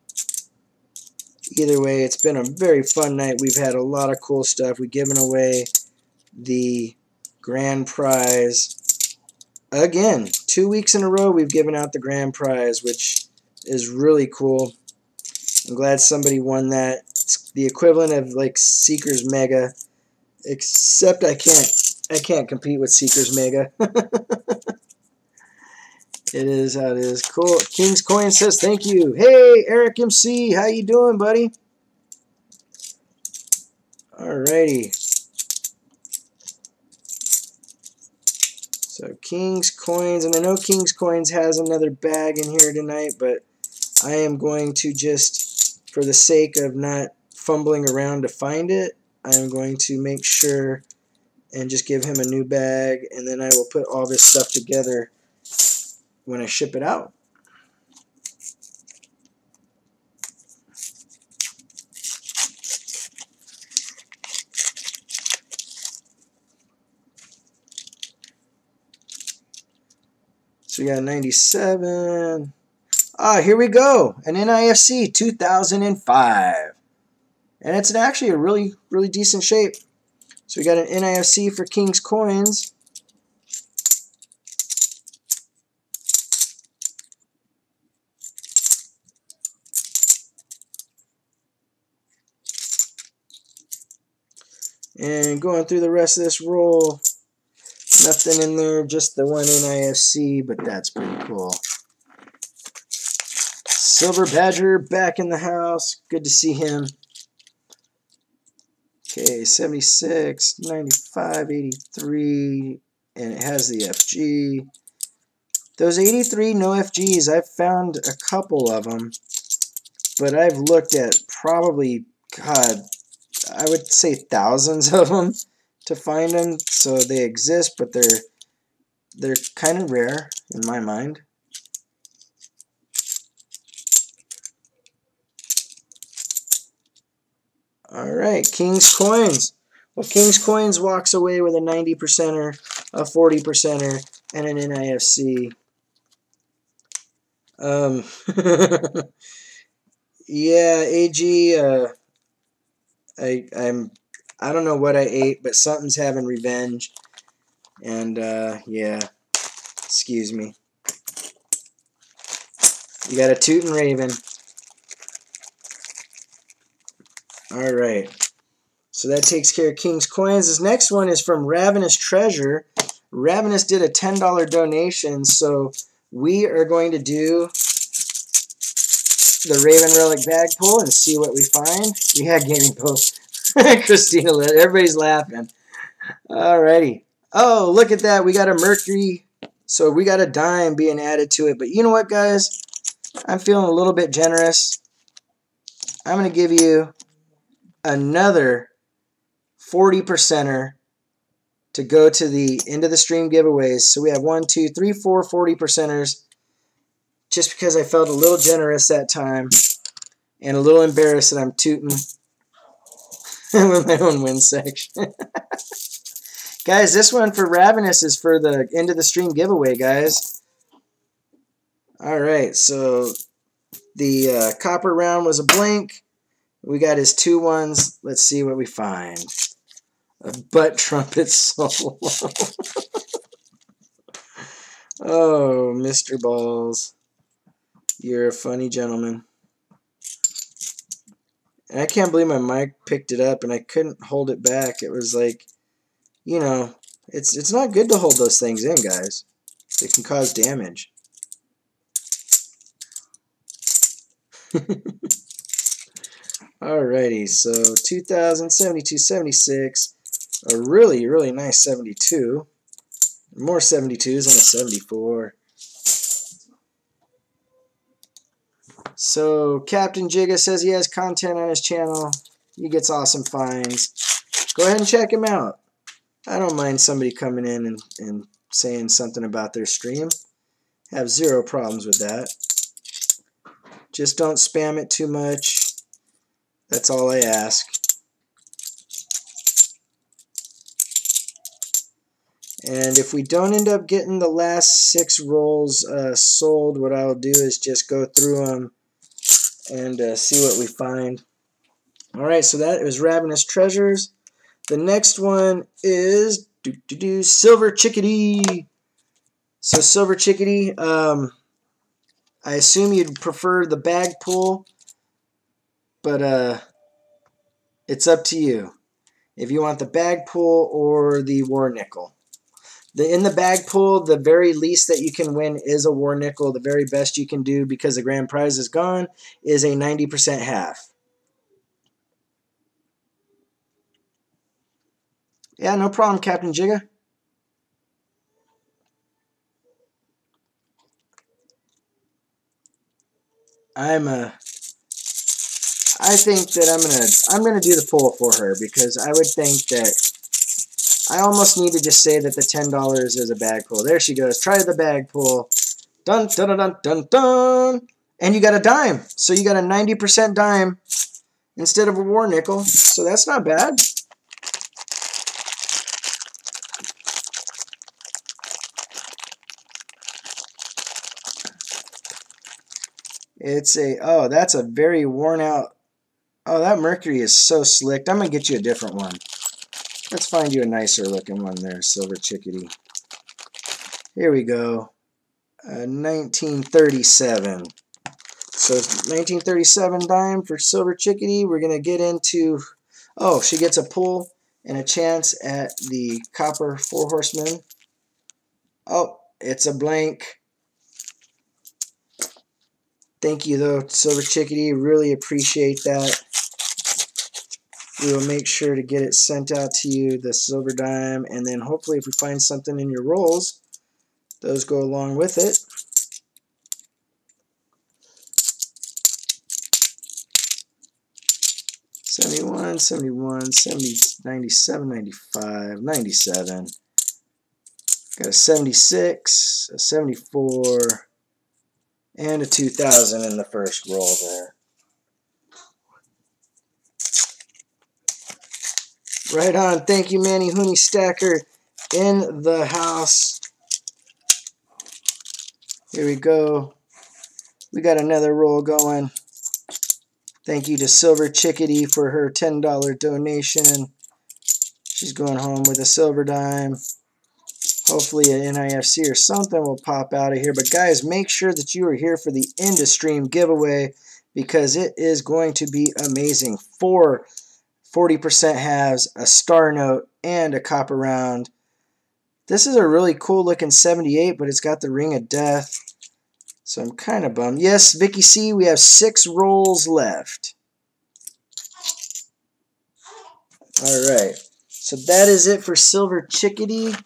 either way, it's been a very fun night. We've had a lot of cool stuff. We've given away the grand prize. Again, 2 weeks in a row we've given out the grand prize, which is really cool. I'm glad somebody won that. It's the equivalent of like Seeker's Mega, except I can't compete with Seeker's Mega. It is how it is. Cool. King's Coin says thank you. Hey, Eric MC, how you doing, buddy? Alrighty. So King's Coins, and I know King's Coins has another bag in here tonight, but I am going to just, for the sake of not fumbling around to find it, I am going to make sure and just give him a new bag, and then I will put all this stuff together when I ship it out. So we got 97. Here we go. An NIFC 2005. And it's actually a really decent shape. So we got an NIFC for King's Coins. And going through the rest of this roll, nothing in there, just the one NIFC, but that's pretty cool. Silver Badger back in the house. Good to see him. Okay, 76, 95, 83, and it has the FG. Those 83 no FGs, I've found a couple of them, but I've looked at probably, God, I would say thousands of them to find them. So they exist, but they're kind of rare in my mind. All right, King's Coins. Well, King's Coins walks away with a 90%er, a 40%er, and an NIFC. Yeah, AG. I don't know what I ate, but something's having revenge. And yeah, excuse me. You got a tootin' raven. All right. So that takes care of King's Coins. This next one is from Ravenous Treasure. Ravenous did a $10 donation, so we are going to do the Raven Relic bag pull and see what we find. Yeah, gaming post. Christina, everybody's laughing. Alrighty. Oh, look at that. We got a Mercury. So we got a dime being added to it. But you know what, guys? I'm feeling a little bit generous. I'm going to give you another 40%er to go to the end of the stream giveaways. So we have 1, 2, 3, 4 40%ers. Just because I felt a little generous that time and a little embarrassed that I'm tooting with my own win section. Guys, this one for Ravenous is for the end of the stream giveaway, guys. All right, so the copper round was a blank. We got his 2 ones. Let's see what we find. A butt trumpet solo. Oh, Mr. Balls. You're a funny gentleman. And I can't believe my mic picked it up and I couldn't hold it back. It was like, you know, it's not good to hold those things in, guys. They can cause damage. Alrighty, so 2000, 72, 76. A really, really nice 72. More 72s and a 74. So Captain Jigga says he has content on his channel. He gets awesome finds. Go ahead and check him out. I don't mind somebody coming in and saying something about their stream. Have zero problems with that. Just don't spam it too much. That's all I ask. And if we don't end up getting the last 6 rolls sold, what I'll do is just go through them and see what we find. Alright, so that was Ravenous Treasures. The next one is Silver Chickadee. So Silver Chickadee, I assume you'd prefer the bag pull, but it's up to you. If you want the bag pull or the war nickel. In the bag pull, the very least that you can win is a war nickel. The very best you can do, because the grand prize is gone, is a 90% half. Yeah, no problem, Captain Jigga. I think that I'm gonna do the pull for her, because I would think that I almost need to just say that the $10 is a bag pull. There she goes. Try the bag pull. Dun dun dun dun dun dun. And you got a dime. So you got a 90% dime instead of a war nickel. So that's not bad. It's a, oh, that's a very worn out. Oh, that Mercury is so slicked. I'm going to get you a different one. Let's find you a nicer looking one there, Silver Chickadee. Here we go. 1937. So 1937 dime for Silver Chickadee. We're going to get into, oh, she gets a pull and a chance at the Copper 4 Horsemen. Oh, it's a blank. Thank you, though, Silver Chickadee. Really appreciate that. We will make sure to get it sent out to you, the silver dime, and then hopefully if we find something in your rolls, those go along with it. $71, $71, $70, $97, $95, $97. Got a $76, a $74, and a $2,000 in the first roll there. Right on. Thank you, Manny Hooney Stacker in the house. Here we go. We got another roll going. Thank you to Silver Chickadee for her $10 donation. She's going home with a silver dime. Hopefully an NIFC or something will pop out of here. But guys, make sure that you are here for the end of stream giveaway, because it is going to be amazing. 4 40% halves, a star note, and a copper round. This is a really cool looking 78, but it's got the ring of death. So I'm kind of bummed. Yes, Vicki See, we have 6 rolls left. Alright, so that is it for Silver Chickadee.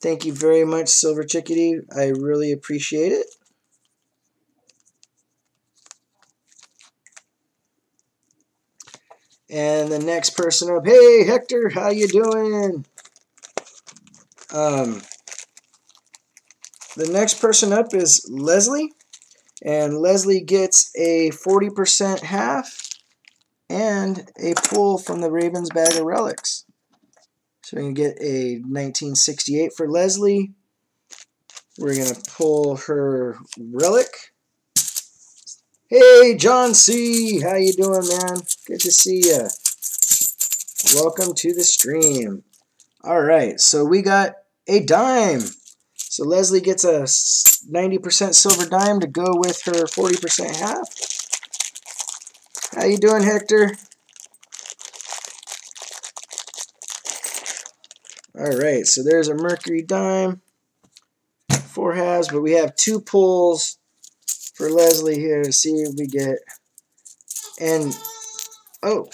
Thank you very much, Silver Chickadee. I really appreciate it. And the next person up, hey Hector, how you doing? The next person up is Leslie, and Leslie gets a 40% half and a pull from the Ravens bag of relics. So we can get a 1968 for Leslie. We're going to pull her relic. Hey, John C. How you doing, man? Good to see you. Welcome to the stream. All right, so we got a dime. So Leslie gets a 90% silver dime to go with her 40% half. How you doing, Hector? All right, so there's a Mercury dime. 4 halves, but we have 2 pulls for Leslie here to see if we get. And, oh,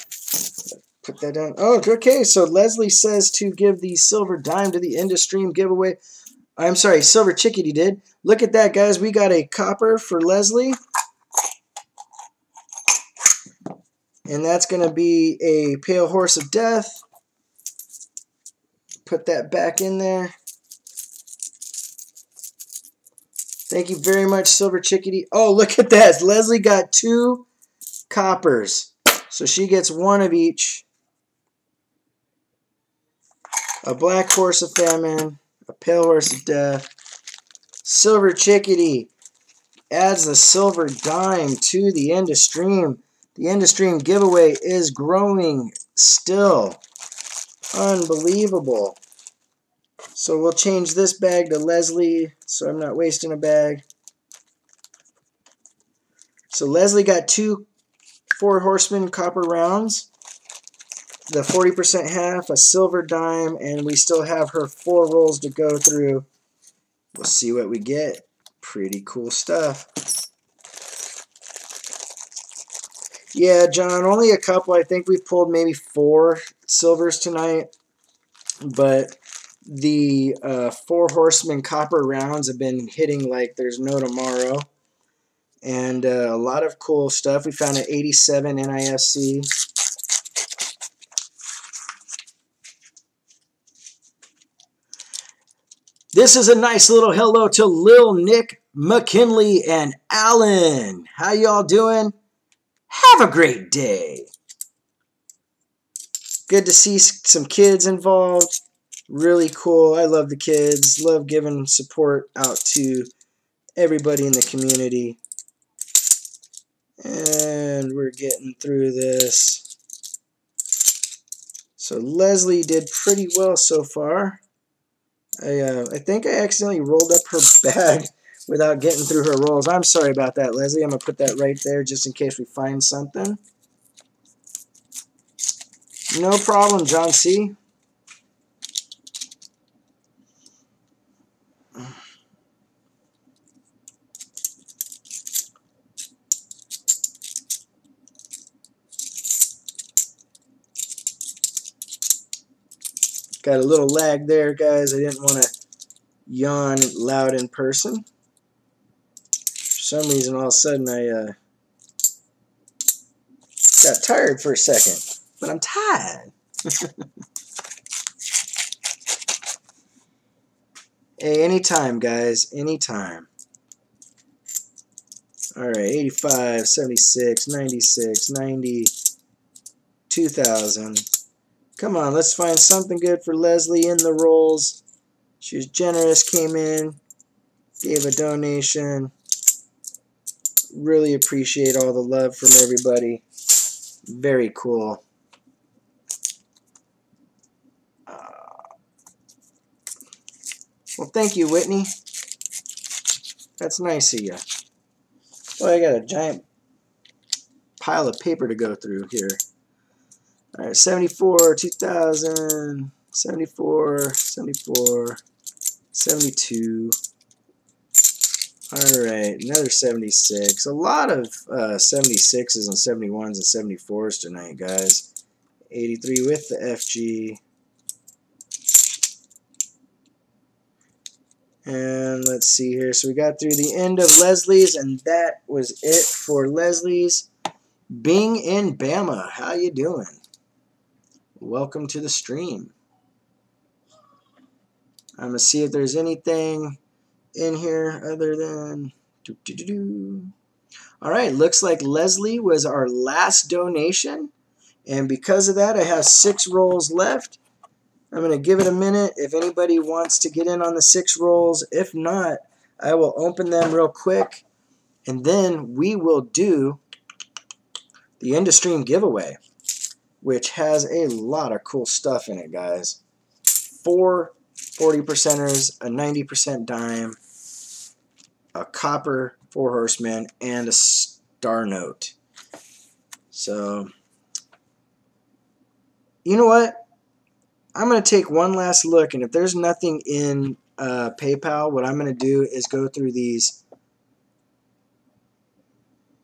put that down. Oh, okay, so Leslie says to give the silver dime to the end of stream giveaway. I'm sorry, silver chickadee did. Look at that, guys. We got a copper for Leslie. And that's going to be a Pale Horse of Death. Put that back in there. Thank you very much, Silver Chickadee. Oh, look at that. Leslie got 2 coppers. So she gets 1 of each. A Black Horse of Famine. A Pale Horse of Death. Silver Chickadee adds the silver dime to the end of stream. The end of stream giveaway is growing still. Unbelievable. So we'll change this bag to Leslie so I'm not wasting a bag. So Leslie got 2 4 Horsemen copper rounds, the 40% half, a silver dime, and we still have her 4 rolls to go through. We'll see what we get. Pretty cool stuff. Yeah, John, only a couple. I think we've pulled maybe 4 silvers tonight, but the 4 Horsemen copper rounds have been hitting like there's no tomorrow. And a lot of cool stuff. We found an 87 NIFC. This is a nice little hello to Lil Nick, McKinley, and Alan. How y'all doing? Have a great day. Good to see some kids involved. Really cool. I love the kids. Love giving support out to everybody in the community. And we're getting through this. So Leslie did pretty well so far. I think I accidentally rolled up her bag without getting through her rolls. I'm sorry about that, Leslie. I'm going to put that right there just in case we find something. No problem, John C. Got a little lag there, guys. I didn't want to yawn loud in person. For some reason, all of a sudden, I got tired for a second. But I'm tired. Hey, anytime, guys. Anytime. All right, 85, 76, 96, 90, 2,000. Come on, let's find something good for Leslie in the rolls. She was generous, came in, gave a donation. Really appreciate all the love from everybody. Very cool. Well, thank you, Whitney. That's nice of you. Well, I got a giant pile of paper to go through here. All right, 74, 2000, 74, 74, 72. All right, another 76. A lot of 76s and 71s and 74s tonight, guys. 83 with the FG. And let's see here. So we got through the end of Leslie's, and that was it for Leslie's. Bing in Bama, how you doing? welcome to the stream. I'm going to see if there's anything in here other than... All right, looks like Leslie was our last donation. And because of that, I have 6 rolls left. I'm going to give it a minute if anybody wants to get in on the 6 rolls. If not, I will open them real quick. And then we will do the end of stream giveaway, which has a lot of cool stuff in it, guys. 4 40%ers, a 90% dime, a copper 4 horsemen, and a star note. So, you know what? I'm going to take one last look, and if there's nothing in PayPal, what I'm going to do is go through these.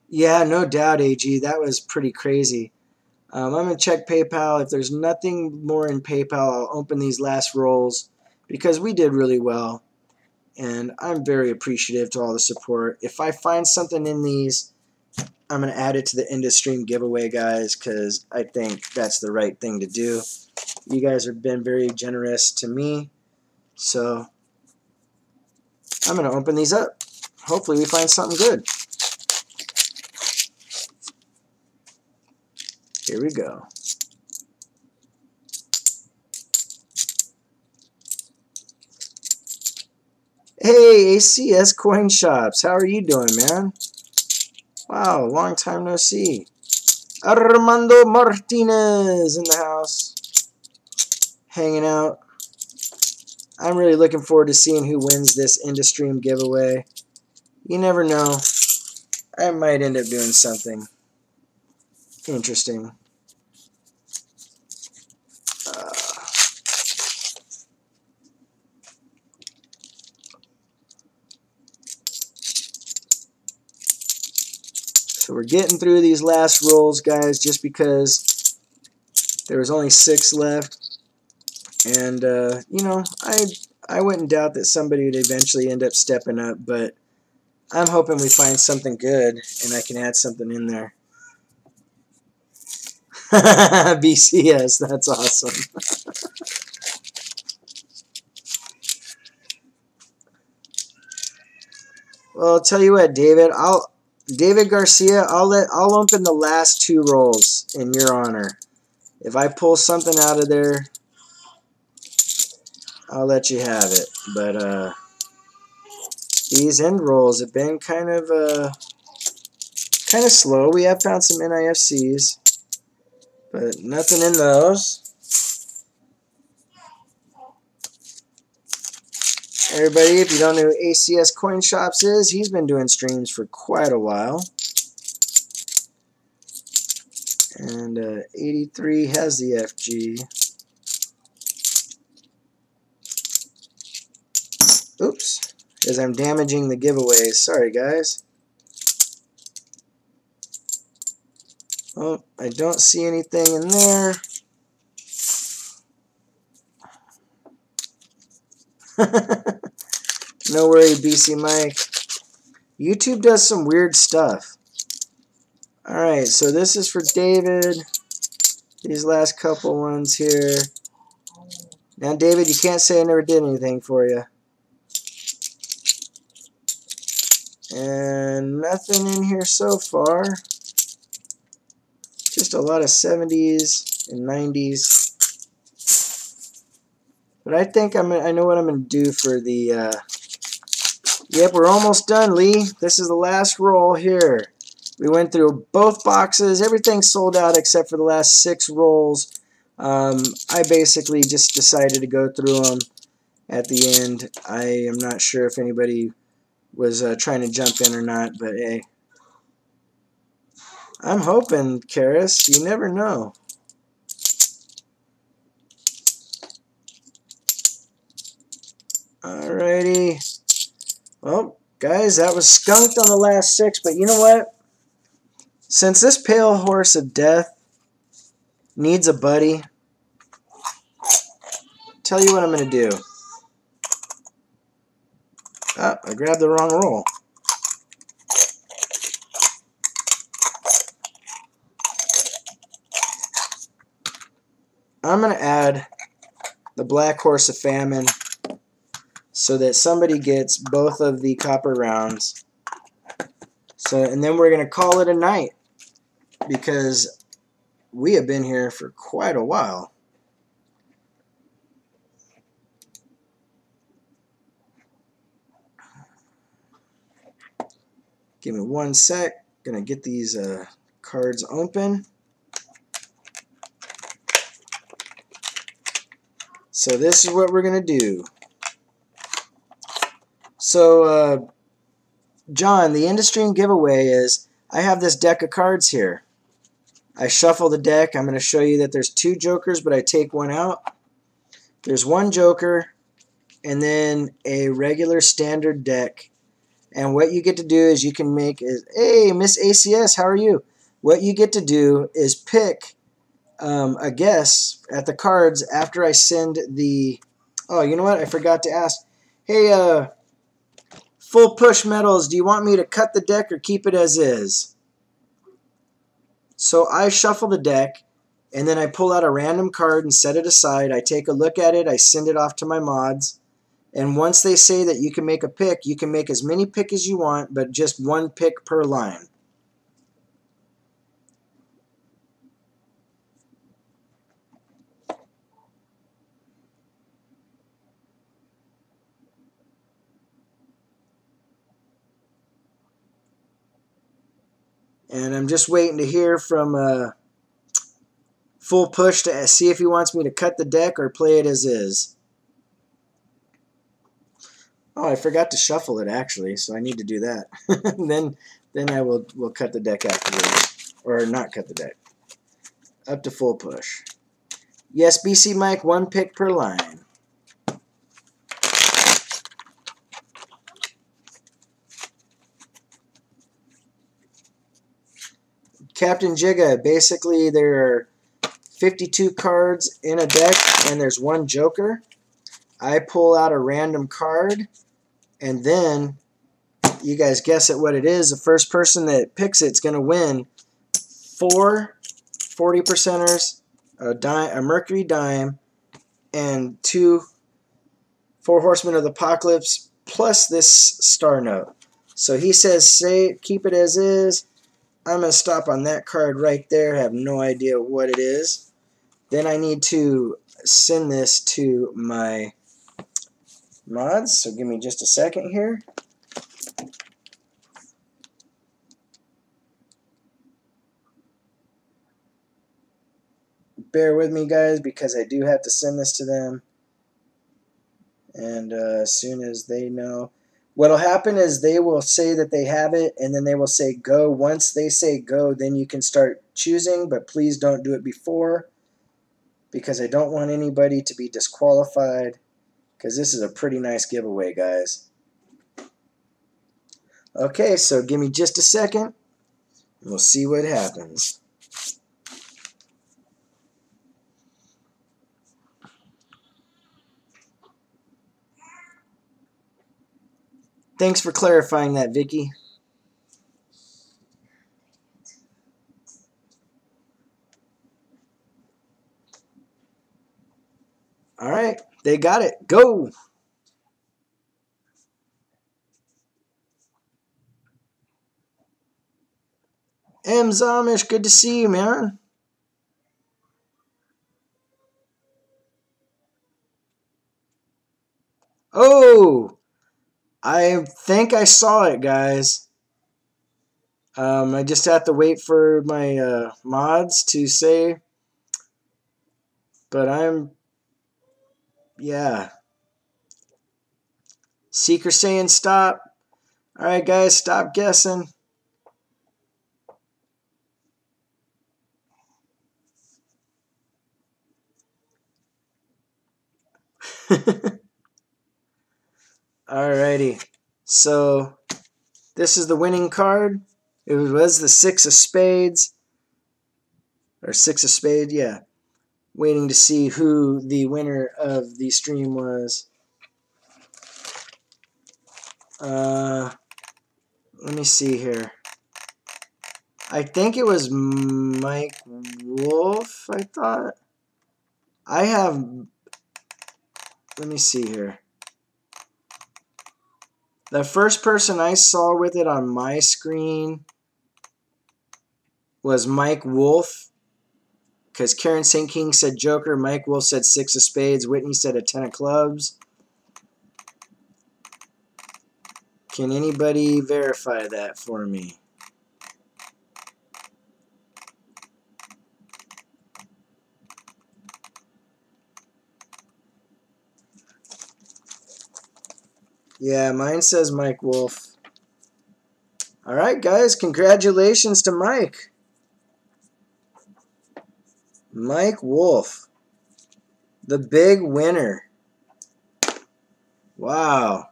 Yeah, no doubt, AG. That was pretty crazy. I'm going to check PayPal. If there's nothing more in PayPal, I'll open these last rolls because we did really well. And I'm very appreciative to all the support. If I find something in these, I'm going to add it to the end of stream giveaway, guys, because I think that's the right thing to do. You guys have been very generous to me. So I'm going to open these up. Hopefully we find something good. Here we go. Hey, ACS Coin Shops. How are you doing, man? Wow, long time no see. Armando Martinez in the house. Hanging out. I'm really looking forward to seeing who wins this end of stream giveaway. You never know. I might end up doing something interesting. So we're getting through these last rolls, guys, just because there was only 6 left. And, you know, I wouldn't doubt that somebody would eventually end up stepping up, but I'm hoping we find something good and I can add something in there. BCS, that's awesome. Well, I'll tell you what, David Garcia, I'll open the last 2 rolls in your honor. If I pull something out of there, I'll let you have it. But these end rolls have been kind of slow. We have found some NIFCs, but nothing in those. Everybody, if you don't know who ACS Coin Shops is, he's been doing streams for quite a while. And 83 has the FG. Oops, because I'm damaging the giveaways. Sorry, guys. Oh, I don't see anything in there. No worry, BC Mike. YouTube does some weird stuff. Alright, so this is for David. These last couple ones here. Now, David, you can't say I never did anything for you. And nothing in here so far. Just a lot of 70s and 90s. But I think I know what I'm going to do for the... Yep, we're almost done, Lee. This is the last roll here. We went through both boxes. Everything's sold out except for the last 6 rolls. I basically just decided to go through them at the end. I am not sure if anybody was trying to jump in or not, but hey. I'm hoping, Karis. You never know. Alrighty. Well, guys, that was skunked on the last 6, but you know what? Since this pale horse of death needs a buddy, tell you what I'm going to do. Ah, I grabbed the wrong roll. I'm going to add the Black Horse of Famine so that somebody gets both of the copper rounds. So, and then we're going to call it a night because we have been here for quite a while. Give me 1 sec. Gonna get these cards open. So this is what we're gonna do. So John, the in-stream giveaway is I have this deck of cards here. I shuffle the deck. I'm gonna show you that there's 2 jokers, but I take 1 out. There's 1 joker and then a regular standard deck. And what you get to do is you can make is, hey, Miss ACS, how are you? What you get to do is pick a guess at the cards after I send the, oh, you know what? I forgot to ask. Hey, Full Push Metals, do you want me to cut the deck or keep it as is? So I shuffle the deck, and then I pull out a random card and set it aside. I take a look at it. I send it off to my mods. And once they say that you can make a pick, you can make as many pick as you want, but just 1 pick per line. And I'm just waiting to hear from Full Push to see if he wants me to cut the deck or play it as is. Oh, I forgot to shuffle it actually, so I need to do that. then I will cut the deck afterwards, or not cut the deck. Up to Full Push. Yes, BC Mike, 1 pick per line. Captain Jigga, basically there are 52 cards in a deck, and there's 1 joker. I pull out a random card, and then you guys guess at what it is. The first person that picks it's going to win 4 40%ers, a Mercury dime, and 2 4 Horsemen of the Apocalypse, plus this star note. So he says, say, keep it as is. I'm going to stop on that card right there. I have no idea what it is. Then I need to send this to my mods. So give me just a second here. Bear with me, guys, because I do have to send this to them. And as soon as they know, what will happen is they will say that they have it, and then they will say go. Once they say go, then you can start choosing, but please don't do it before, because I don't want anybody to be disqualified, because this is a pretty nice giveaway, guys. Okay, so give me just a second, and we'll see what happens. Thanks for clarifying that, Vicki. All right, they got it. Go! M. Zamish, good to see you, man. Oh! I think I saw it, guys. I just have to wait for my mods to say. But yeah. Seeker saying stop. All right, guys, stop guessing. Alrighty. So this is the winning card. It was the 6 of spades. Or 6 of spades, yeah. Waiting to see who the winner of the stream was. Let me see here. I think it was Mike Wolf, I thought. I have, let me see here. The first person I saw with it on my screen was Mike Wolf, because Karen St. King said Joker, Mike Wolf said 6 of spades, Whitney said a 10 of clubs. Can anybody verify that for me? Yeah, mine says Mike Wolf. All right, guys, congratulations to Mike. Mike Wolf, the big winner. Wow.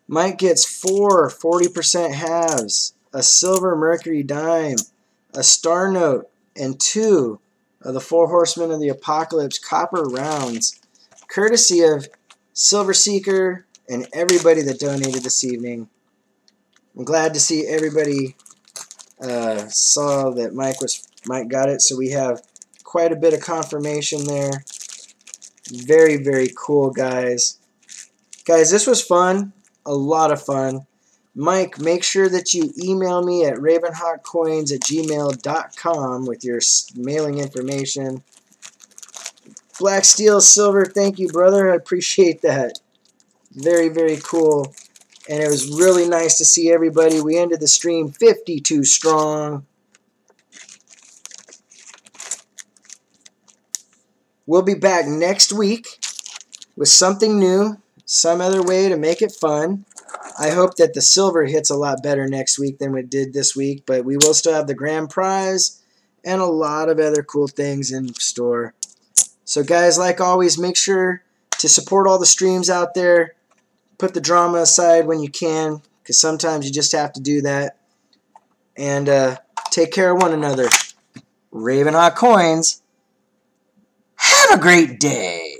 Mike gets 4 40% halves, a silver Mercury dime, a star note, and 2 of the 4 Horsemen of the Apocalypse copper rounds, courtesy of Silver Seeker and everybody that donated this evening. I'm glad to see everybody saw that Mike got it, so we have quite a bit of confirmation there. Very, very cool, guys. Guys, this was fun. A lot of fun. Mike, make sure that you email me at ravenhawkcoins@gmail.com with your mailing information. Black Steel Silver, thank you, brother. I appreciate that. Very, very cool. And it was really nice to see everybody. We ended the stream 52 strong. We'll be back next week with something new, some other way to make it fun. I hope that the silver hits a lot better next week than it did this week, but we will still have the grand prize and a lot of other cool things in store. So guys, like always, make sure to support all the streams out there. Put the drama aside when you can, because sometimes you just have to do that. And take care of one another. RavenHawk Coins, have a great day.